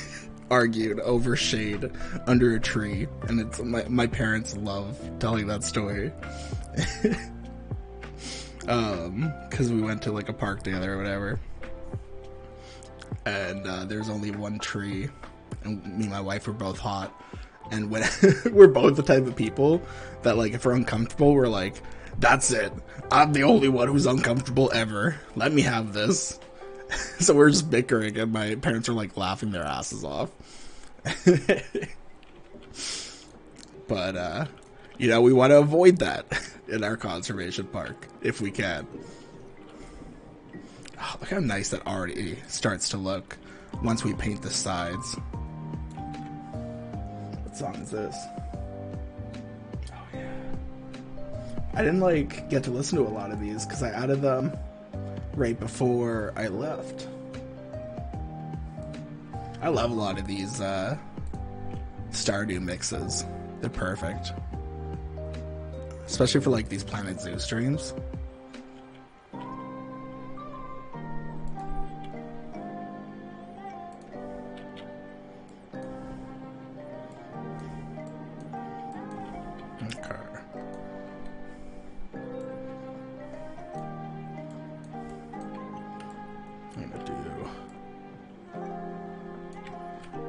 argued over shade under a tree, and it's my parents love telling that story. Because we went to like a park together or whatever, and there's only one tree, and me and my wife were both hot, and when we're both the type of people that like if we're uncomfortable, we're like, that's it, I'm the only one who's uncomfortable ever, let me have this. So we're just bickering, and my parents are like laughing their asses off. But you know, we want to avoid that in our conservation park if we can. Oh, look how nice that already starts to look once we paint the sides. What song is this? Oh yeah. I didn't like get to listen to a lot of these because I added them right before I left. I love a lot of these Stardew mixes. They're perfect. Especially for like these Planet Zoo streams.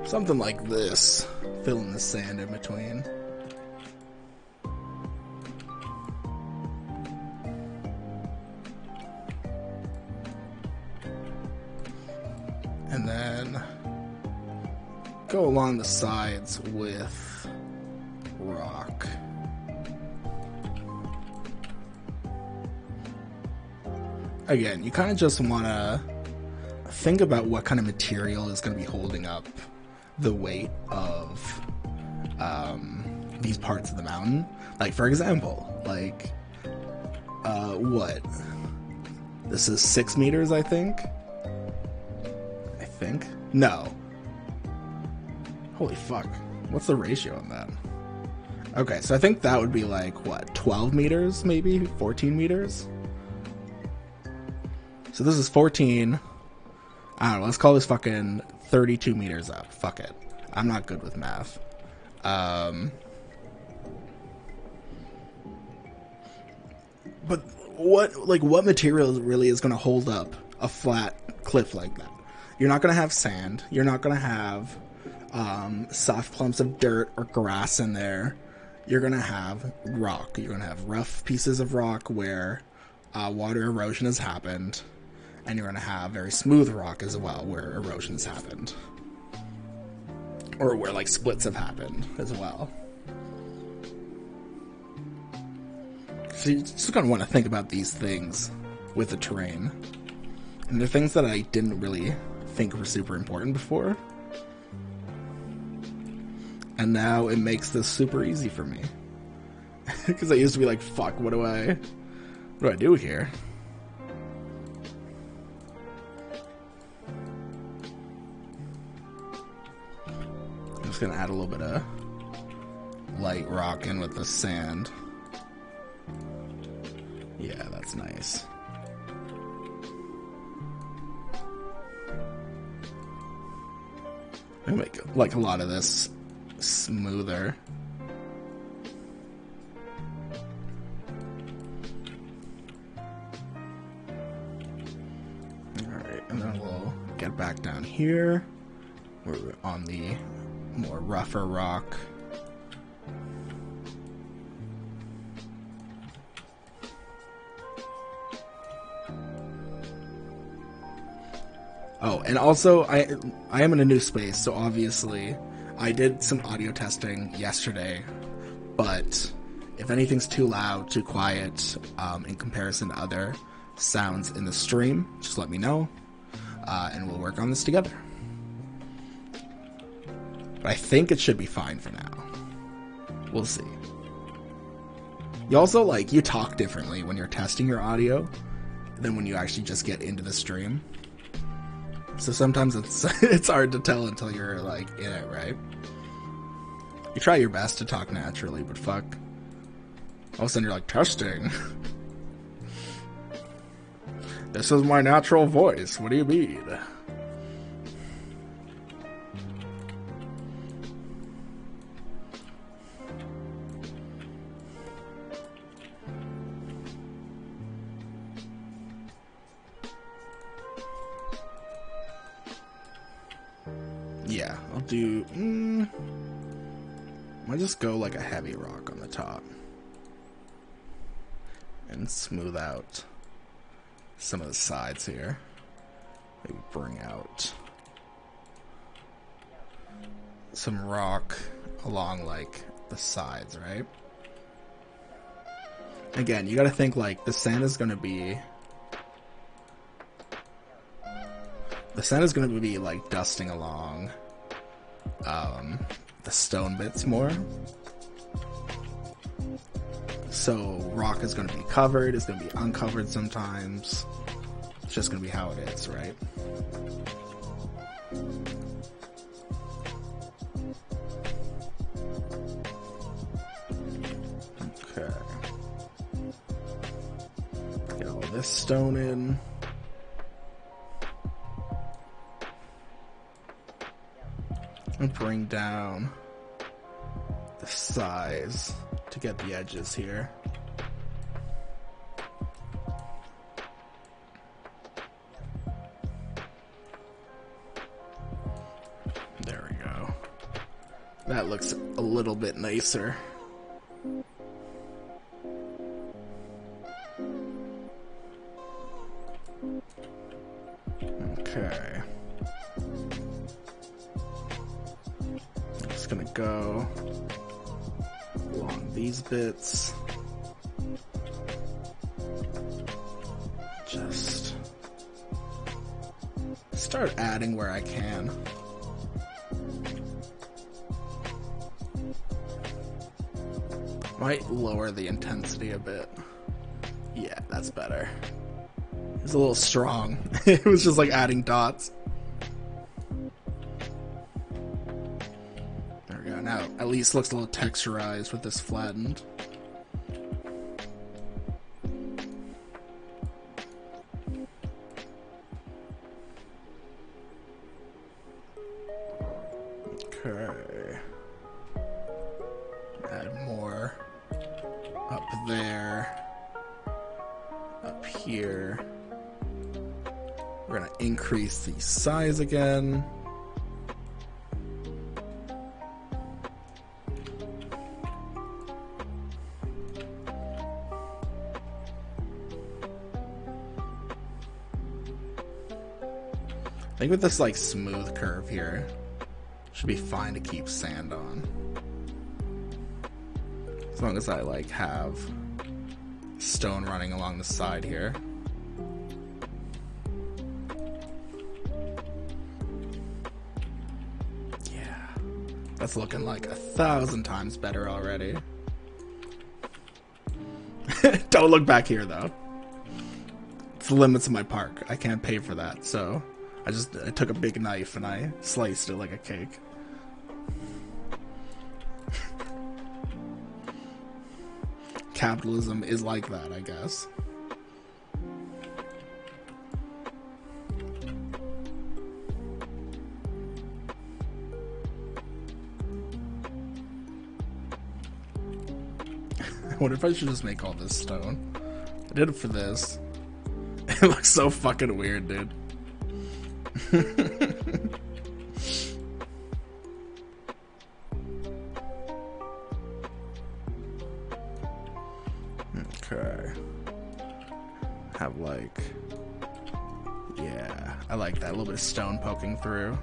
Something like this. Fill in the sand in between. And then go along the sides with rock. Again, you kind of just want to think about what kind of material is going to be holding up the weight of these parts of the mountain. Like, for example, like, what? This is 6 meters, I think? No. Holy fuck. What's the ratio on that? Okay, so I think that would be like, what, 12 meters, maybe? 14 meters? So this is 14. I don't know, let's call this fucking 32 meters up. Fuck it. I'm not good with math. But what material really is going to hold up a flat cliff like that? You're not going to have sand. You're not going to have soft clumps of dirt or grass in there. You're going to have rock. You're going to have rough pieces of rock where water erosion has happened. And you're going to have very smooth rock as well where erosion has happened. Or where, like, splits have happened as well. So you just going to want to think about these things with the terrain. And they're things that I didn't really think were super important before. And now it makes this super easy for me. Because I used to be like, fuck, what do I do here? I'm just going to add a little bit of light rock in with the sand. Yeah, that's nice. I make like a lot of this smoother. Alright, and then we'll get back down here. We're on the more rougher rock. Oh, and also, I am in a new space, so obviously I did some audio testing yesterday, but if anything's too loud, too quiet, in comparison to other sounds in the stream, just let me know, and we'll work on this together. But I think it should be fine for now. We'll see. You also, like, you talk differently when you're testing your audio than when you actually just get into the stream. So sometimes it's hard to tell until you're, like, in it, right? You try your best to talk naturally, but fuck. All of a sudden you're like, testing. This is my natural voice. What do you mean? Yeah, I'll do... I'll just go like a heavy rock on the top. And smooth out some of the sides here. Maybe bring out some rock along like the sides, right? Again, you gotta think like the sand is gonna be... The sand is going to be, like, dusting along the stone bits more. So rock is going to be covered, it's going to be uncovered sometimes. It's just going to be how it is, right? Okay. Get all this stone in. And bring down the size to get the edges here. There we go. That looks a little bit nicer. Okay. I'm just gonna go along these bits. Just start adding where I can. Might lower the intensity a bit. Yeah, that's better. It was a little strong. It was just like adding dots. There we go. Now at least looks a little texturized with this flattened. Okay. Add more up there. Up here. We're gonna increase the size again. I think with this like smooth curve here, should be fine to keep sand on. As long as I like have stone running along the side here. Yeah, that's looking like 1,000 times better already. Don't look back here though. It's the limits of my park. I can't pay for that, so I took a big knife and I sliced it like a cake. Capitalism is like that, I guess. I wonder if I should just make all this stone. I did it for this. It looks so fucking weird, dude. Okay. Have like, yeah, I like that. A little bit of stone poking through.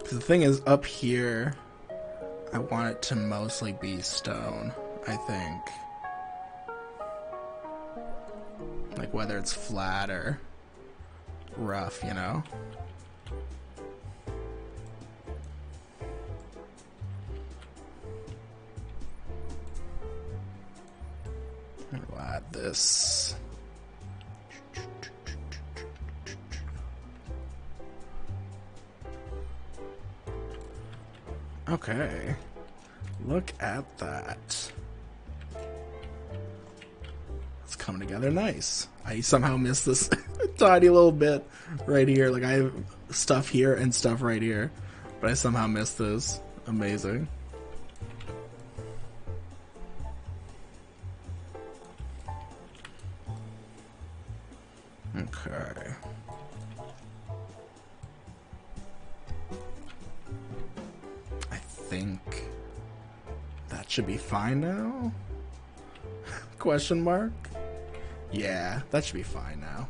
The thing is, up here, I want it to mostly be stone, I think. Like whether it's flat or rough, you know? I'll add this. Okay, look at that. It's coming together nice. I somehow missed this tiny little bit right here. Like I have stuff here and stuff right here, but I somehow missed this. Amazing. Okay. I think that should be fine now? Question mark? Yeah, that should be fine now.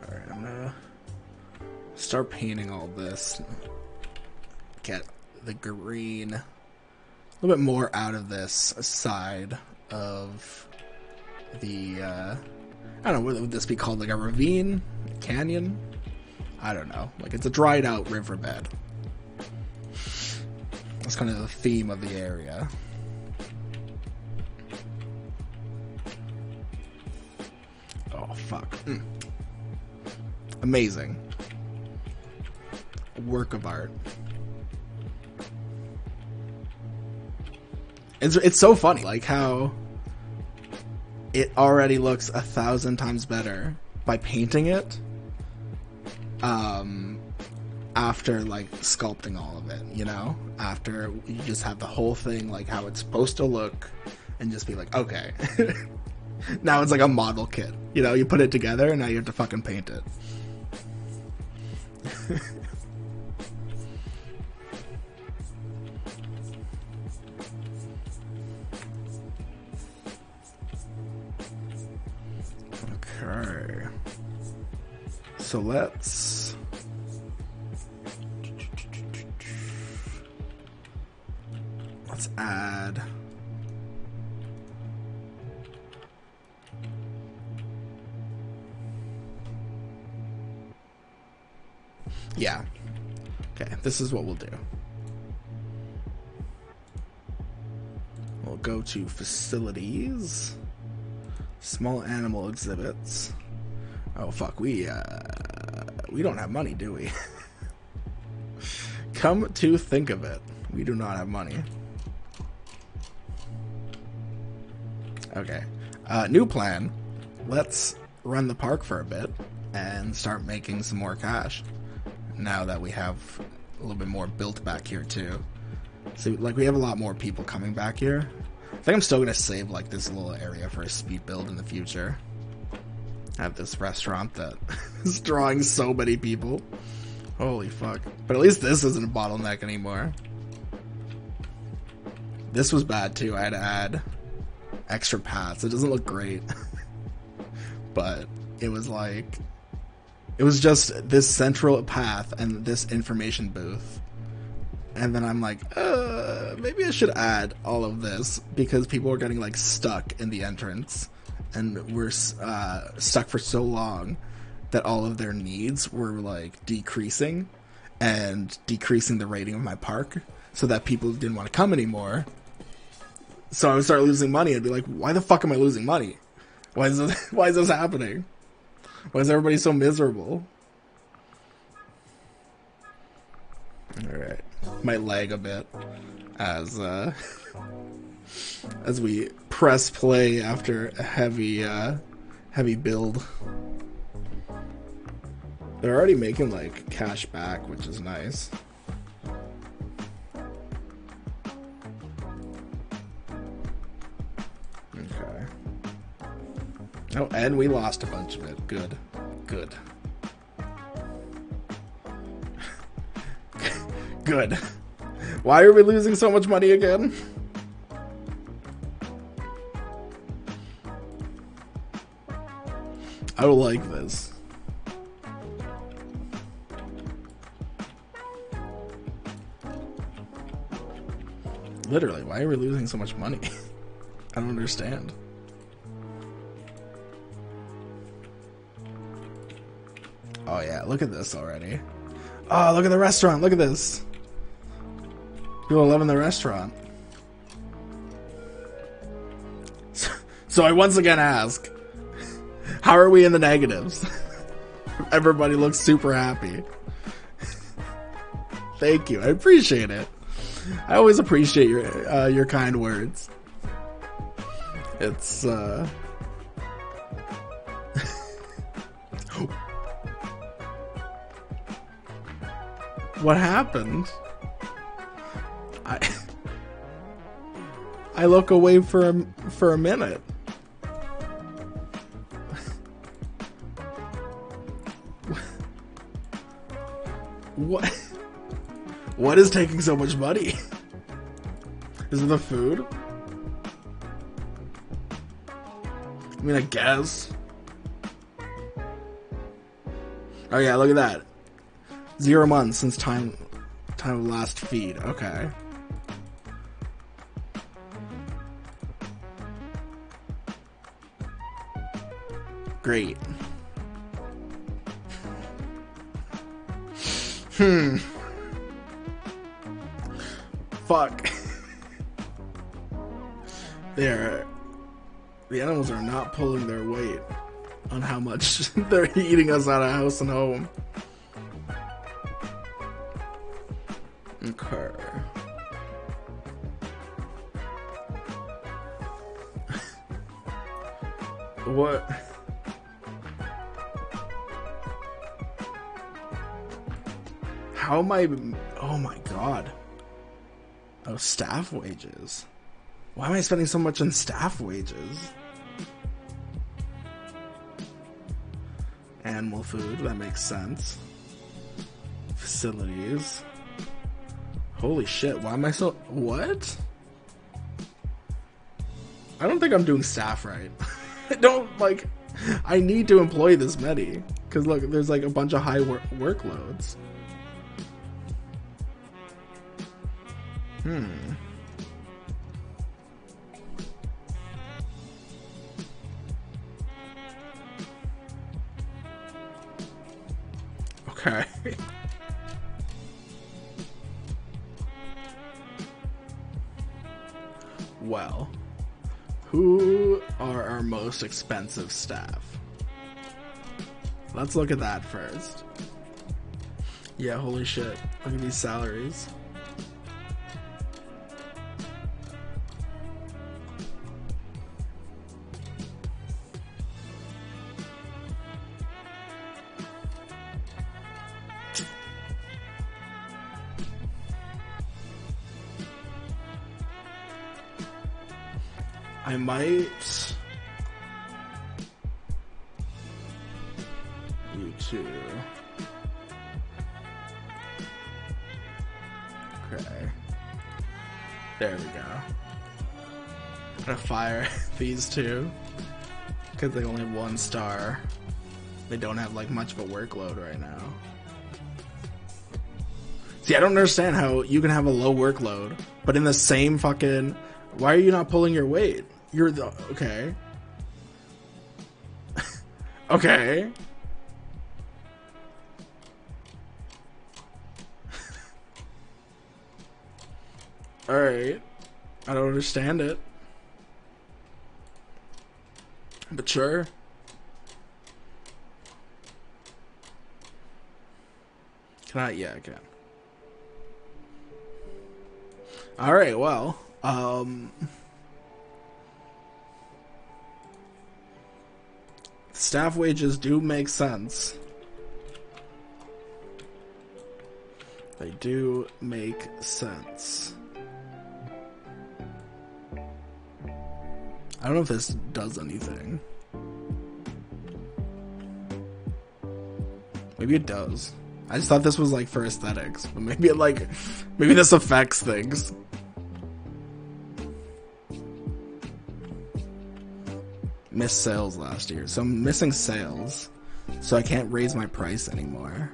Alright, I'm gonna start painting all this. Get the green a little bit more out of this side of the, I don't know, would this be called like a ravine? A canyon? I don't know. Like it's a dried out riverbed. That's kind of the theme of the area. Oh, fuck. Amazing. A work of art. It's so funny, like how it already looks 1,000 times better by painting it. after like sculpting all of it, you know, after you just have the whole thing like how it's supposed to look, and just be like, okay, now it's like a model kit, you know, you put it together and now you have to fucking paint it. Okay, so let's add yeah, okay, this is what we'll do. We'll go to facilities, small animal exhibits. Oh fuck, we don't have money, do we? Come to think of it, we do not have money. Okay, new plan. Let's run the park for a bit and start making some more cash. Now that we have a little bit more built back here too. So like we have a lot more people coming back here. I think I'm still gonna save like this little area for a speed build in the future. I have this restaurant that is drawing so many people. Holy fuck. But at least this isn't a bottleneck anymore. This was bad too. I had to add extra paths. It doesn't look great. But it was like, it was just this central path and this information booth. And then I'm like, maybe I should add all of this because people are getting like stuck in the entrance, and we're stuck for so long that all of their needs were like decreasing and decreasing the rating of my park, so that people didn't want to come anymore. So I would start losing money. I'd be like, why the fuck am I losing money? Why is this happening? Why is everybody so miserable? Alright. Might lag a bit as we press play after a heavy build. They're already making like cash back, which is nice. Okay. Oh, and we lost a bunch of it. Good. Good. Good. Why are we losing so much money again? I don't like this. Literally, why are we losing so much money? I don't understand. Oh yeah, look at this already. Oh, look at the restaurant. Look at this. People are loving the restaurant. So I once again ask, how are we in the negatives? Everybody looks super happy. Thank you. I appreciate it. I always appreciate your kind words. It's what happened? I look away for a minute. What? What is taking so much money? Is it the food? I mean, I guess. Oh yeah, look at that. 0 months since time of last feed. Okay. Great. Fuck. The animals are not pulling their weight on how much they're eating us out of house and home. Okay. What? How am I? Oh my god. Oh, staff wages. Why am I spending so much on staff wages? Animal food, that makes sense. Facilities. Holy shit, why am I so... What? I don't think I'm doing staff right. I don't, like... I need to employ this many. Because look, there's like a bunch of high workloads. Okay. Well, who are our most expensive staff? Let's look at that first. Yeah, holy shit. Look at these salaries. I might... You too. Okay. There we go. I'm gonna fire these two. Because they only have 1 star. They don't have like much of a workload right now. See, I don't understand how you can have a low workload, but in the same fucking... Why are you not pulling your weight? You're the... Okay. Okay. Alright. I don't understand it. But sure. Can I? Yeah, I can. Alright, well. Staff wages do make sense. They do make sense. I don't know if this does anything. Maybe it does. I just thought this was like for aesthetics, but maybe it like, maybe this affects things. Missed sales last year, so I'm missing sales, so I can't raise my price anymore.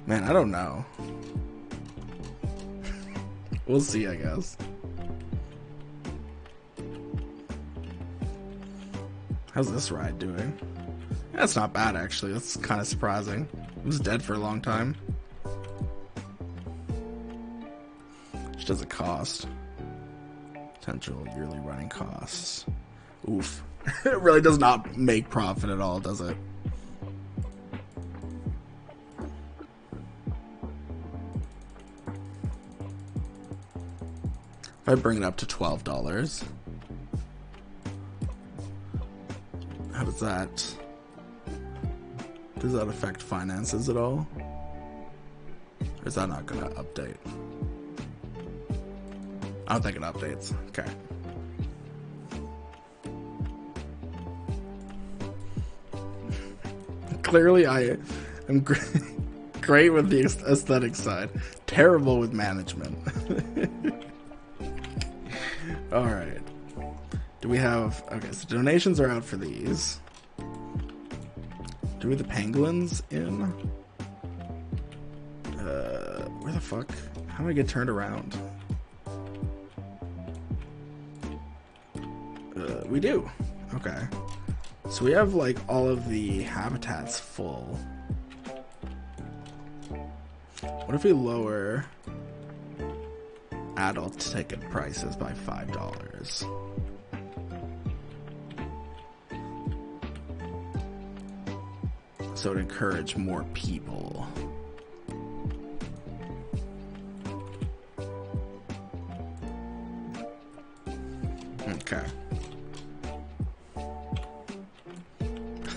Man, I don't know. We'll see, I guess. How's this ride doing? That's not bad, actually. That's kind of surprising. It was dead for a long time. Which does it cost? Potential yearly running costs. Oof. It really does not make profit at all, does it? If I bring it up to $12, how does that affect finances at all? Or is that not gonna update? I don't think it updates. Okay. Clearly I am great with the aesthetic side. Terrible with management. Alright. Do we have... Okay, so donations are out for these. Do we have the pangolins in? Where the fuck? How do I get turned around? We do. Okay. So we have like all of the habitats full. What if we lower adult ticket prices by $5? So to encourage more people. Okay.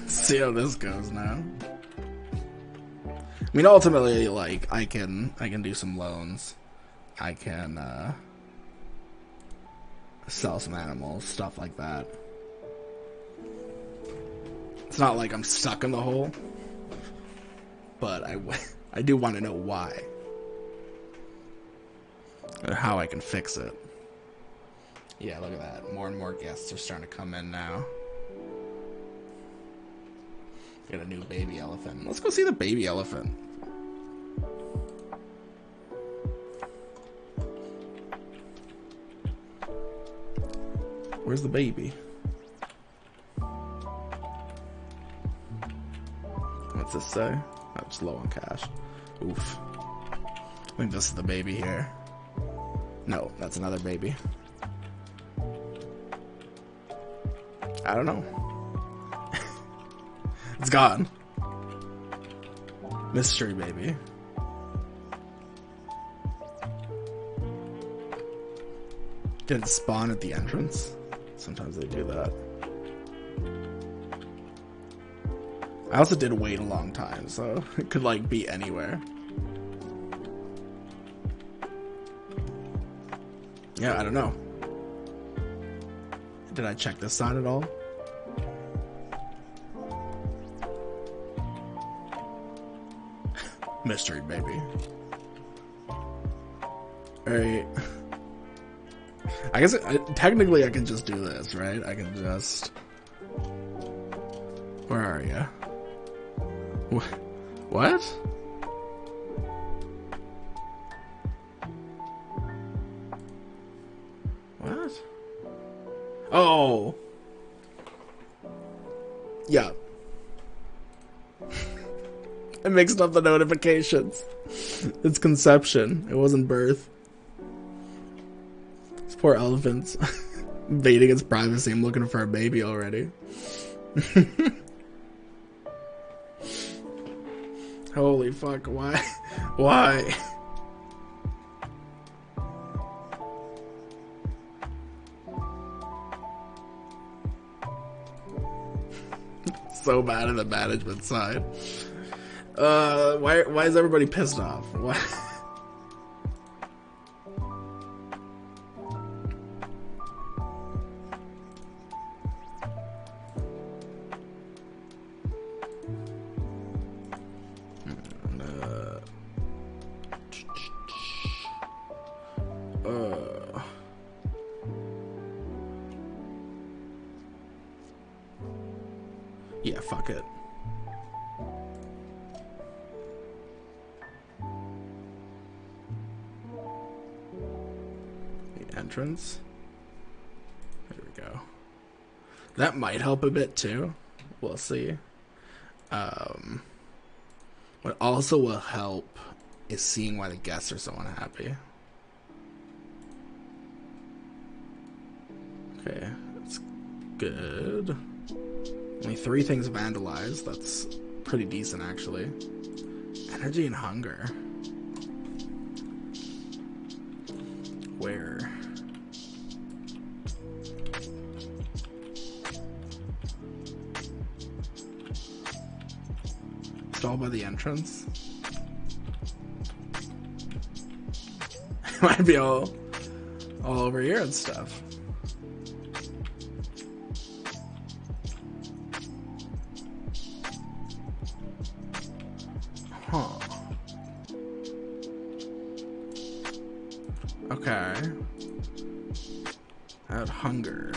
See how this goes now. I mean, ultimately, like, I can do some loans. I can sell some animals, stuff like that. It's not like I'm stuck in the hole, but I do want to know why. Or how I can fix it. Yeah, look at that. More and more guests are starting to come in now. Get a new baby elephant. Let's go see the baby elephant. Where's the baby? What's this say? Oh, it's low on cash. Oof. I think this is the baby here. No, that's another baby. I don't know. It's gone. Mystery baby. Didn't spawn at the entrance. Sometimes they do that. I also did wait a long time, so it could like be anywhere. Yeah, I don't know. Did I check this side at all? Mystery baby. Alright. I guess technically I can just do this, right? I can just... Where are you? What? What? Oh! Yeah. I mixed up the notifications. It's conception. It wasn't birth. These poor elephants. Invading its privacy. I'm looking for a baby already. Holy fuck, why? Why? So bad in the management side. Why is everybody pissed off? Why? Yeah, fuck it. The entrance. There we go. That might help a bit too. We'll see. What also will help is seeing why the guests are so unhappy. Okay, that's good. Only 3 things vandalized. That's pretty decent, actually. Energy and hunger. Where? It's all by the entrance. It might be all over here and stuff. Huh. Okay. I had hunger.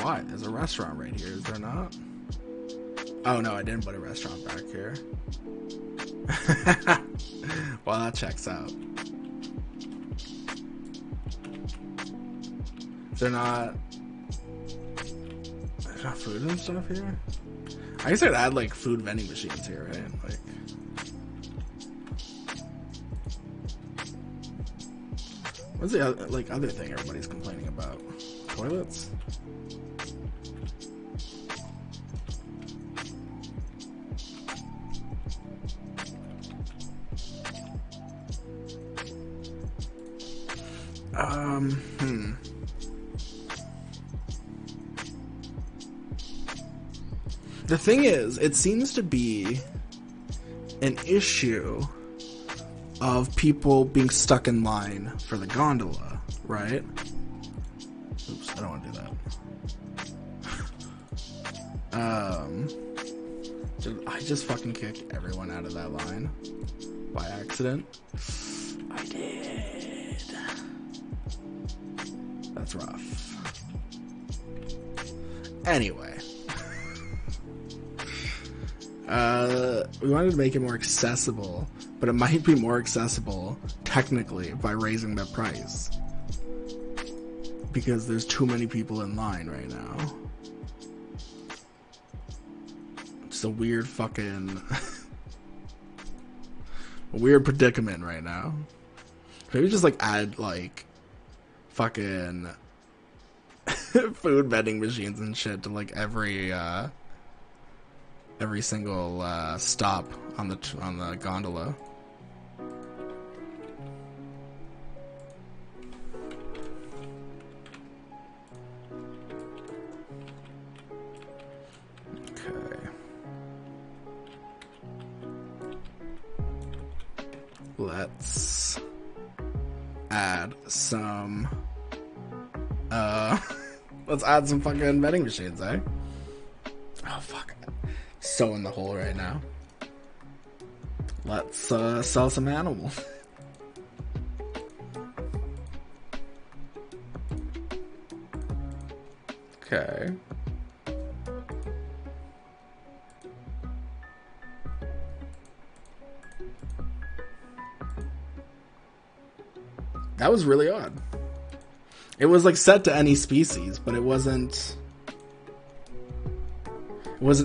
Why? There's a restaurant right here, is there not? Oh no, I didn't put a restaurant back here. Well, that checks out. Is there not... There's not food and stuff here? I guess I'd add like food vending machines here, right? Like, what's the other, like other thing everybody's complaining about? Toilets? The thing is, it seems to be an issue of people being stuck in line for the gondola, right? Oops, I don't want to do that. Did I just fucking kick everyone out of that line by accident? I did. That's rough. Anyway. We wanted to make it more accessible, but it might be more accessible technically by raising the price. Because there's too many people in line right now. It's a weird fucking... a weird predicament right now. Maybe just like add like fucking food vending machines and shit to like every single stop on the gondola. Okay. Let's add some let's add some fucking vending machines, eh? Oh fuck. So in the hole right now. Let's sell some animals. Okay. That was really odd. It was like set to any species, but it wasn't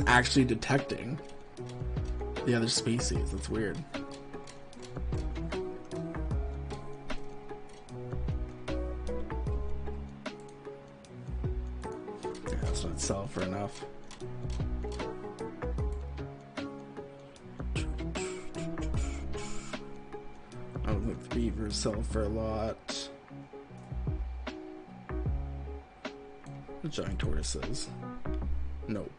actually detecting the other species. That's weird. Yeah, that's not sell for enough. I don't think the beavers sell for a lot. The giant tortoises. Nope.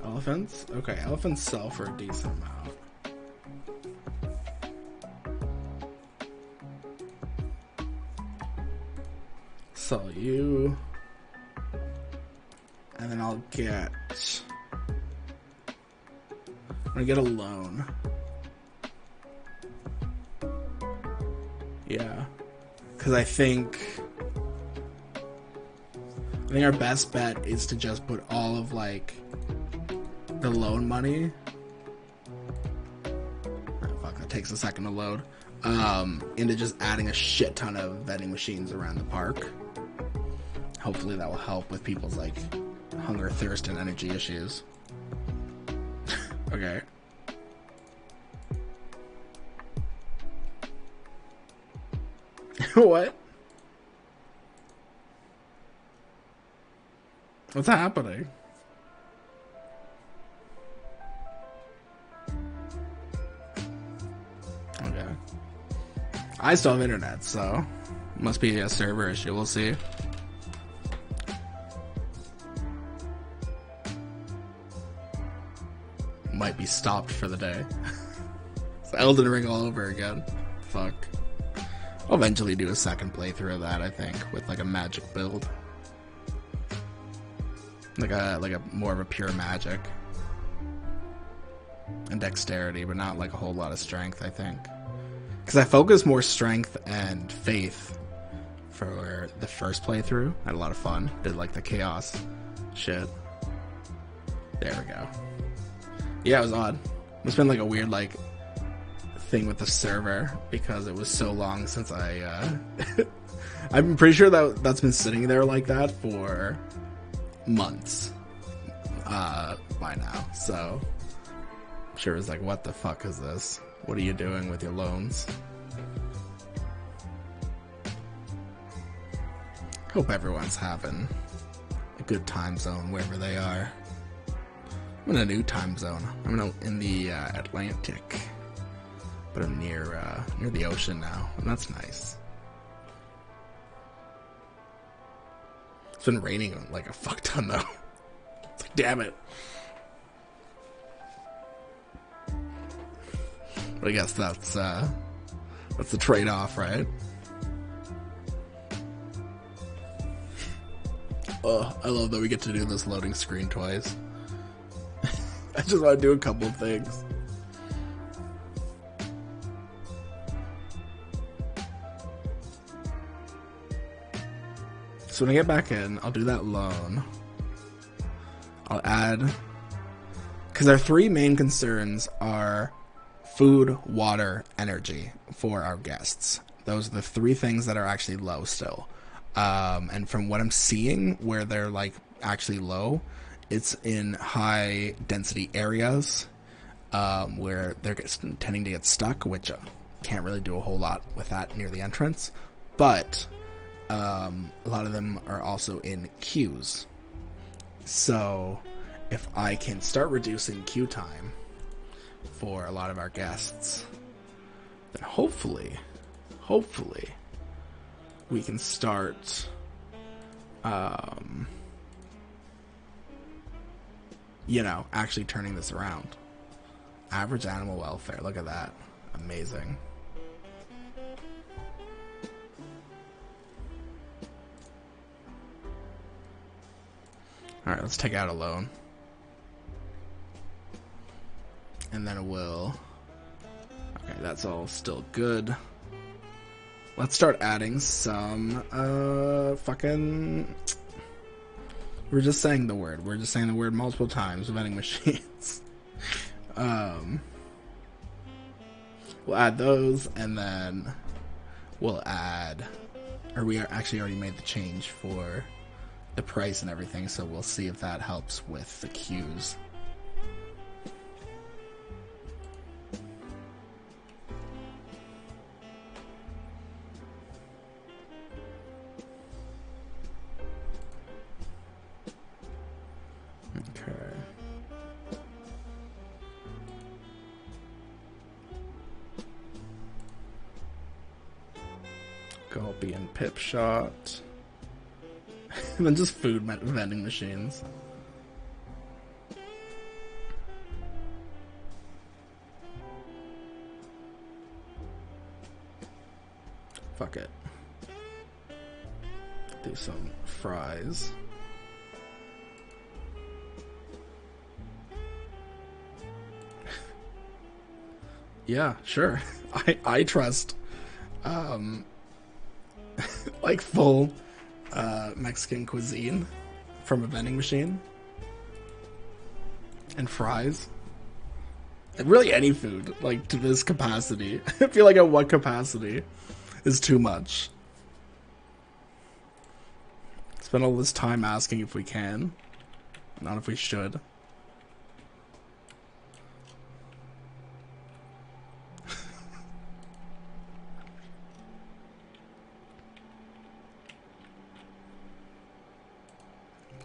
Elephants? Okay, elephants sell for a decent amount. Sell you. And then I'll get... I'm gonna get a loan. Yeah. Because I think our best bet is to just put all of, like, the loan money... Oh, fuck, that takes a second to load. Into just adding a shit ton of vending machines around the park. Hopefully that will help with people's, like, hunger, thirst, and energy issues. Okay. What? What's happening? Okay. I still have internet, so must be a server issue. We'll see. Might be stopped for the day. It's Elden Ring all over again. Fuck. I'll eventually do a second playthrough of that, I think, with like a magic build. Like a more of a pure magic. And dexterity, but not like a whole lot of strength, I think. Because I focused more strength and faith for the first playthrough. I had a lot of fun. Did like the chaos shit. There we go. Yeah, it was odd. It's been like a weird like thing with the server because it was so long since I'm pretty sure that's been sitting there like that for months by now. So I'm sure it's like, what the fuck is this? What are you doing with your loans? Hope everyone's having a good time zone wherever they are. I'm in a new time zone. I'm in the Atlantic. But I'm near the ocean now, and that's nice. It's been raining like a fuck ton though. It's like, damn it. But I guess that's the trade-off, right? Oh, I love that we get to do this loading screen twice. I just want to do a couple of things. So when I get back in, I'll do that loan. I'll add... Because our three main concerns are food, water, energy for our guests. Those are the three things that are actually low still. And from what I'm seeing, where they're like actually low, it's in high density areas where they're tending to get stuck, which can't really do a whole lot with that near the entrance. But a lot of them are also in queues. So if I can start reducing queue time for a lot of our guests, then hopefully we can start actually turning this around. Average animal welfare, look at that. Amazing. Alright, let's take out a loan. And then we'll... Okay, that's all still good. Let's start adding some, fucking... We're just saying the word. We're just saying the word multiple times, vending machines. We'll add those, and then we'll add... Or we actually already made the change for the price and everything, so we'll see if that helps with the queues. Okay. Gulpy and Pip Shot. And then just food vending machines. Fuck it. Do some fries. Yeah, sure. I trust like full Mexican cuisine from a vending machine and fries and really any food like to this capacity. I feel like at what capacity is too much. Spend all this time asking if we can, not if we should.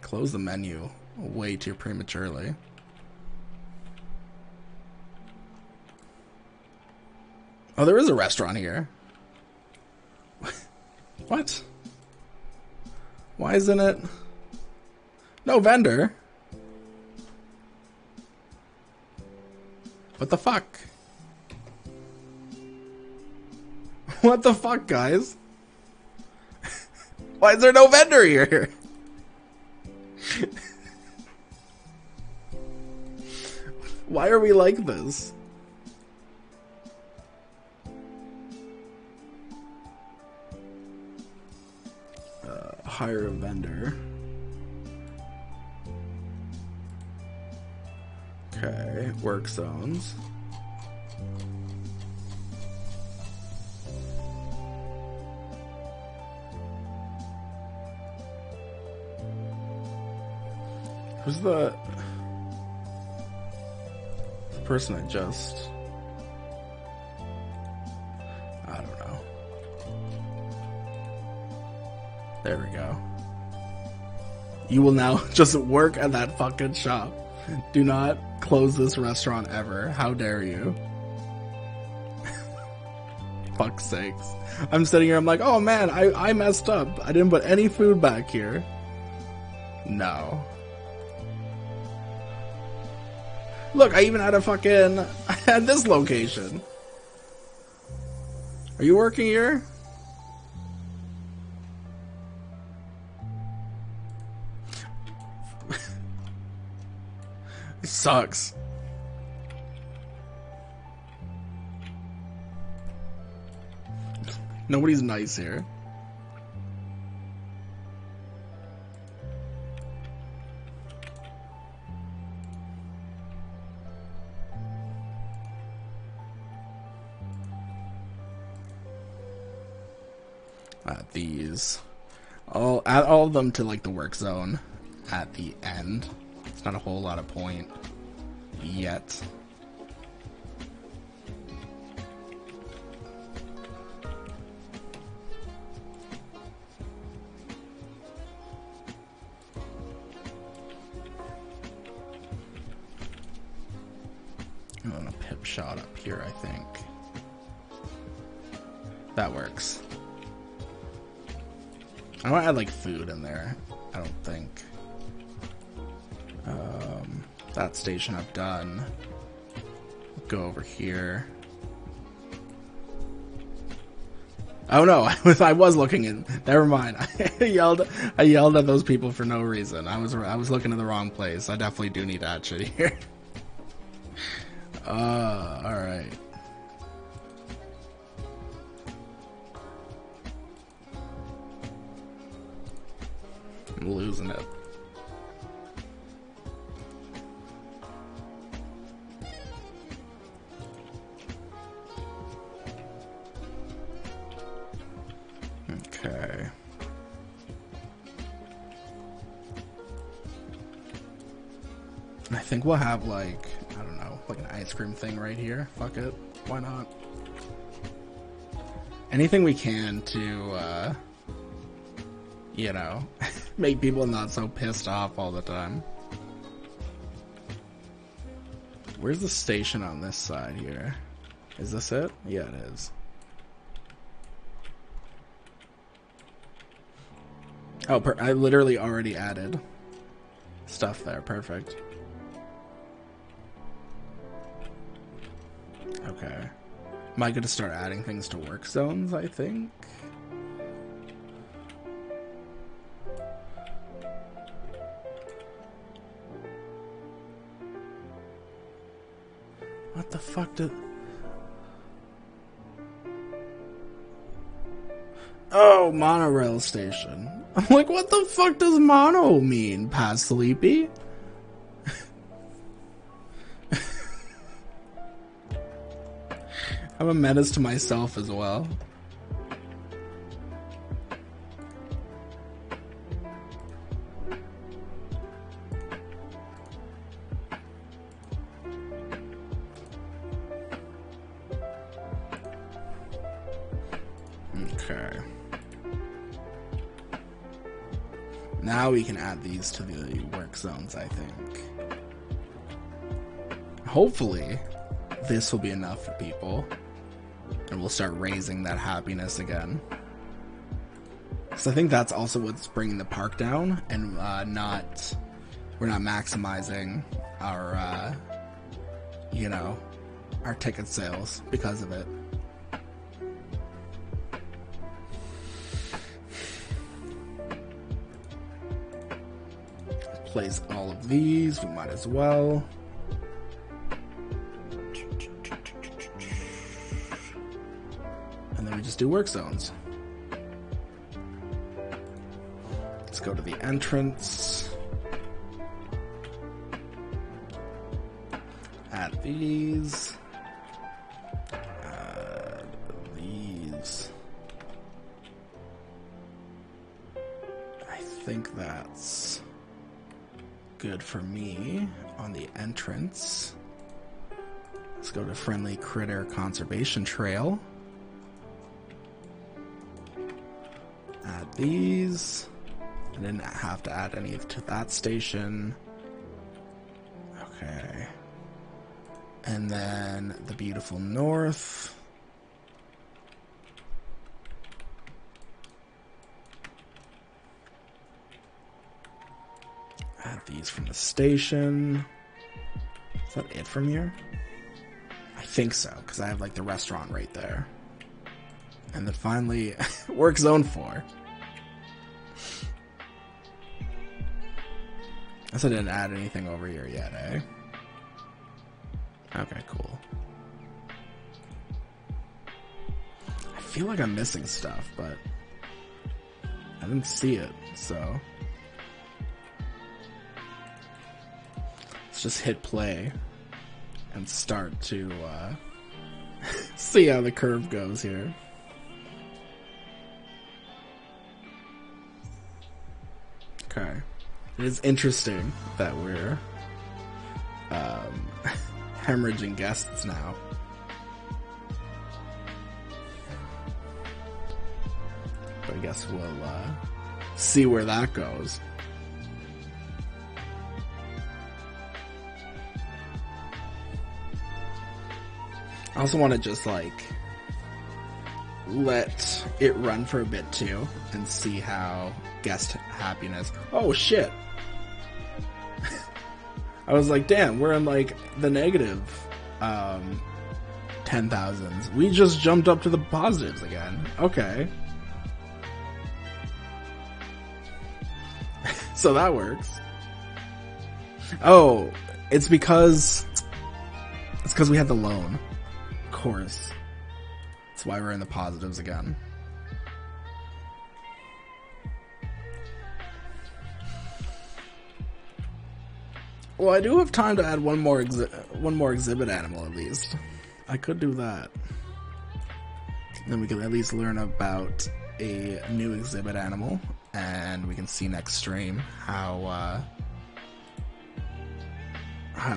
Close the menu way too prematurely. Oh, there is a restaurant here. What? Why isn't it? No vendor. What the fuck? What the fuck, guys? Why is there no vendor here? Why are we like this? Hire a vendor. Okay, work zones. Who's the person I just... I don't know. There we go. You will now just work at that fucking shop. Do not close this restaurant ever. How dare you? fuck's sakes. I'm sitting here, I'm like, oh man, I messed up. I didn't put any food back here. No. Look, I even had a fucking... I had this location. Are you working here? It sucks. Nobody's nice here. These. I'll add all of them to like the work zone at the end. It's not a whole lot of point yet. I'm gonna pip shot up here, I think. That works. I don't add like food in there, I don't think. That station I've done. Go over here. Oh no, I was looking in. Never mind. I yelled at those people for no reason. I was looking in the wrong place. I definitely do need to add shit here. Alright. I'm losing it. Okay. I think we'll have like, I don't know, like an ice cream thing right here. Fuck it. Why not? Anything we can to, you know, make people not so pissed off all the time. Where's the station on this side here? Is this it? Yeah, it is. Oh, I literally already added stuff there. Perfect. Okay. Am I going to start adding things to work zones, I think? What the fuck did... Oh, monorail station. I'm like, what the fuck does mono mean, Past Sleepy? I'm a menace to myself as well. Okay. Now we can add these to the work zones, I think. Hopefully, this will be enough for people. And we'll start raising that happiness again. So I think that's also what's bringing the park down, and we're not maximizing our, you know, our ticket sales because of it. Place all of these, we might as well. And then we just do work zones. Let's go to the entrance. Add these. Add these. I think that's good for me on the entrance. Let's go to Friendly Critter Conservation Trail. Add these. I didn't have to add any to that station. Okay. And then the beautiful north. these from the station. Is that it from here? I think so, because I have like the restaurant right there. And then finally, work zone 4. I guess I didn't add anything over here yet, eh? Okay, cool. I feel like I'm missing stuff, but I didn't see it, so let's just hit play and start to see how the curve goes here. Okay. It is interesting that we're hemorrhaging guests now. But I guess we'll see where that goes. I also want to just like let it run for a bit too and see how guest happiness. Oh shit. I was like, damn, we're in like the negative 10,000s. We just jumped up to the positives again. Okay. So that works. Oh, it's because we had the loan. Of course. That's why we're in the positives again. Well, I do have time to add one more exhibit animal at least. I could do that. Then we can at least learn about a new exhibit animal, and we can see next stream how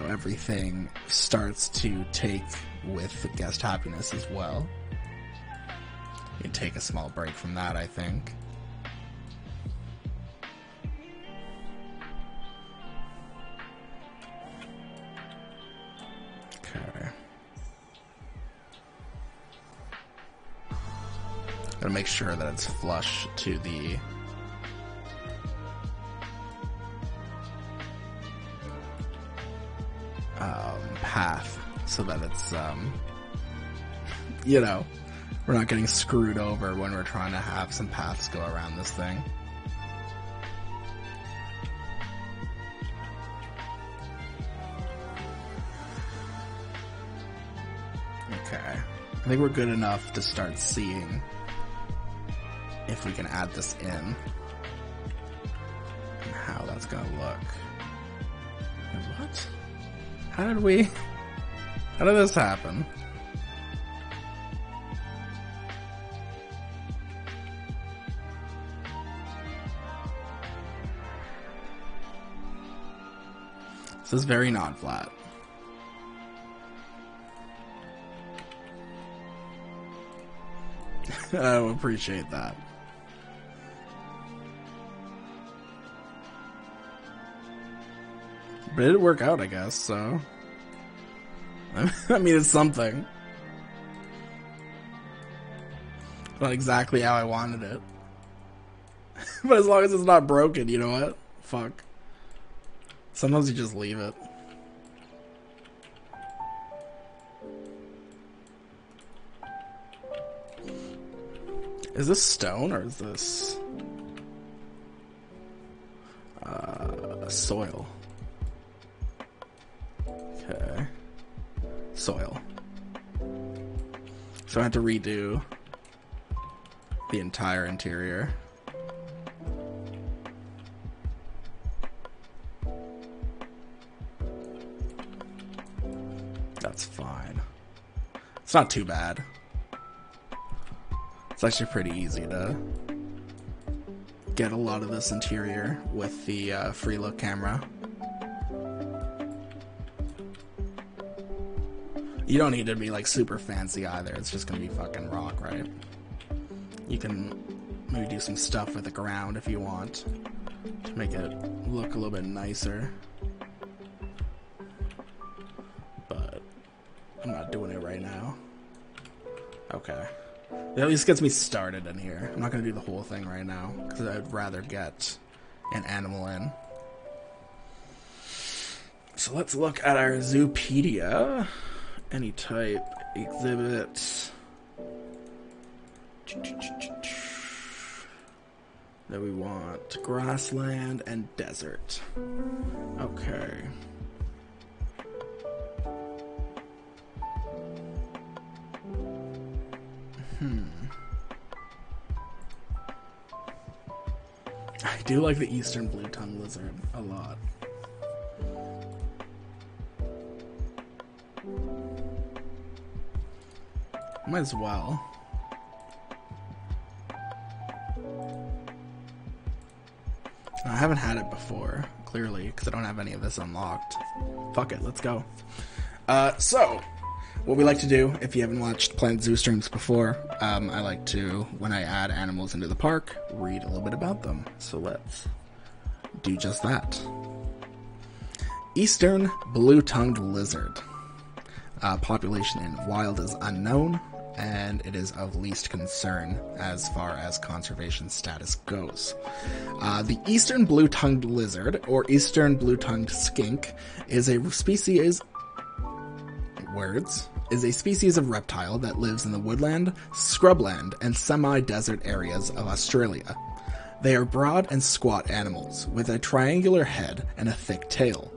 everything starts to take with the guest happiness as well. We can take a small break from that, I think. Okay. Gotta make sure that it's flush to the path so that it's you know, we're not getting screwed over when we're trying to have some paths go around this thing. Okay. I think we're good enough to start seeing if we can add this in and how that's gonna look. What? How did this happen? This is very non-flat. I don't appreciate that. But it did work out, I guess, so. I mean, it's something. Not exactly how I wanted it. But as long as it's not broken, you know what? Fuck. Sometimes you just leave it. Is this stone or is this soil? Okay. Soil. So I have to redo the entire interior. That's fine. It's not too bad. It's actually pretty easy to get a lot of this interior with the free look camera. You don't need to be like super fancy either. It's just gonna be fucking rock, right? You can maybe do some stuff with the ground if you want to make it look a little bit nicer. But I'm not doing it right now. Okay. It at least gets me started in here. I'm not going to do the whole thing right now, because I'd rather get an animal in. So let's look at our Zoopedia. Any type, exhibit. That we want grassland and desert. Okay. I do like the eastern blue-tongued lizard a lot. Might as well. I haven't had it before, clearly, because I don't have any of this unlocked. Fuck it, let's go. So, what we like to do, if you haven't watched Planet Zoo streams before, I like to, when I add animals into the park, read a little bit about them. So let's do just that. Eastern blue-tongued lizard. Population in wild is unknown, and it is of least concern as far as conservation status goes. The eastern blue-tongued lizard, or eastern blue-tongued skink, is a species of reptile that lives in the woodland, scrubland, and semi-desert areas of Australia. They are broad and squat animals, with a triangular head and a thick tail.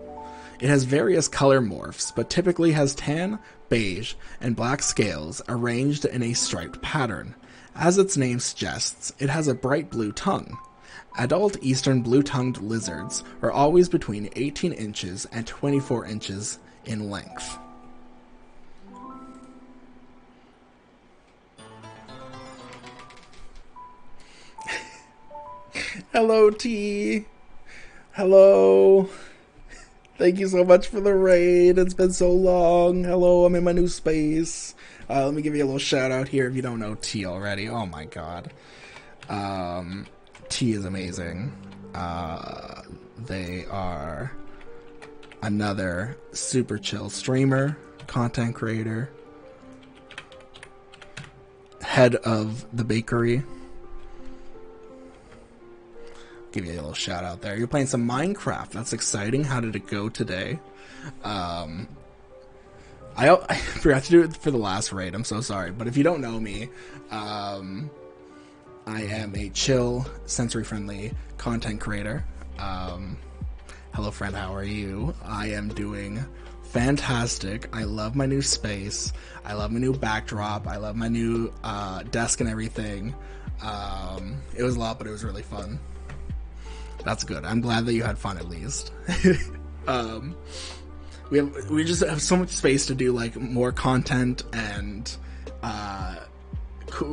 It has various color morphs, but typically has tan, beige, and black scales arranged in a striped pattern. As its name suggests, it has a bright blue tongue. Adult eastern blue-tongued lizards are always between 18 inches and 24 inches in length. Hello, T. Hello. Thank you so much for the raid. It's been so long. Hello, I'm in my new space. Let me give you a little shout out here if you don't know T already. Oh my god. T is amazing. They are another super chill streamer, content creator, head of the bakery. Give you a little shout out there. You're playing some Minecraft. That's exciting. How did it go today? I forgot to do it for the last raid. I'm so sorry. But if you don't know me, I am a chill, sensory-friendly content creator. Hello, friend. How are you? I am doing fantastic. I love my new space. I love my new backdrop. I love my new desk and everything. It was a lot, but it was really fun. That's good. I'm glad that you had fun at least. We just have so much space to do like more content and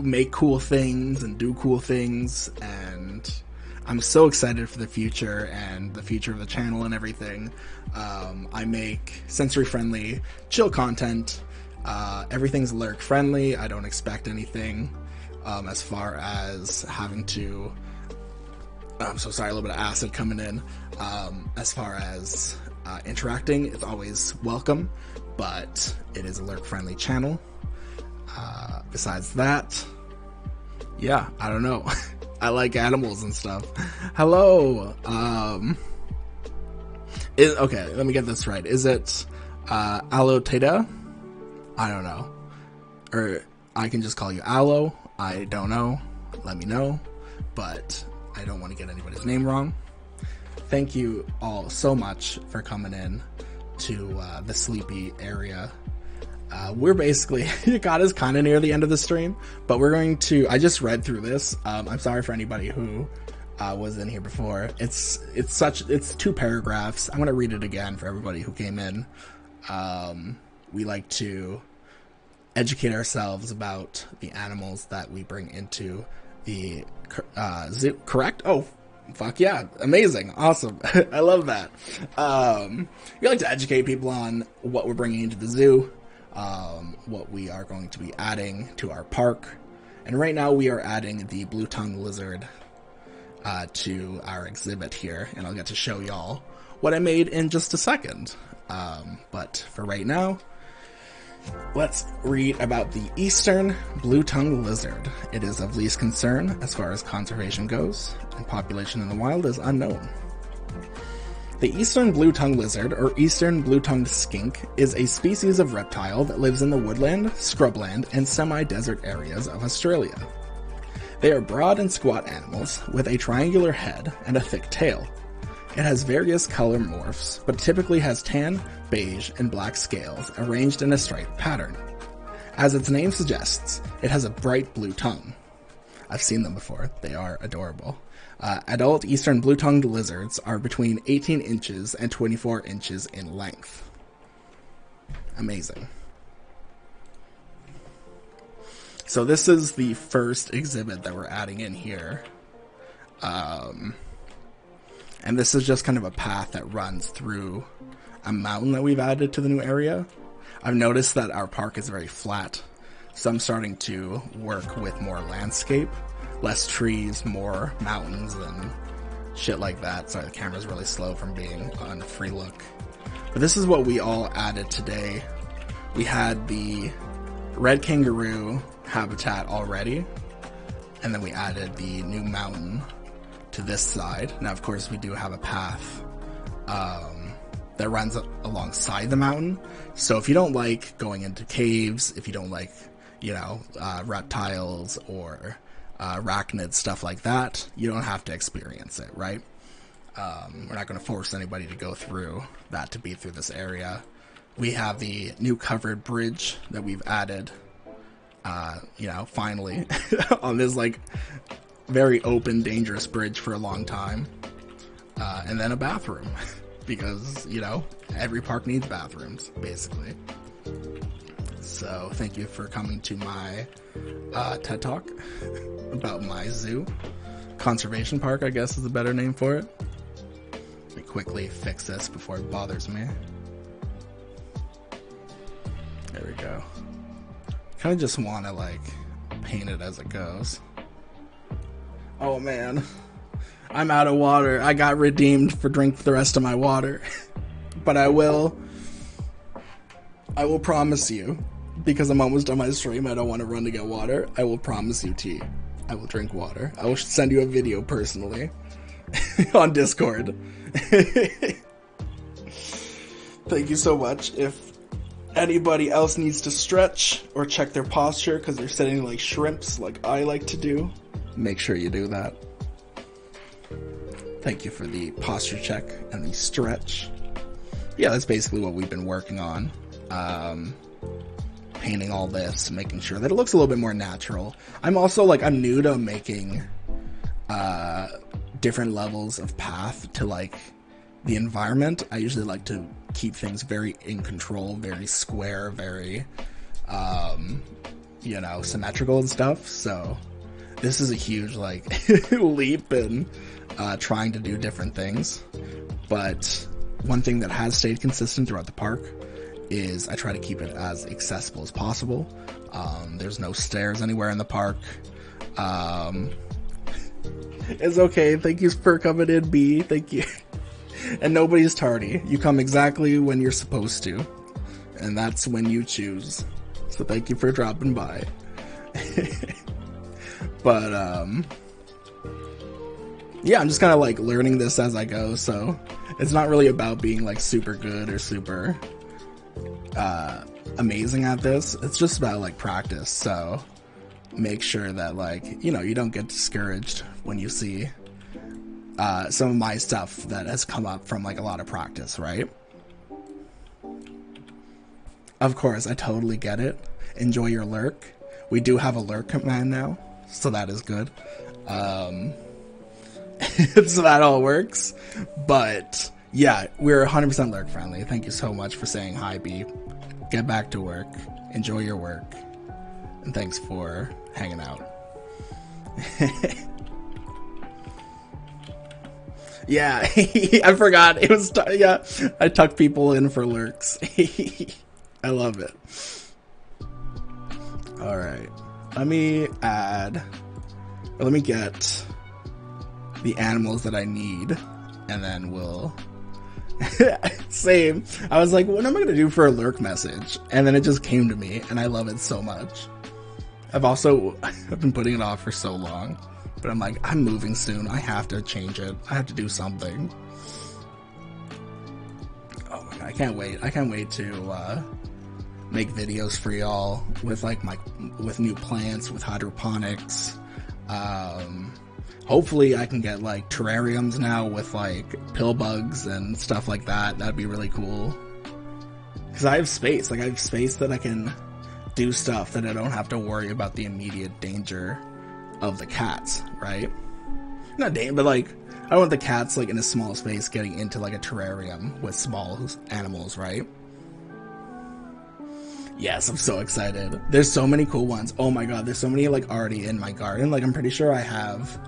make cool things and do cool things, and I'm so excited for the future and the future of the channel and everything. I make sensory friendly, chill content. Everything's lurk friendly. I don't expect anything as far as having to. I'm so sorry, a little bit of acid coming in. As far as interacting, it's always welcome, but it is a lurk-friendly channel. Besides that, yeah, I don't know. I like animals and stuff. Hello. Okay, let me get this right. Is it Aloteda? I don't know. Or I can just call you Aloe. I don't know. Let me know. But I don't want to get anybody's name wrong. Thank you all so much for coming in to the sleepy area. We're basically, it got us kind of near the end of the stream, but we're going to, I just read through this. I'm sorry for anybody who was in here before. It's 2 paragraphs. I'm going to read it again for everybody who came in. We like to educate ourselves about the animals that we bring into the zoo. Correct? Oh, fuck yeah. Amazing. Awesome. I love that. We like to educate people on what we're bringing into the zoo, what we are going to be adding to our park. And right now we are adding the blue-tongued lizard to our exhibit here, and I'll get to show y'all what I made in just a second. But for right now, let's read about the eastern blue-tongued lizard. It is of least concern as far as conservation goes, and population in the wild is unknown. The eastern blue-tongued lizard, or eastern blue-tongued skink, is a species of reptile that lives in the woodland, scrubland, and semi-desert areas of Australia. They are broad and squat animals with a triangular head and a thick tail. It has various color morphs, but typically has tan, beige, and black scales arranged in a striped pattern. As its name suggests, it has a bright blue tongue. I've seen them before. They are adorable. Adult eastern blue-tongued lizards are between 18 inches and 24 inches in length. Amazing. So this is the first exhibit that we're adding in here. And this is just kind of a path that runs through a mountain that we've added to the new area. I've noticed that our park is very flat, so I'm starting to work with more landscape, less trees, more mountains and shit like that. Sorry, the camera's really slow from being on free look. But this is what we all added today. We had the red kangaroo habitat already, and then we added the new mountain to this side. Now, of course, we do have a path that runs alongside the mountain. So if you don't like going into caves, if you don't like, reptiles or arachnids, stuff like that, you don't have to experience it, right? We're not going to force anybody to go through that to be through this area. We have the new covered bridge that we've added, finally, on this, very open, dangerous bridge for a long time. And then a bathroom, because, every park needs bathrooms, basically. So, thank you for coming to my TED Talk about my zoo. Conservation park, I guess, is a better name for it. Let me quickly fix this before it bothers me. There we go. Kind of just want to, paint it as it goes. Oh, man. I'm out of water. I got redeemed for drink the rest of my water. But I will promise you, because I'm almost done my stream, I don't want to run to get water. I will promise you tea. I will drink water. I will send you a video personally on Discord. Thank you so much. If anybody else needs to stretch or check their posture because they're sitting like shrimps like I like to do, make sure you do that. Thank you for the posture check and the stretch. Yeah, that's basically what we've been working on. Painting all this, making sure that it looks a little bit more natural. I'm also I'm new to making different levels of path to the environment. I usually like to keep things very in control, very square, very symmetrical and stuff. So this is a huge leap in trying to do different things. But one thing that has stayed consistent throughout the park is I try to keep it as accessible as possible. There's no stairs anywhere in the park. It's okay. Thank you for coming in, B. Thank you. And nobody's tardy. You come exactly when you're supposed to. And that's when you choose. So thank you for dropping by. But, yeah, I'm just kind of learning this as I go. So it's not really about being super good or super amazing at this. It's just about practice. So make sure that you don't get discouraged when you see some of my stuff that has come up from a lot of practice, right? Of course, I totally get it. Enjoy your lurk. We do have a lurk command now, so that is good. So that all works. But yeah, we're 100% lurk friendly. Thank you so much for saying hi, B. Get back to work. Enjoy your work. And thanks for hanging out. Yeah, I forgot. It was, yeah, I tuck people in for lurks. I love it. Alright. Let me get the animals that I need, and then we'll... Same. I was like, what am I gonna do for a lurk message? And then it just came to me, and I love it so much. I've been putting it off for so long, but I'm like, I'm moving soon. I have to change it. I have to do something. can't wait. I can't wait to make videos for y'all with like with new plants, with hydroponics. Hopefully I can get like terrariums now with like pill bugs and stuff like that. That'd be really cool. Cause I have space. Like I have space that I can do stuff that I don't have to worry about the immediate danger of the cats, right? Not danger, but like I don't want the cats like in a small space getting into like a terrarium with small animals, right? Yes, I'm so excited. There's so many cool ones. Oh my god, there's so many like already in my garden. Like I'm pretty sure I have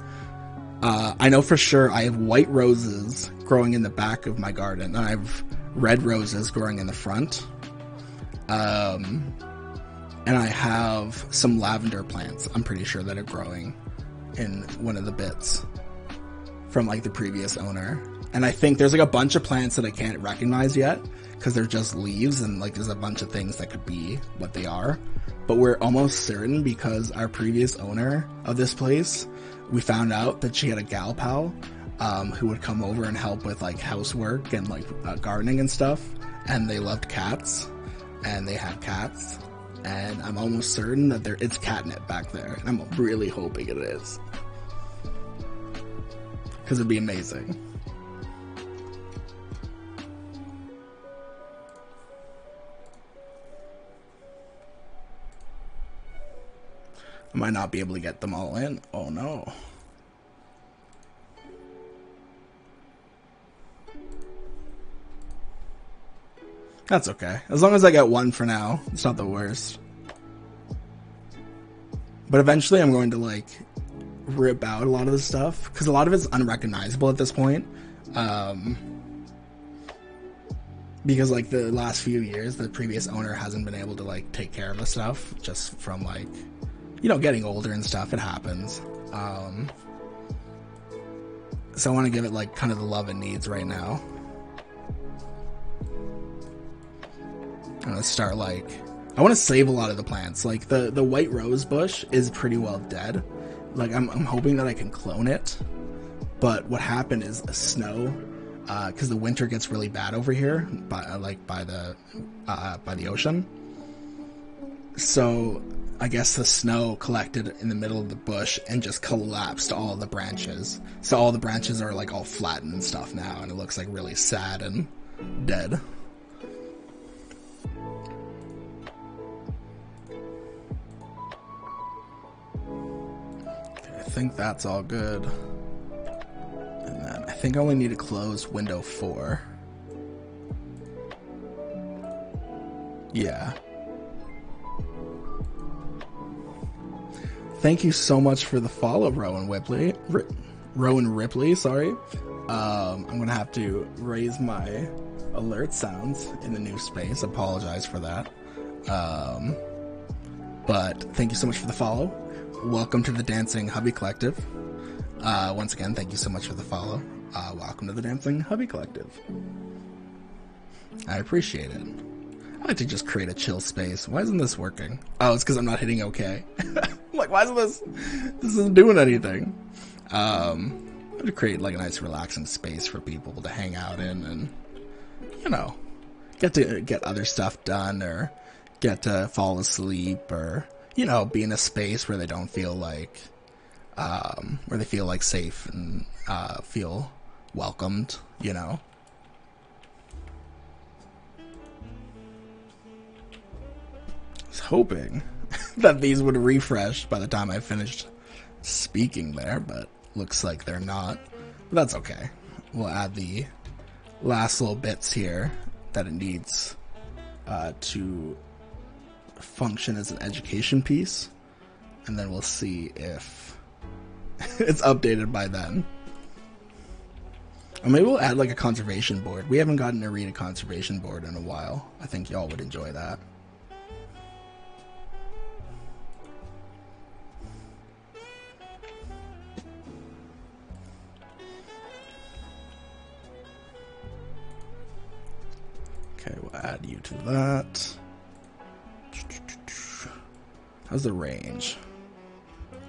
I know for sure I have white roses growing in the back of my garden, and I have red roses growing in the front. And I have some lavender plants, I'm pretty sure, that are growing in one of the bits from like the previous owner. And I think there's like a bunch of plants that I can't recognize yet because they're just leaves, and like there's a bunch of things that could be what they are. But we're almost certain because our previous owner of this place, we found out that she had a gal pal who would come over and help with like housework and like gardening and stuff, and they loved cats, and they had cats, and I'm almost certain that it's catnip back there, and I'm really hoping it is, because it'd be amazing. I might not be able to get them all in. Oh no. That's okay. As long as I get one for now, it's not the worst. But eventually I'm going to like rip out a lot of the stuff, because a lot of it's unrecognizable at this point. Because like the last few years, the previous owner hasn't been able to like take care of the stuff, just from like, you know, getting older and stuff. It happens. So I want to give it like kind of the love it needs right now. I'm gonna start like, I want to save a lot of the plants. Like the white rose bush is pretty well dead. Like I'm hoping that I can clone it. But what happened is a snow, because the winter gets really bad over here by the ocean. So I guess the snow collected in the middle of the bush and just collapsed all the branches. So all the branches are like all flattened and stuff now, and it looks like really sad and dead. Okay, I think that's all good. And then I think I only need to close window 4. Yeah. Thank you so much for the follow, Rowan Ripley, sorry. I'm gonna have to raise my alert sounds in the new space. Apologize for that. But thank you so much for the follow. Welcome to the Dancing Hubby Collective. Once again, thank you so much for the follow. Welcome to the Dancing Hubby Collective. I appreciate it. I like to just create a chill space. Why isn't this working? Oh, it's because I'm not hitting OK. I'm like, why isn't this isn't doing anything? To create like a nice relaxing space for people to hang out in, and you know, get other stuff done, or get to fall asleep, or you know, be in a space where they don't feel like where they feel like safe and feel welcomed, you know. I was hoping that these would refresh by the time I finished speaking there, but looks like they're not. But that's okay. We'll add the last little bits here that it needs to function as an education piece, and then we'll see if it's updated by then. Or maybe we'll add like a conservation board. We haven't gotten to read a conservation board in a while. I think y'all would enjoy that. Okay, we'll add you to that. How's the range?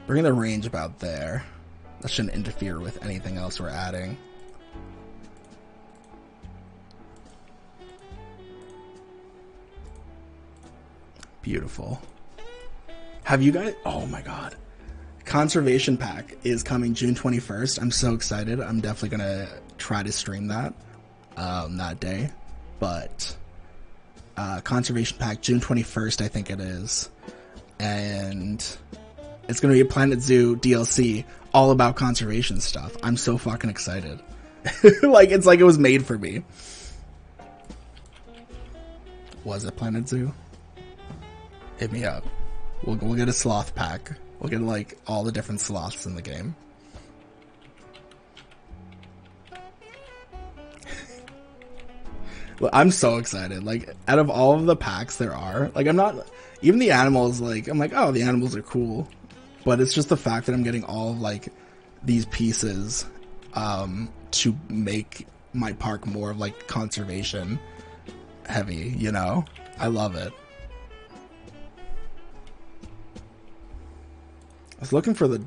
Bring the range about there. That shouldn't interfere with anything else we're adding. Beautiful. Have you guys... Oh my god. Conservation Pack is coming June 21st. I'm so excited. I'm definitely gonna try to stream that that day. But Conservation Pack June 21st, I think it is. And it's gonna be a Planet Zoo DLC all about conservation stuff. I'm so fucking excited. It's like it was made for me. Was it Planet Zoo? Hit me up. We'll get a sloth pack. We'll get like all the different sloths in the game. Well, I'm so excited. Like, out of all of the packs there are, like, I'm not, even the animals, like, I'm like, oh, the animals are cool. But it's just the fact that I'm getting all of, like, these pieces, to make my park more of, like, conservation heavy, you know? I love it. I was looking for the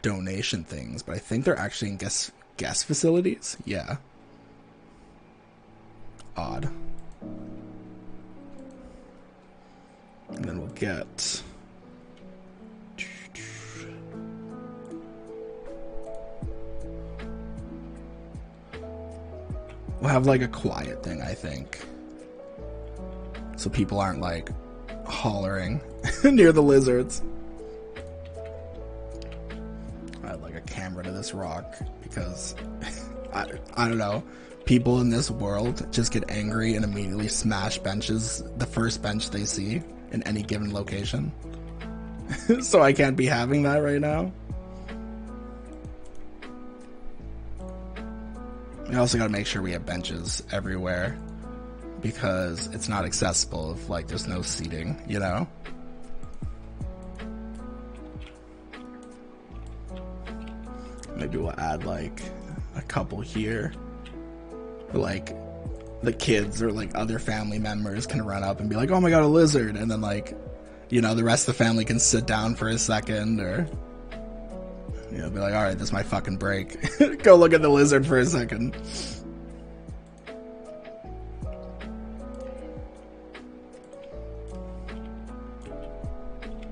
donation things, but I think they're actually in guest facilities. Yeah. Odd. And then we'll get... We'll have like a quiet thing, I think. So people aren't like hollering near the lizards. I have like a camera to this rock because I don't know. People in this world just get angry and immediately smash benches, the first bench they see in any given location. So I can't be having that right now. I also gotta make sure we have benches everywhere because it's not accessible if like there's no seating, you know? Maybe we'll add like a couple here. Like the kids or like other family members can run up and be like, oh my god, a lizard, and then like, you know, the rest of the family can sit down for a second, or you know, be like, alright, this is my fucking break. Go look at the lizard for a second.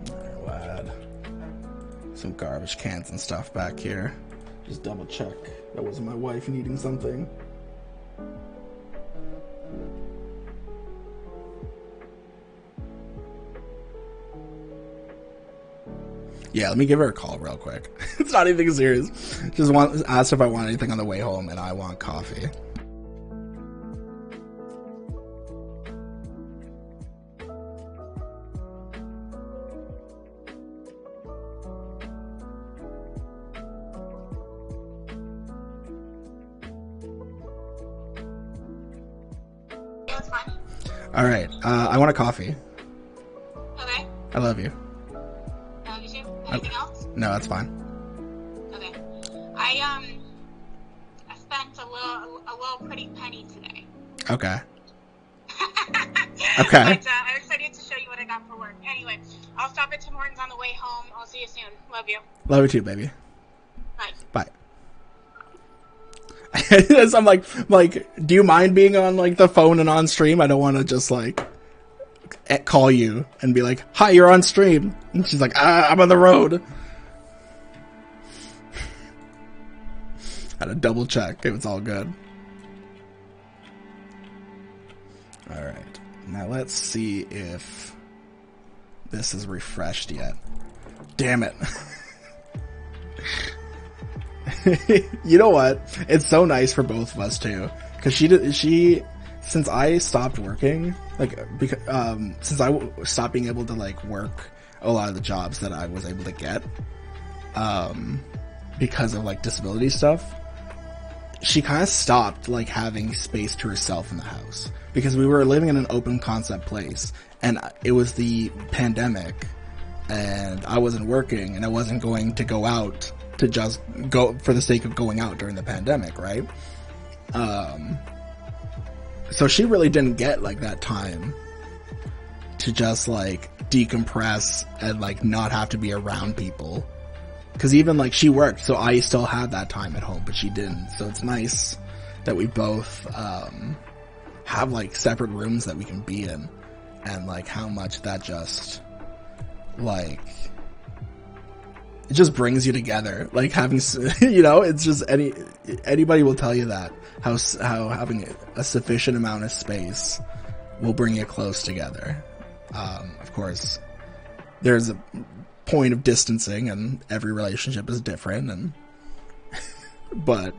Alright, we'll add some garbage cans and stuff back here. Just double check that wasn't my wife needing something. Yeah, let me give her a call real quick. It's not anything serious. Just asked if I want anything on the way home, and I want coffee. That's fine. All right, I want a coffee. Okay. I love you. Anything else? No, that's fine. Okay. I spent a little pretty penny today. Okay. Okay. But I'm excited to show you what I got for work. Anyway, I'll stop at Tim Hortons on the way home. I'll see you soon. Love you. Love you too, baby. Bye. Bye. I'm like, do you mind being on like the phone and on stream? I don't want to just like call you and be like, hi, you're on stream. And she's like, I'm on the road. Had to double check if it's all good. Alright, now let's see if this is refreshed yet. Damn it. You know what? It's so nice for both of us too, because she since I stopped working, like, because, since I stopped being able to, like, work a lot of the jobs that I was able to get, because of, like, disability stuff, she kind of stopped, like, having space to herself in the house. Because we were living in an open concept place, and it was the pandemic, and I wasn't working, and I wasn't going to go out to just go for the sake of going out during the pandemic, right? So she really didn't get, like, that time to just, like, decompress and, like, not have to be around people. Because even, like, she worked, so I still had that time at home, but she didn't. So it's nice that we both, have, like, separate rooms that we can be in. and like how much that just like it just brings you together. Like having, you know, it's just anybody will tell you that how having a sufficient amount of space will bring you close together. Of course, there's a point of distancing, and every relationship is different, and but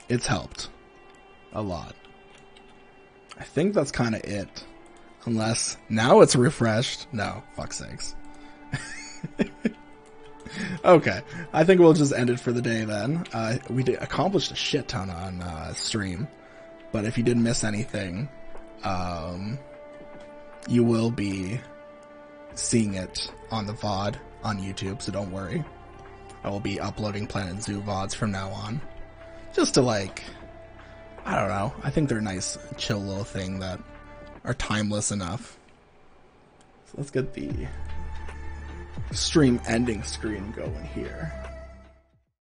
it's helped a lot. I think that's kind of it. Unless now it's refreshed. No, fuck sakes. Okay, I think we'll just end it for the day then. We accomplished a shit ton on stream, but if you didn't miss anything, you will be seeing it on the VOD on YouTube, so don't worry. I will be uploading Planet Zoo VODs from now on. Just to like, I don't know, I think they're a nice, chill little thing that are timeless enough. So let's get the stream ending screen going here.